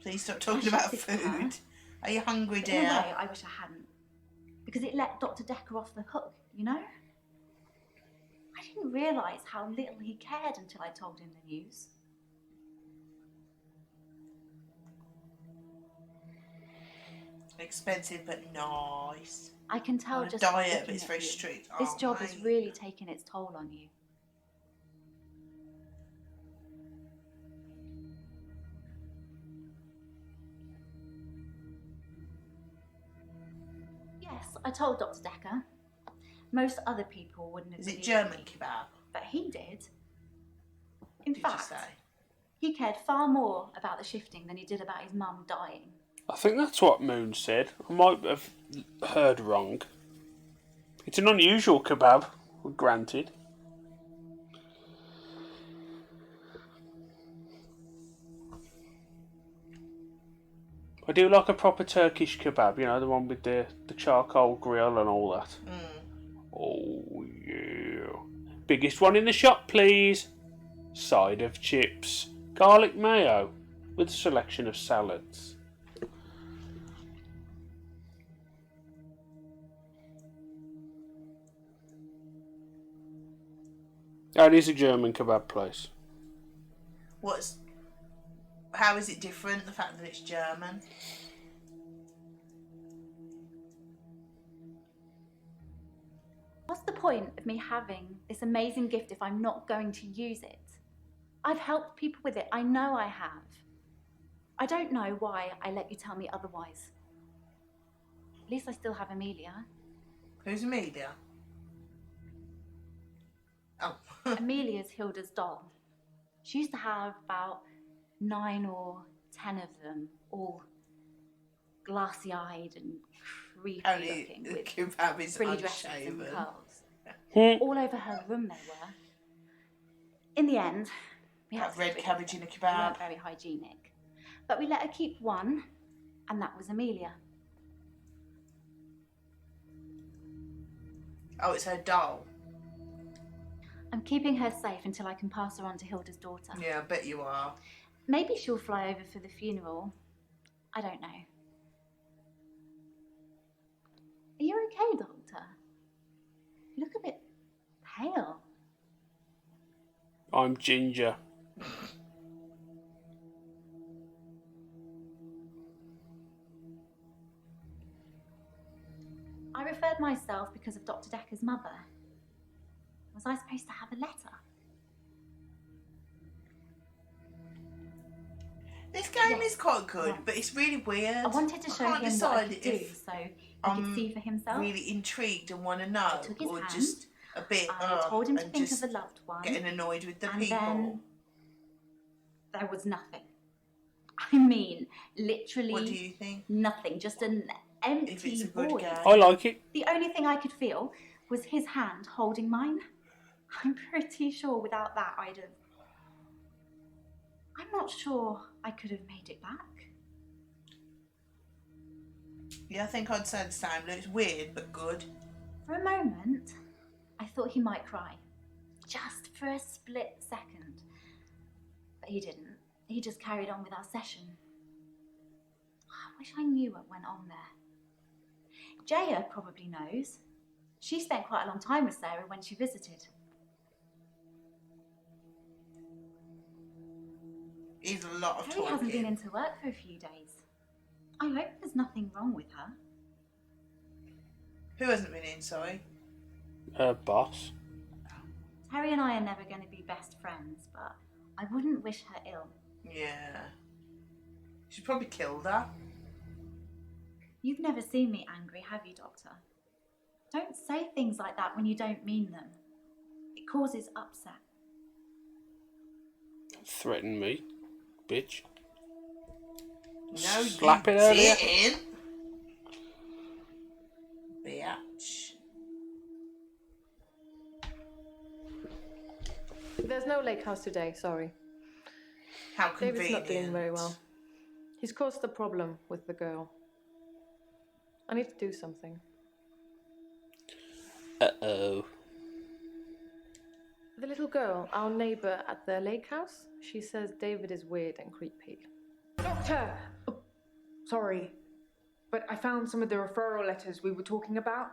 Please stop talking about Shifted her. food. Are you hungry, But in a dear? way, I wish I hadn't. Because it let Dr. Dekker off the hook, you know? I didn't realise how little he cared until I told him the news. Expensive but nice. I can tell On a just by diet, but looking it's at very you. strict. This Oh, job has mate. really taken its toll on you. Yes, I told Dr. Dekker. Most other people wouldn't have Is it believed German me, kebab? but he did. In Did you fact, say? he cared far more about the shifting than he did about his mum dying. I think that's what Moon said. I might have heard wrong. It's an unusual kebab, granted. I do like a proper Turkish kebab, you know, the one with the charcoal grill and all that. Oh, yeah. Biggest one in the shop, please. Side of chips. Garlic mayo with a selection of salads. Oh, it is a German kebab place. How is it different, the fact that it's German? What's the point of me having this amazing gift if I'm not going to use it? I've helped people with it. I know I have. I don't know why I let you tell me otherwise. At least I still have Amelia. Who's Amelia? Oh. Amelia's Hilda's doll. She used to have about 9 or 10 of them, all glassy-eyed and creepy looking, with frilly dresses and curls. All over her room they were. In the end, we had red cabbage in a We kebab. weren't very hygienic. But we let her keep one, and that was Amelia. Oh, it's her doll. I'm keeping her safe until I can pass her on to Hilda's daughter. Yeah, I bet you are. Maybe she'll fly over for the funeral. I don't know. Are you okay, Doctor? You look a bit pale. I'm ginger. I referred myself because of Dr. Dekker's mother. Was I supposed to have a letter? This game is quite good, but it's really weird. I wanted to show him what I could do, so he could see for himself. Really intrigued and want to know, I took his hand, just a bit. I told him to and think just of a loved one. getting annoyed with the and people. Then there was nothing. I mean, literally. What do you think? Nothing. Just an empty If it's a good void. game. I like it. The only thing I could feel was his hand holding mine. I'm pretty sure without that I'd have. I'm not sure I could have made it back. Yeah, I think I'd say the same. It's weird, but good. For a moment, I thought he might cry. Just for a split second. But he didn't. He just carried on with our session. I wish I knew what went on there. Jaya probably knows. She spent quite a long time with Sarah when she visited. He's a lot of Terry talking. hasn't been into work for a few days. I hope there's nothing wrong with her. Who hasn't been in, sorry? Boss. Terry and I are never going to be best friends, but I wouldn't wish her ill. Yeah. She probably killed her. You've never seen me angry, have you, Doctor? Don't say things like that when you don't mean them. It causes upset. Threaten me, bitch. No, Slap you it earlier. didn't. Bitch. There's no lake house today, sorry. How convenient. David's not doing very well. He's caused a problem with the girl. I need to do something. Uh-oh. The little girl, our neighbour at the lake house, she says David is weird and creepy. Doctor! Oh, sorry, but I found some of the referral letters we were talking about.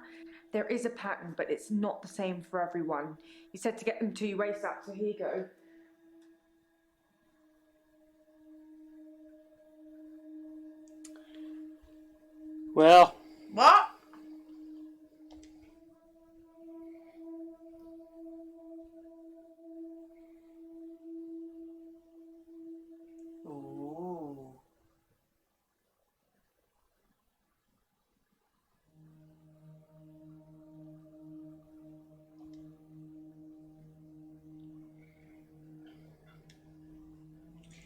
There is a pattern, but it's not the same for everyone. You said to get them to you ASAP, so here you go. Well. What? Ooh.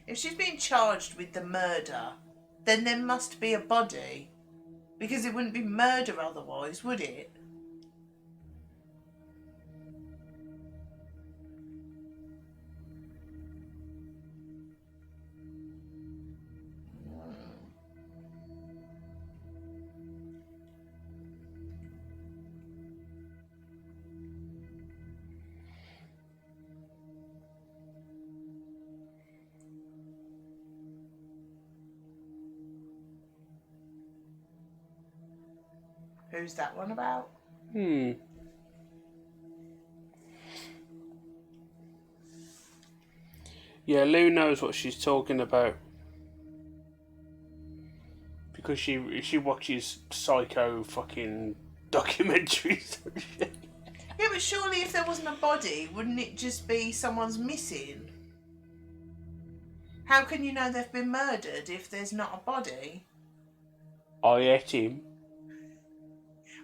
If she's been charged with the murder then there must be a body. Because it wouldn't be murder otherwise, would it? Who's that one about? Yeah, Lou knows what she's talking about. Because she watches psycho fucking documentaries and shit. Yeah, but surely if there wasn't a body, wouldn't it just be someone's missing? How can you know they've been murdered if there's not a body? I ate him.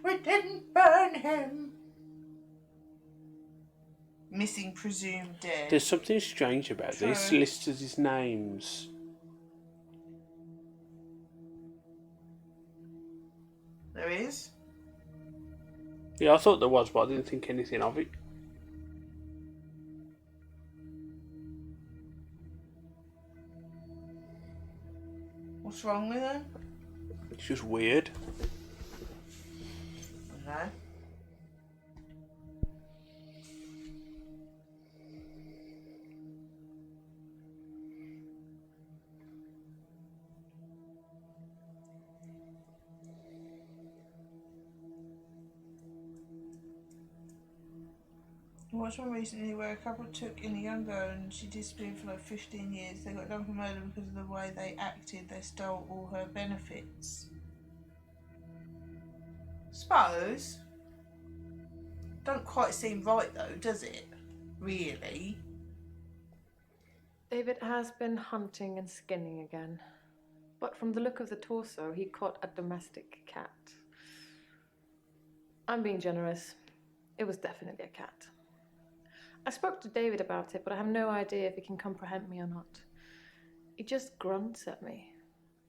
We didn't burn him. Missing, presumed dead. There's something strange about this. True. Lists his names. There is. Yeah, I thought there was, but I didn't think anything of it. What's wrong with her? It's just weird. No. I watched one recently where a couple took in a young girl and she disappeared for like 15 years. They got done for murder because of the way they acted. They stole all her benefits. Suppose. Don't quite seem right though, does it? Really? David has been hunting and skinning again. But from the look of the torso, he caught a domestic cat. I'm being generous. It was definitely a cat. I spoke to David about it, but I have no idea if he can comprehend me or not. He just grunts at me.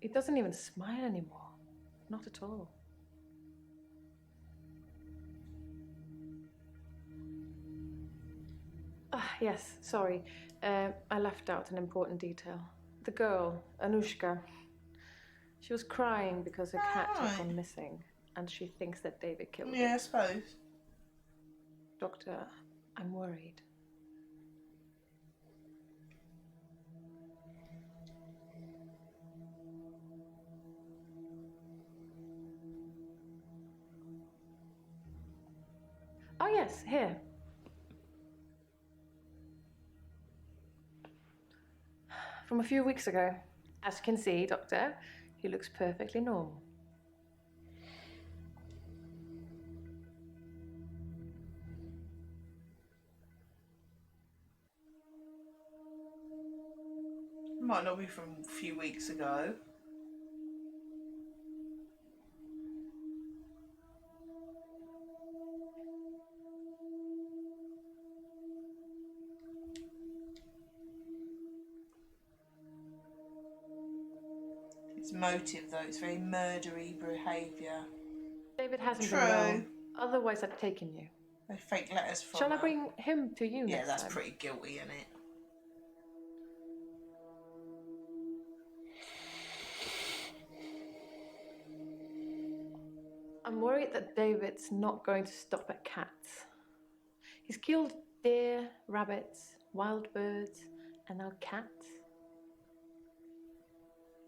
He doesn't even smile anymore. Not at all. Yes, sorry. I left out an important detail. The girl, Anushka, she was crying because her cat had gone missing, and she thinks that David killed it. Yeah, I suppose. Doctor, I'm worried. Oh yes, here. From a few weeks ago. As you can see, Doctor, he looks perfectly normal. Might not be from a few weeks ago. It's motive though, it's very murdery behaviour. David hasn't True. been well. Otherwise, I'd taken you. They fake letters from Shall I her. bring him to you Yeah, next that's time? pretty guilty, isn't it? I'm worried that David's not going to stop at cats. He's killed deer, rabbits, wild birds, and now cats.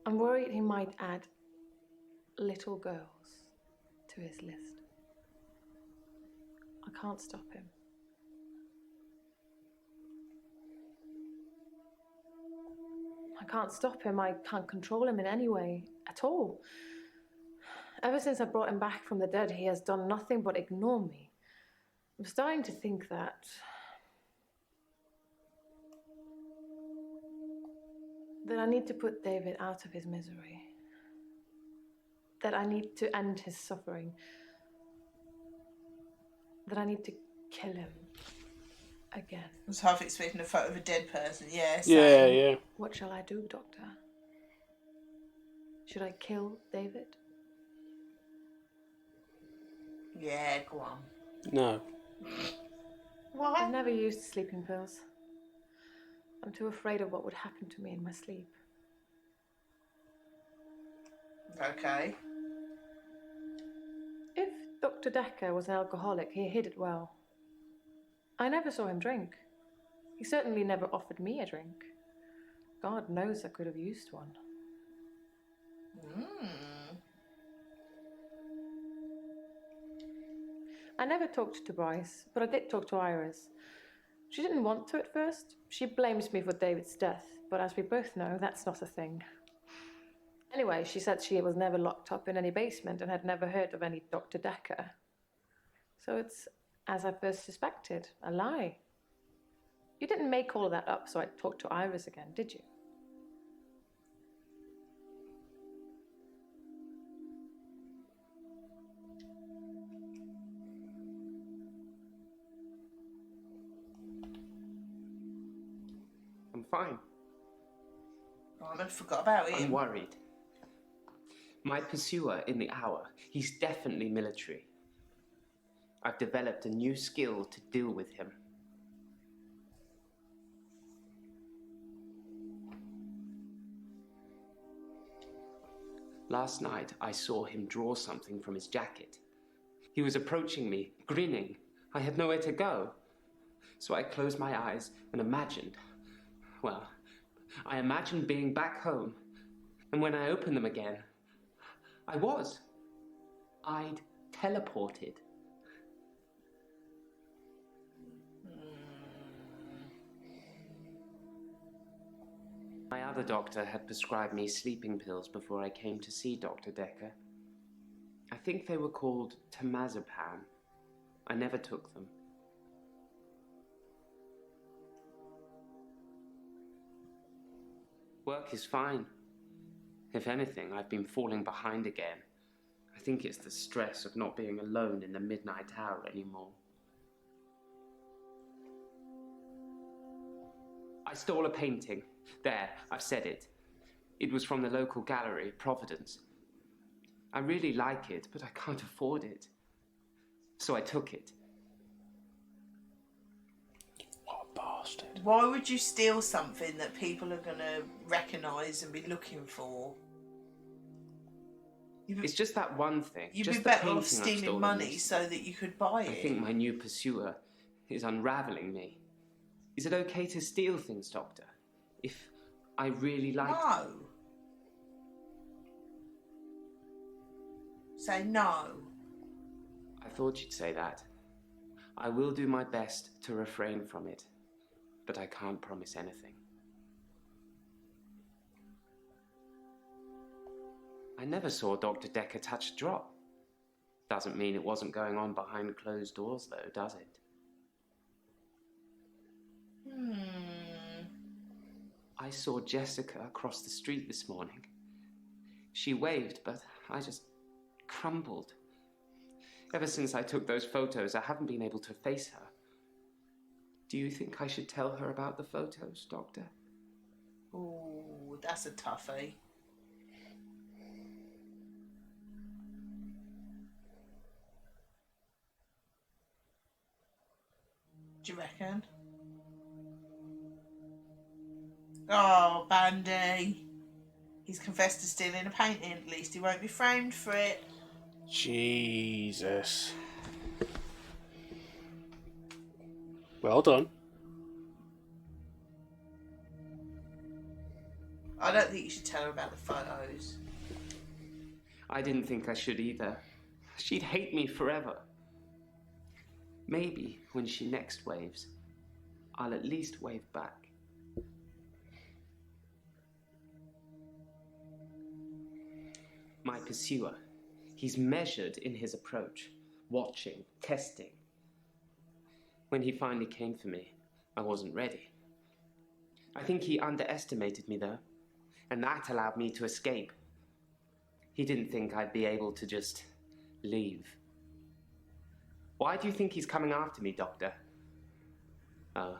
I'm worried he might add little girls to his list. I can't stop him. I can't stop him. I can't control him in any way at all. Ever since I brought him back from the dead, he has done nothing but ignore me. I'm starting to think that I need to put David out of his misery. That I need to end his suffering. That I need to kill him again. I was half expecting a photo of a dead person. Yeah, Yeah, same. yeah. What shall I do, Doctor? Should I kill David? Yeah, go on. No. What? I've never used sleeping pills. I'm too afraid of what would happen to me in my sleep. Okay. If Dr. Dekker was an alcoholic, he hid it well. I never saw him drink. He certainly never offered me a drink. God knows I could have used one. I never talked to Bryce, but I did talk to Iris. She didn't want to at first. She blames me for David's death, but as we both know, that's not a thing. Anyway, she said she was never locked up in any basement and had never heard of any Dr. Dekker. So it's, as I first suspected, a lie. You didn't make all of that up so I'd talk to Iris again, did you? I'm fine. Oh, I forgot about him. I'm worried. My pursuer in the hour, he's definitely military. I've developed a new skill to deal with him. Last night, I saw him draw something from his jacket. He was approaching me, grinning. I had nowhere to go. So I closed my eyes and imagined, well, I imagined being back home. And when I opened them again, I'd teleported. My other doctor had prescribed me sleeping pills before I came to see Dr. Dekker. I think they were called temazepam. I never took them. Work is fine. If anything, I've been falling behind again. I think it's the stress of not being alone in the midnight hour anymore. I stole a painting. There, I've said it. It was from the local gallery, Providence. I really like it, but I can't afford it. So I took it. What a bastard. Why would you steal something that people are going to recognise and be looking for? It's just that one thing. You'd just be the better painting off I've stealing stolen money recently. so that you could buy it. I think my new pursuer is unraveling me. Is it okay to steal things, Doctor? If I really like them? No. Say no. I thought you'd say that. I will do my best to refrain from it, but I can't promise anything. I never saw Dr. Dekker touch a drop. Doesn't mean it wasn't going on behind closed doors, though, does it? I saw Jessica across the street this morning. She waved, but I just crumbled. Ever since I took those photos, I haven't been able to face her. Do you think I should tell her about the photos, Doctor? Ooh, that's a toughie. Do you reckon? Oh, Bandy. He's confessed to stealing a painting. At least he won't be framed for it. Jesus. Well done. I don't think you should tell her about the photos. I didn't think I should either. She'd hate me forever. Maybe when she next waves, I'll at least wave back. My pursuer, he's measured in his approach, watching, testing. When he finally came for me, I wasn't ready. I think he underestimated me though, and that allowed me to escape. He didn't think I'd be able to just leave. Why do you think he's coming after me, Doctor? Oh,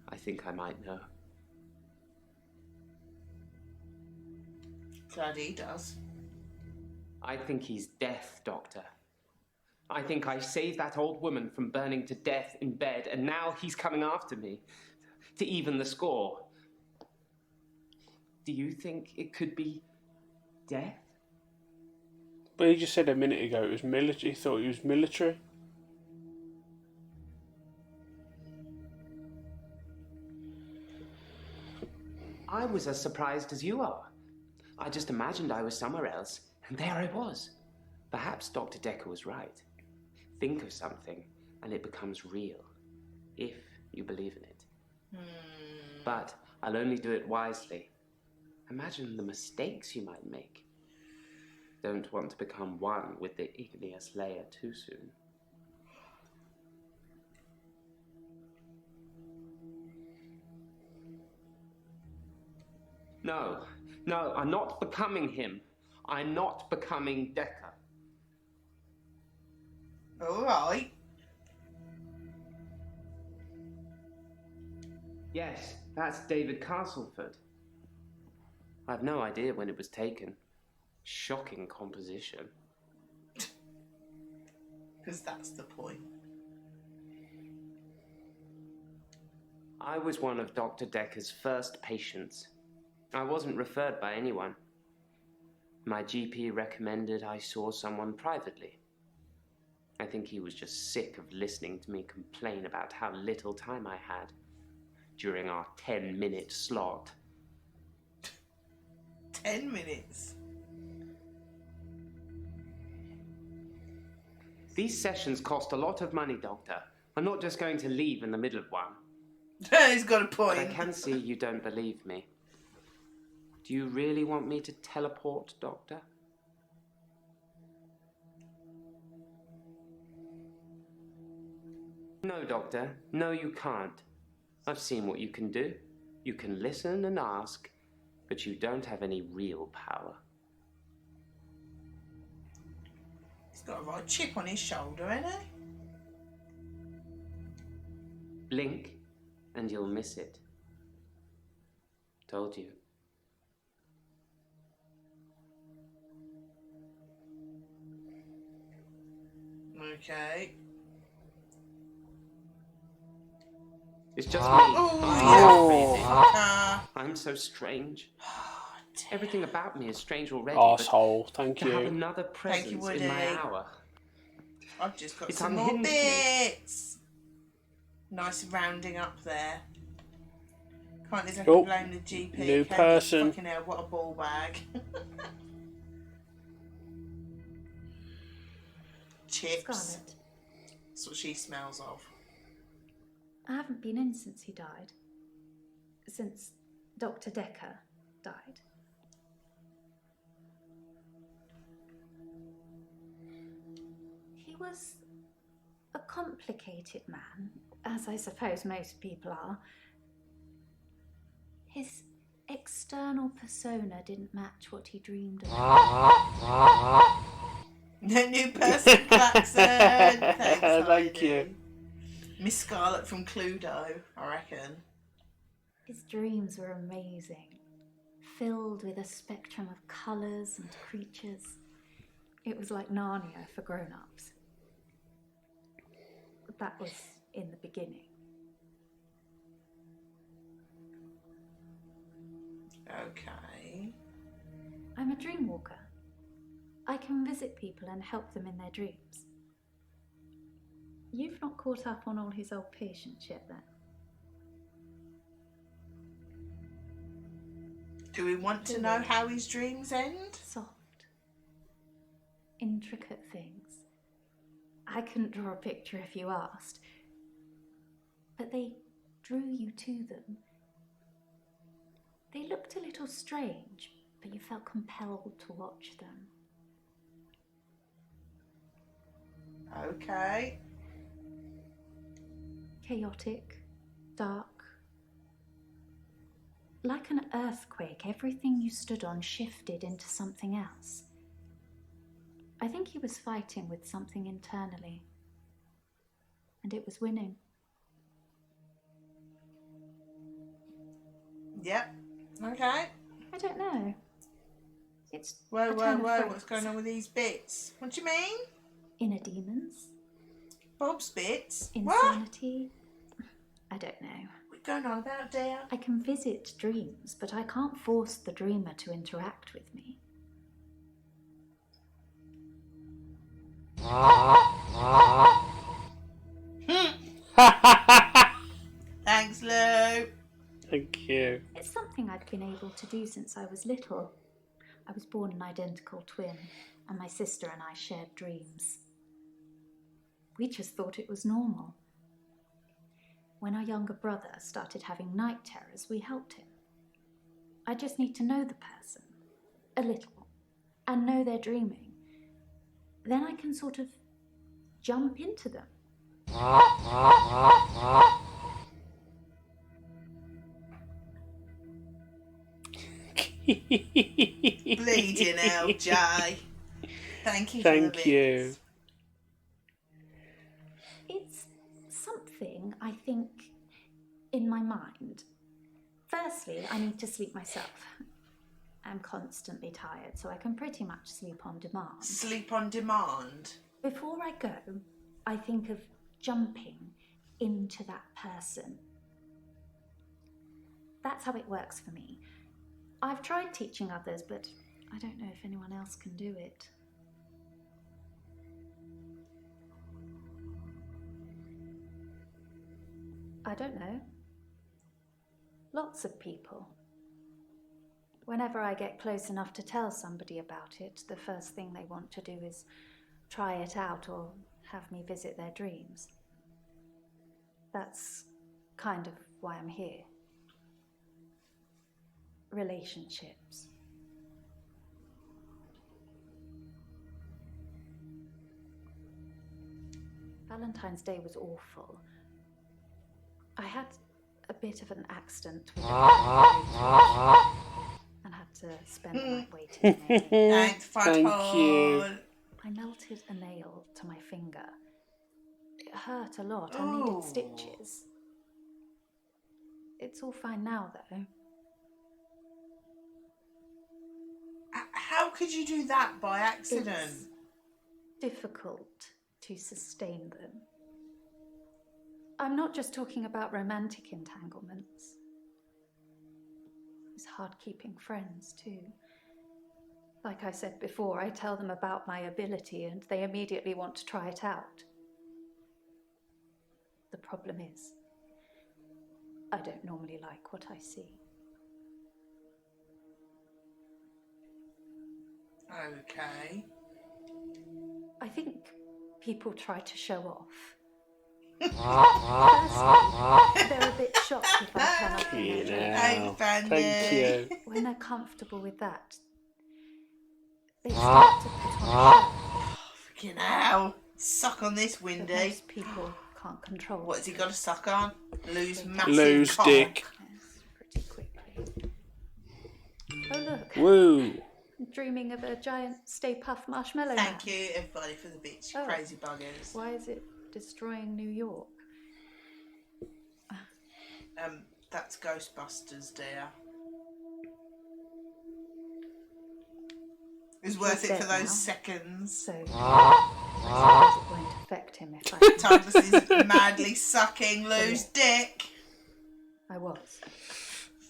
I think I might know. Glad he does. I think he's death, Doctor. I think I saved that old woman from burning to death in bed, and now he's coming after me to even the score. Do you think it could be death? But he just said a minute ago it was military. He thought he was military. I was as surprised as you are. I just imagined I was somewhere else, and there I was. Perhaps Dr. Dekker was right. Think of something, and it becomes real, if you believe in it. But I'll only do it wisely. Imagine the mistakes you might make. Don't want to become one with the igneous layer too soon. No, I'm not becoming him. I'm not becoming Dekker. Alright. Yes, that's David Castleford. I've no idea when it was taken. Shocking composition. Because that's the point. I was one of Dr. Dekker's first patients. I wasn't referred by anyone. My GP recommended I saw someone privately. I think he was just sick of listening to me complain about how little time I had during our 10-minute slot. 10 minutes? These sessions cost a lot of money, Doctor. I'm not just going to leave in the middle of one. He's got a point. But I can see you don't believe me. Do you really want me to teleport, Doctor? No, Doctor. No, you can't. I've seen what you can do. You can listen and ask, but you don't have any real power. He's got a right chip on his shoulder, ain't he? Blink, and you'll miss it. Told you. Okay. It's just me. I'm so strange. Everything about me is strange already. Arsehole, thank to have you. another presence you, in my Woody. hour. I've just got It's some more unhinged me. bits. Nice rounding up there. Can't exactly blame the GP. New can you? person. Fucking hell, what a ball bag. Chips. Scarlet, That's what she smells of. I haven't been in since he died. Since Dr. Dekker died. He was a complicated man, as I suppose most people are. His external persona didn't match what he dreamed of. The new person, Klaxon. Thanks, Thank you. Miss Scarlet from Cluedo, I reckon. His dreams were amazing, filled with a spectrum of colours and creatures. It was like Narnia for grown-ups. But that was in the beginning. Okay. I'm a dream walker. I can visit people and help them in their dreams. You've not caught up on all his old patients yet, then? Do we want to know how his dreams end? Soft, intricate things. I couldn't draw a picture if you asked, but they drew you to them. They looked a little strange, but you felt compelled to watch them. Okay. Chaotic, dark. Like an earthquake, everything you stood on shifted into something else. I think he was fighting with something internally, and it was winning. Yep. Okay. I don't know. It's Whoa, a whoa, turn of whoa, phrase. what's going on with these bits? What do you mean? Inner demons, Bob's bits? What? insanity. I don't know. What's going on about, dear? I can visit dreams, but I can't force the dreamer to interact with me. Thanks, Lou. Thank you. It's something I've been able to do since I was little. I was born an identical twin, and my sister and I shared dreams. We just thought it was normal. When our younger brother started having night terrors, we helped him. I just need to know the person, a little, and know they're dreaming. Then I can sort of jump into them. Bleeding hell, Jay. Thank you for the Thank bits. you. It's something I think in my mind. Firstly, I need to sleep myself. I'm constantly tired, so I can pretty much sleep on demand. Sleep on demand? Before I go, I think of jumping into that person. That's how it works for me. I've tried teaching others, but I don't know if anyone else can do it. I don't know. Lots of people. Whenever I get close enough to tell somebody about it, the first thing they want to do is try it out or have me visit their dreams. That's kind of why I'm here. Relationships. Valentine's Day was awful. I had a bit of an accident with a and had to spend the night waiting there. Thanks, Thank you. Fatal. I melted a nail to my finger. It hurt a lot. I Oh. needed stitches. It's all fine now, though. How could you do that by accident? It's difficult to sustain them. I'm not just talking about romantic entanglements. It's hard keeping friends, too. Like I said before, I tell them about my ability and they immediately want to try it out. The problem is, I don't normally like what I see. Okay. I think people try to show off. Firstly, they're a bit shocked if I turn up in You their know. dress. Thanks, Thank you. When they're comfortable with that, they start to put on show. Fucking hell. Suck on this, But Windy. most people can't control What has he it. got to suck on? Lose massive Lose cock. dick. Yes, pretty quickly. Oh look, Woo. I'm dreaming of a giant Stay Puft Marshmallow Man. Thank you, everybody, for the bits, you Oh. crazy buggers. Why is it destroying New York? That's Ghostbusters, dear. It was worth He's it for dead those now. seconds. So I suppose it won't affect him if I... Douglas is madly sucking Lou's dick. I was.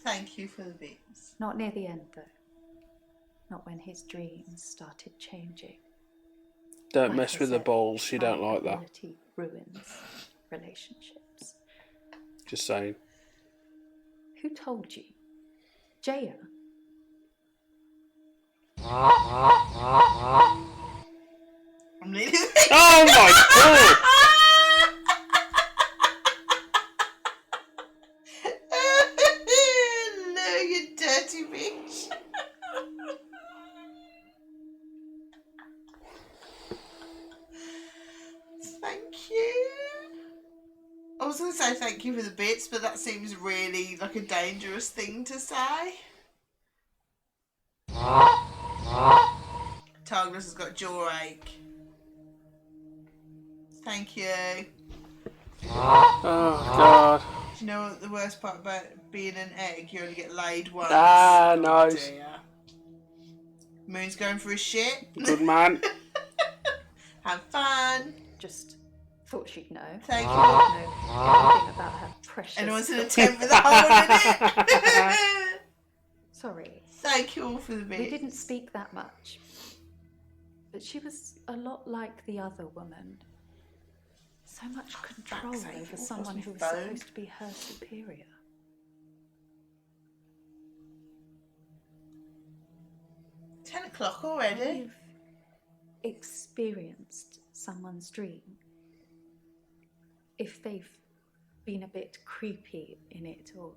Thank you for the bits. Not near the end, though. Not when his dreams started changing. Don't Like mess I with the said, balls. You don't my like that. ability ruins relationships. Just saying. Who told you? Jaya? I'm leaving. Oh my god! No, you dirty bitch. Thank you. I was going to say thank you for the bits, but that seems really like a dangerous thing to say. Douglas has got jaw ache. Thank you. Oh god. Do you know what the worst part about being an egg? You only get laid once. Ah, Oh, nice. dear. Moon's going for a shit. Good man. Have fun. Just thought she'd know. Thank Know you. everything about her precious. Anyone's in a tent with a hole in it. Sorry. Thank you all for the We bits. didn't speak that much. But she was a lot like the other woman. So much control fuck's sake, over it someone wasn't who was phone. supposed to be her superior. 10 o'clock already. You've experienced someone's dream. If they've been a bit creepy in it or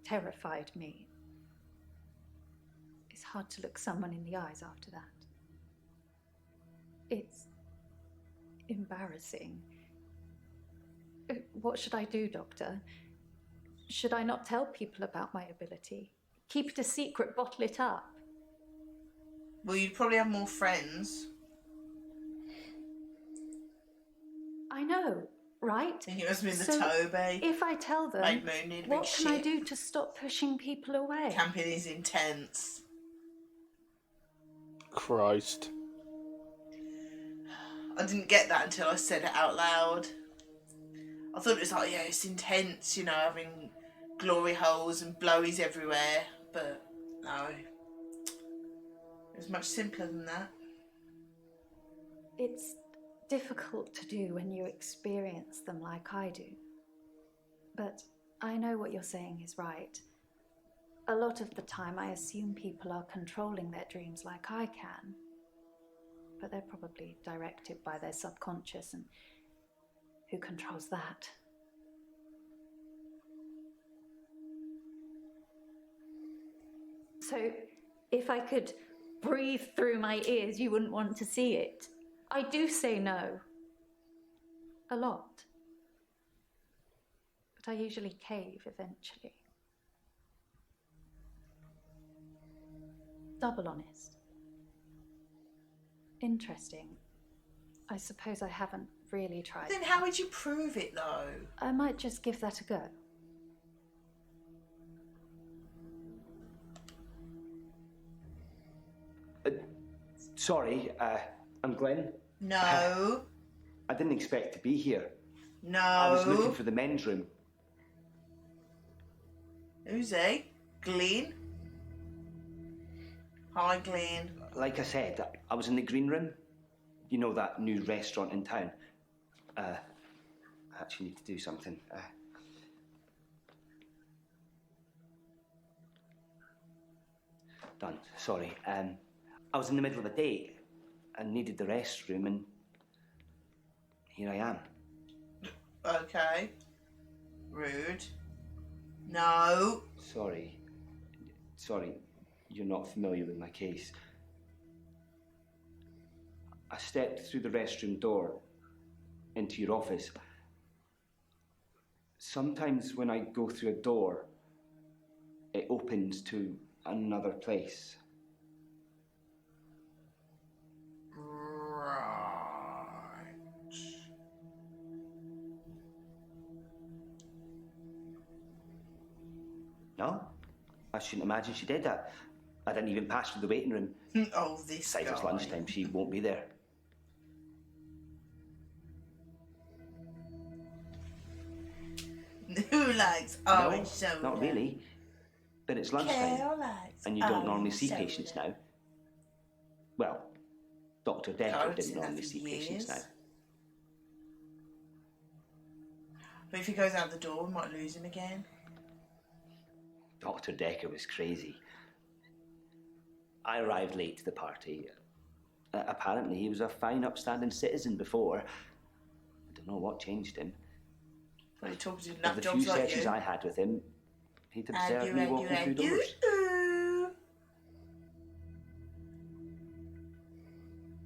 terrified me, it's hard to look someone in the eyes after that. It's embarrassing. What should I do, Doctor? Should I not tell people about my ability? Keep it a secret, bottle it up? Well, you'd probably have more friends. I know, right? I think it must have been the So, Toby. If I tell them, Made Moon need a what big can I shit. do to stop pushing people away? Camping is intense. Christ. I didn't get that until I said it out loud. I thought it was like, yeah, it's intense, you know, having glory holes and blowies everywhere. But no. It was much simpler than that. It's difficult to do when you experience them like I do. But I know what you're saying is right. A lot of the time I assume people are controlling their dreams like I can. But they're probably directed by their subconscious, and who controls that? So, if I could breathe through my ears, you wouldn't want to see it. I do say no. A lot. But I usually cave eventually. Double honest. Interesting. I suppose I haven't really tried. Then how would you prove it, though? I might just give that a go. Sorry, I'm Glenn. No. I didn't expect to be here. No. I was looking for the men's room. Who's he? Glenn? Hi, Glenn. Like I said, I was in the green room. You know, that new restaurant in town. I actually need to do something. Done. Sorry. I was in the middle of a date and needed the restroom, and here I am. Okay. Rude. No. Sorry. Sorry, you're not familiar with my case. I stepped through the restroom door into your office. Sometimes when I go through a door, it opens to another place. Right. No? I shouldn't imagine she did that. I didn't even pass through the waiting room. Oh, this Besides, it's guy. lunchtime, she won't be there. Who likes orange soda? Not really. But it's lunchtime, Carol likes and you don't orange normally see soda. patients now. Well, Dr. I Dekker haven't didn't seen that normally for see patients now. years. But if he goes out the door, we might lose him again. Dr. Dekker was crazy. I arrived late to the party. Apparently, he was a fine, upstanding citizen before. I don't know what changed him. Well, he talks to Of enough the few jobs like sessions you. I had with him, he'd And observed you, me and you, walking through and you. doors. Ooh.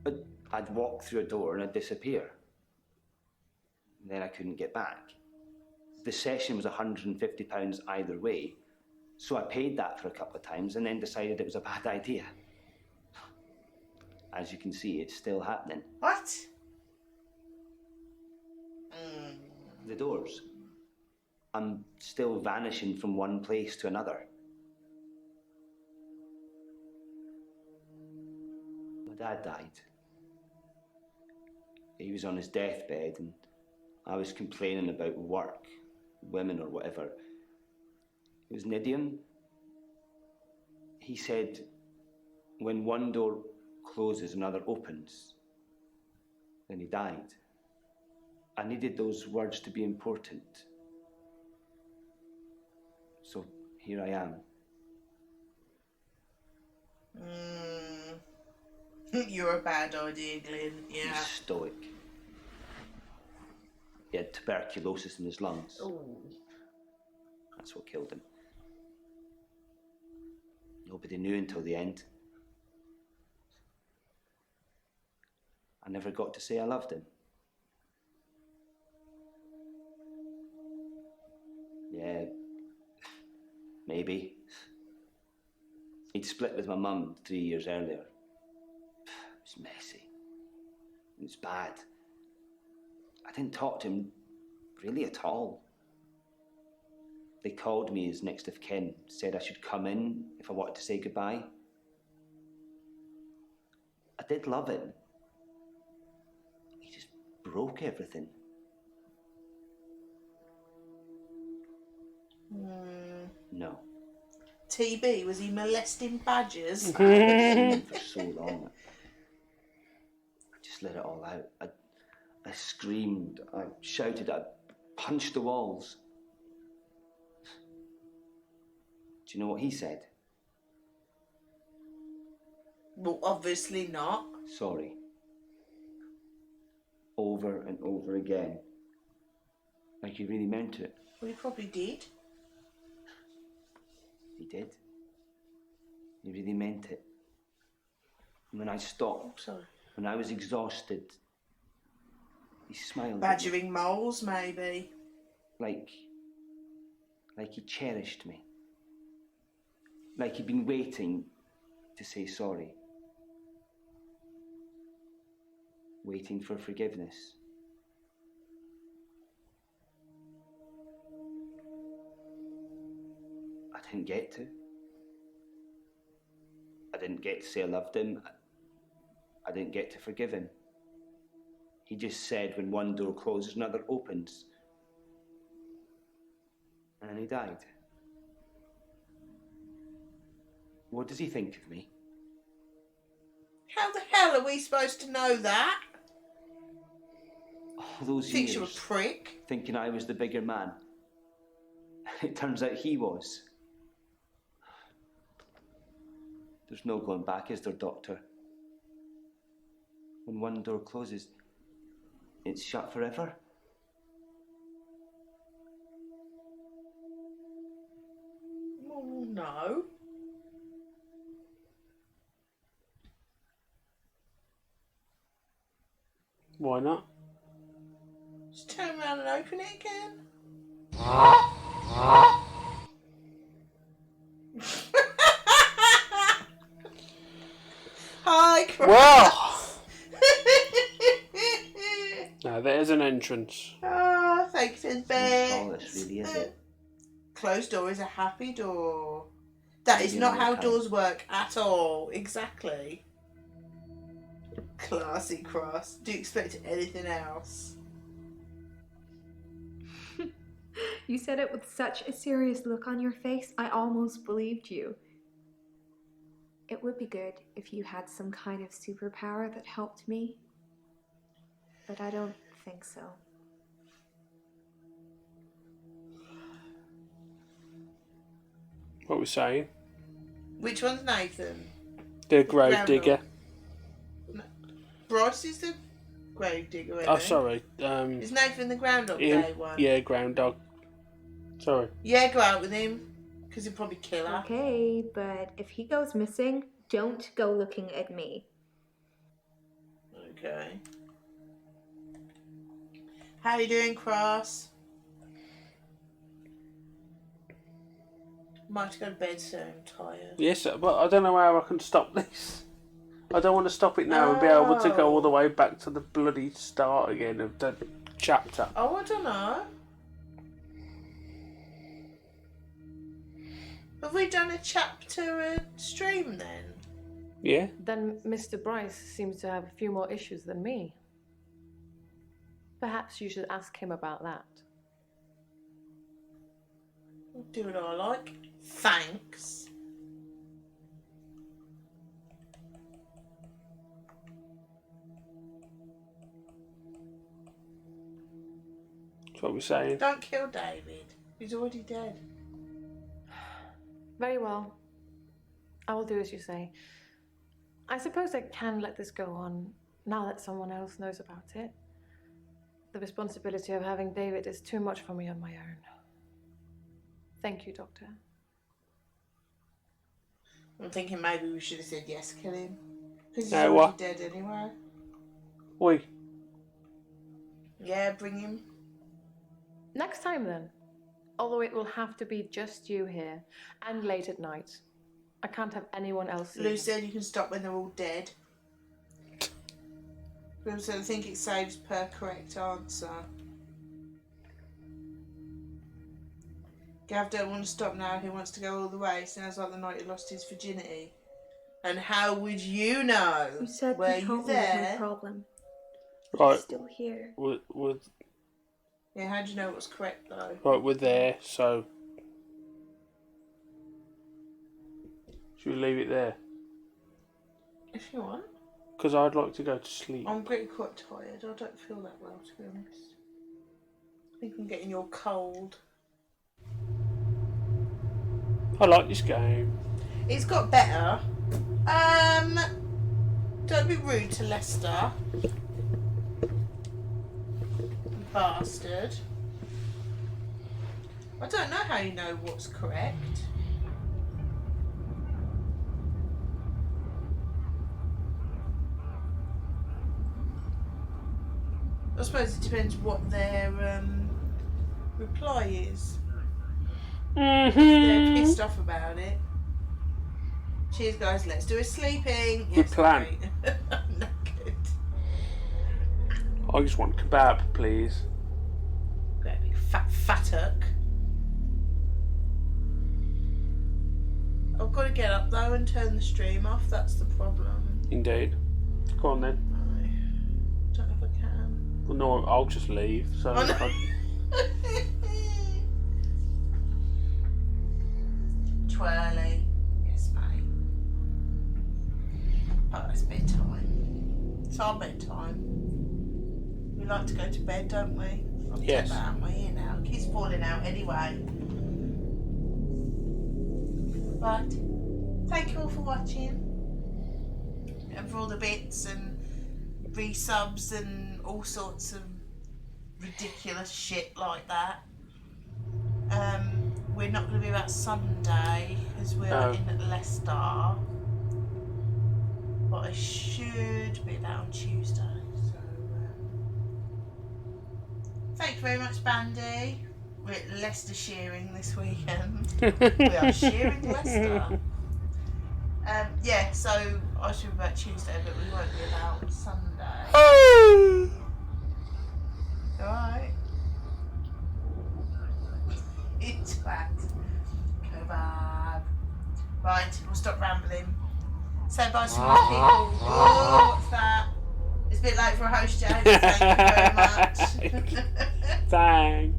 But I'd walk through a door and I'd disappear. And then I couldn't get back. The session was £150 either way, so I paid that for a couple of times and then decided it was a bad idea. As you can see, it's still happening. What? The doors. I'm still vanishing from one place to another. My dad died. He was on his deathbed and I was complaining about work, women or whatever. It was an idiom. He said, when one door closes, another opens. Then he died. I needed those words to be important. So here I am. You're a bad idea, Glenn. He's Yeah. stoic. He had tuberculosis in his lungs. Oh. That's what killed him. Nobody knew until the end. I never got to say I loved him. Yeah, maybe. He'd split with my mum 3 years earlier. It was messy. It was bad. I didn't talk to him really at all. They called me as next of kin, said I should come in if I wanted to say goodbye. I did love him. He just broke everything. No. TB, was he molesting badgers? I hadn't seen him for so long. I just let it all out. I screamed, I shouted, I punched the walls. Do you know what he said? Well, obviously not. Sorry. Over and over again. Like he really meant it. Well, he probably did. He did. He really meant it. And when I stopped, Sorry. when I was exhausted, he smiled at me. Badgering moles, maybe. Like he cherished me. Like he'd been waiting to say sorry. Waiting for forgiveness. I didn't get to. I didn't get to say I loved him. I didn't get to forgive him. He just said when one door closes, another opens. And then he died. What does he think of me? How the hell are we supposed to know that? All those Thinks years, you're a prick. thinking I was the bigger man. It turns out he was. There's no going back, is there, Doctor? When one door closes, it's shut forever. Oh, no. Why not? Just turn around and open it again. Hi, Chris. Well, now there's an entrance. Oh, thanks, Not Bex. solace, really, is it? Closed door is a happy door. That is Maybe not another how time. doors work at all. Exactly. Classy Cross. Do you expect anything else? You said it with such a serious look on your face, I almost believed you. It would be good if you had some kind of superpower that helped me, but I don't think so. What we're saying? Which one's Nathan? The grave Groundhog. digger. Bryce is the grave digger. Oh, isn't he? sorry. Is Nathan the Groundhog Ian- Day one? Yeah, groundhog. Sorry. Yeah, go out with him. Because he'll probably kill her. Okay, but if he goes missing, don't go looking at me. Okay. How you doing, Cross? Might have to go to bed soon. I'm tired. Yes, but I don't know how I can stop this. I don't want to stop it now and be able to go all the way back to the bloody start again of the chapter. Oh, I don't know. Have we done a chapter stream then? Yeah? then Mr. Bryce seems to have a few more issues than me. Perhaps you should ask him about that. I'll do what I like. Thanks. That's what we're saying. Don't kill David. He's already dead. Very well. I will do as you say. I suppose I can let this go on now that someone else knows about it. The responsibility of having David is too much for me on my own. Thank you, Doctor. I'm thinking maybe we should have said yes, kill him. Because he's No, already what? dead anyway. Oi. Yeah, bring him. Next time then. Although it will have to be just you here, and late at night. I can't have anyone else see Lou him. said you can stop when they're all dead. Lou said I think it saves per correct answer. Gav don't want to stop now. He wants to go all the way. Sounds like the night he lost his virginity. And how would you know? You said Were you'd you help me with my there? problem. Right. It's still here. With Yeah, how do you know what's correct though? right, we're there, so should we leave it there? If you want. Because I'd like to go to sleep. I'm getting quite tired. I don't feel that well, to be honest. I think I'm getting your cold. I like this game. It's got better. Don't be rude to Lester. Bastard. I don't know how you know what's correct. I suppose it depends what their reply is. If they're pissed off about it. Cheers, guys. Let's do a sleeping. Good plan. Great. Not good. I just want kebab, please. Great big fattock. I've got to get up though and turn the stream off. That's the problem. Indeed. Go on then. I don't know if I can. Well, no, I'll just leave. So Oh, no. Twirly. Yes, mate. Oh, it's bedtime. It's our bedtime. We like to go to bed, don't we? Yes. Aren't we? You know, keeps falling out anyway. But thank you all for watching. And for all the bits and resubs and all sorts of ridiculous shit like that. We're not going to be about Sunday because we're in Leicester. But I should be about on Tuesday. So thank you very much, Bandy. We're at Leicester shearing this weekend. We are shearing Leicester. Yeah, so I should be about Tuesday, but we won't be about Sunday. Alright. It's fat. Kebab. Right, we'll stop rambling. Say bye to my people. Oh, what's that? It's a bit late for a host, James. Thank you very much. Thanks.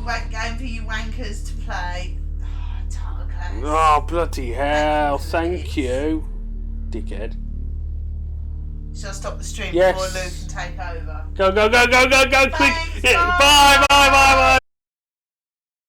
Wank game for you wankers to play. Oh, Targlass. Oh, bloody hell. Thank you. Dickhead. Shall I stop the stream Yes. before Luke can take over? Go, go, go, go, go, go, quick. Thanks, Bye, bye, bye, bye.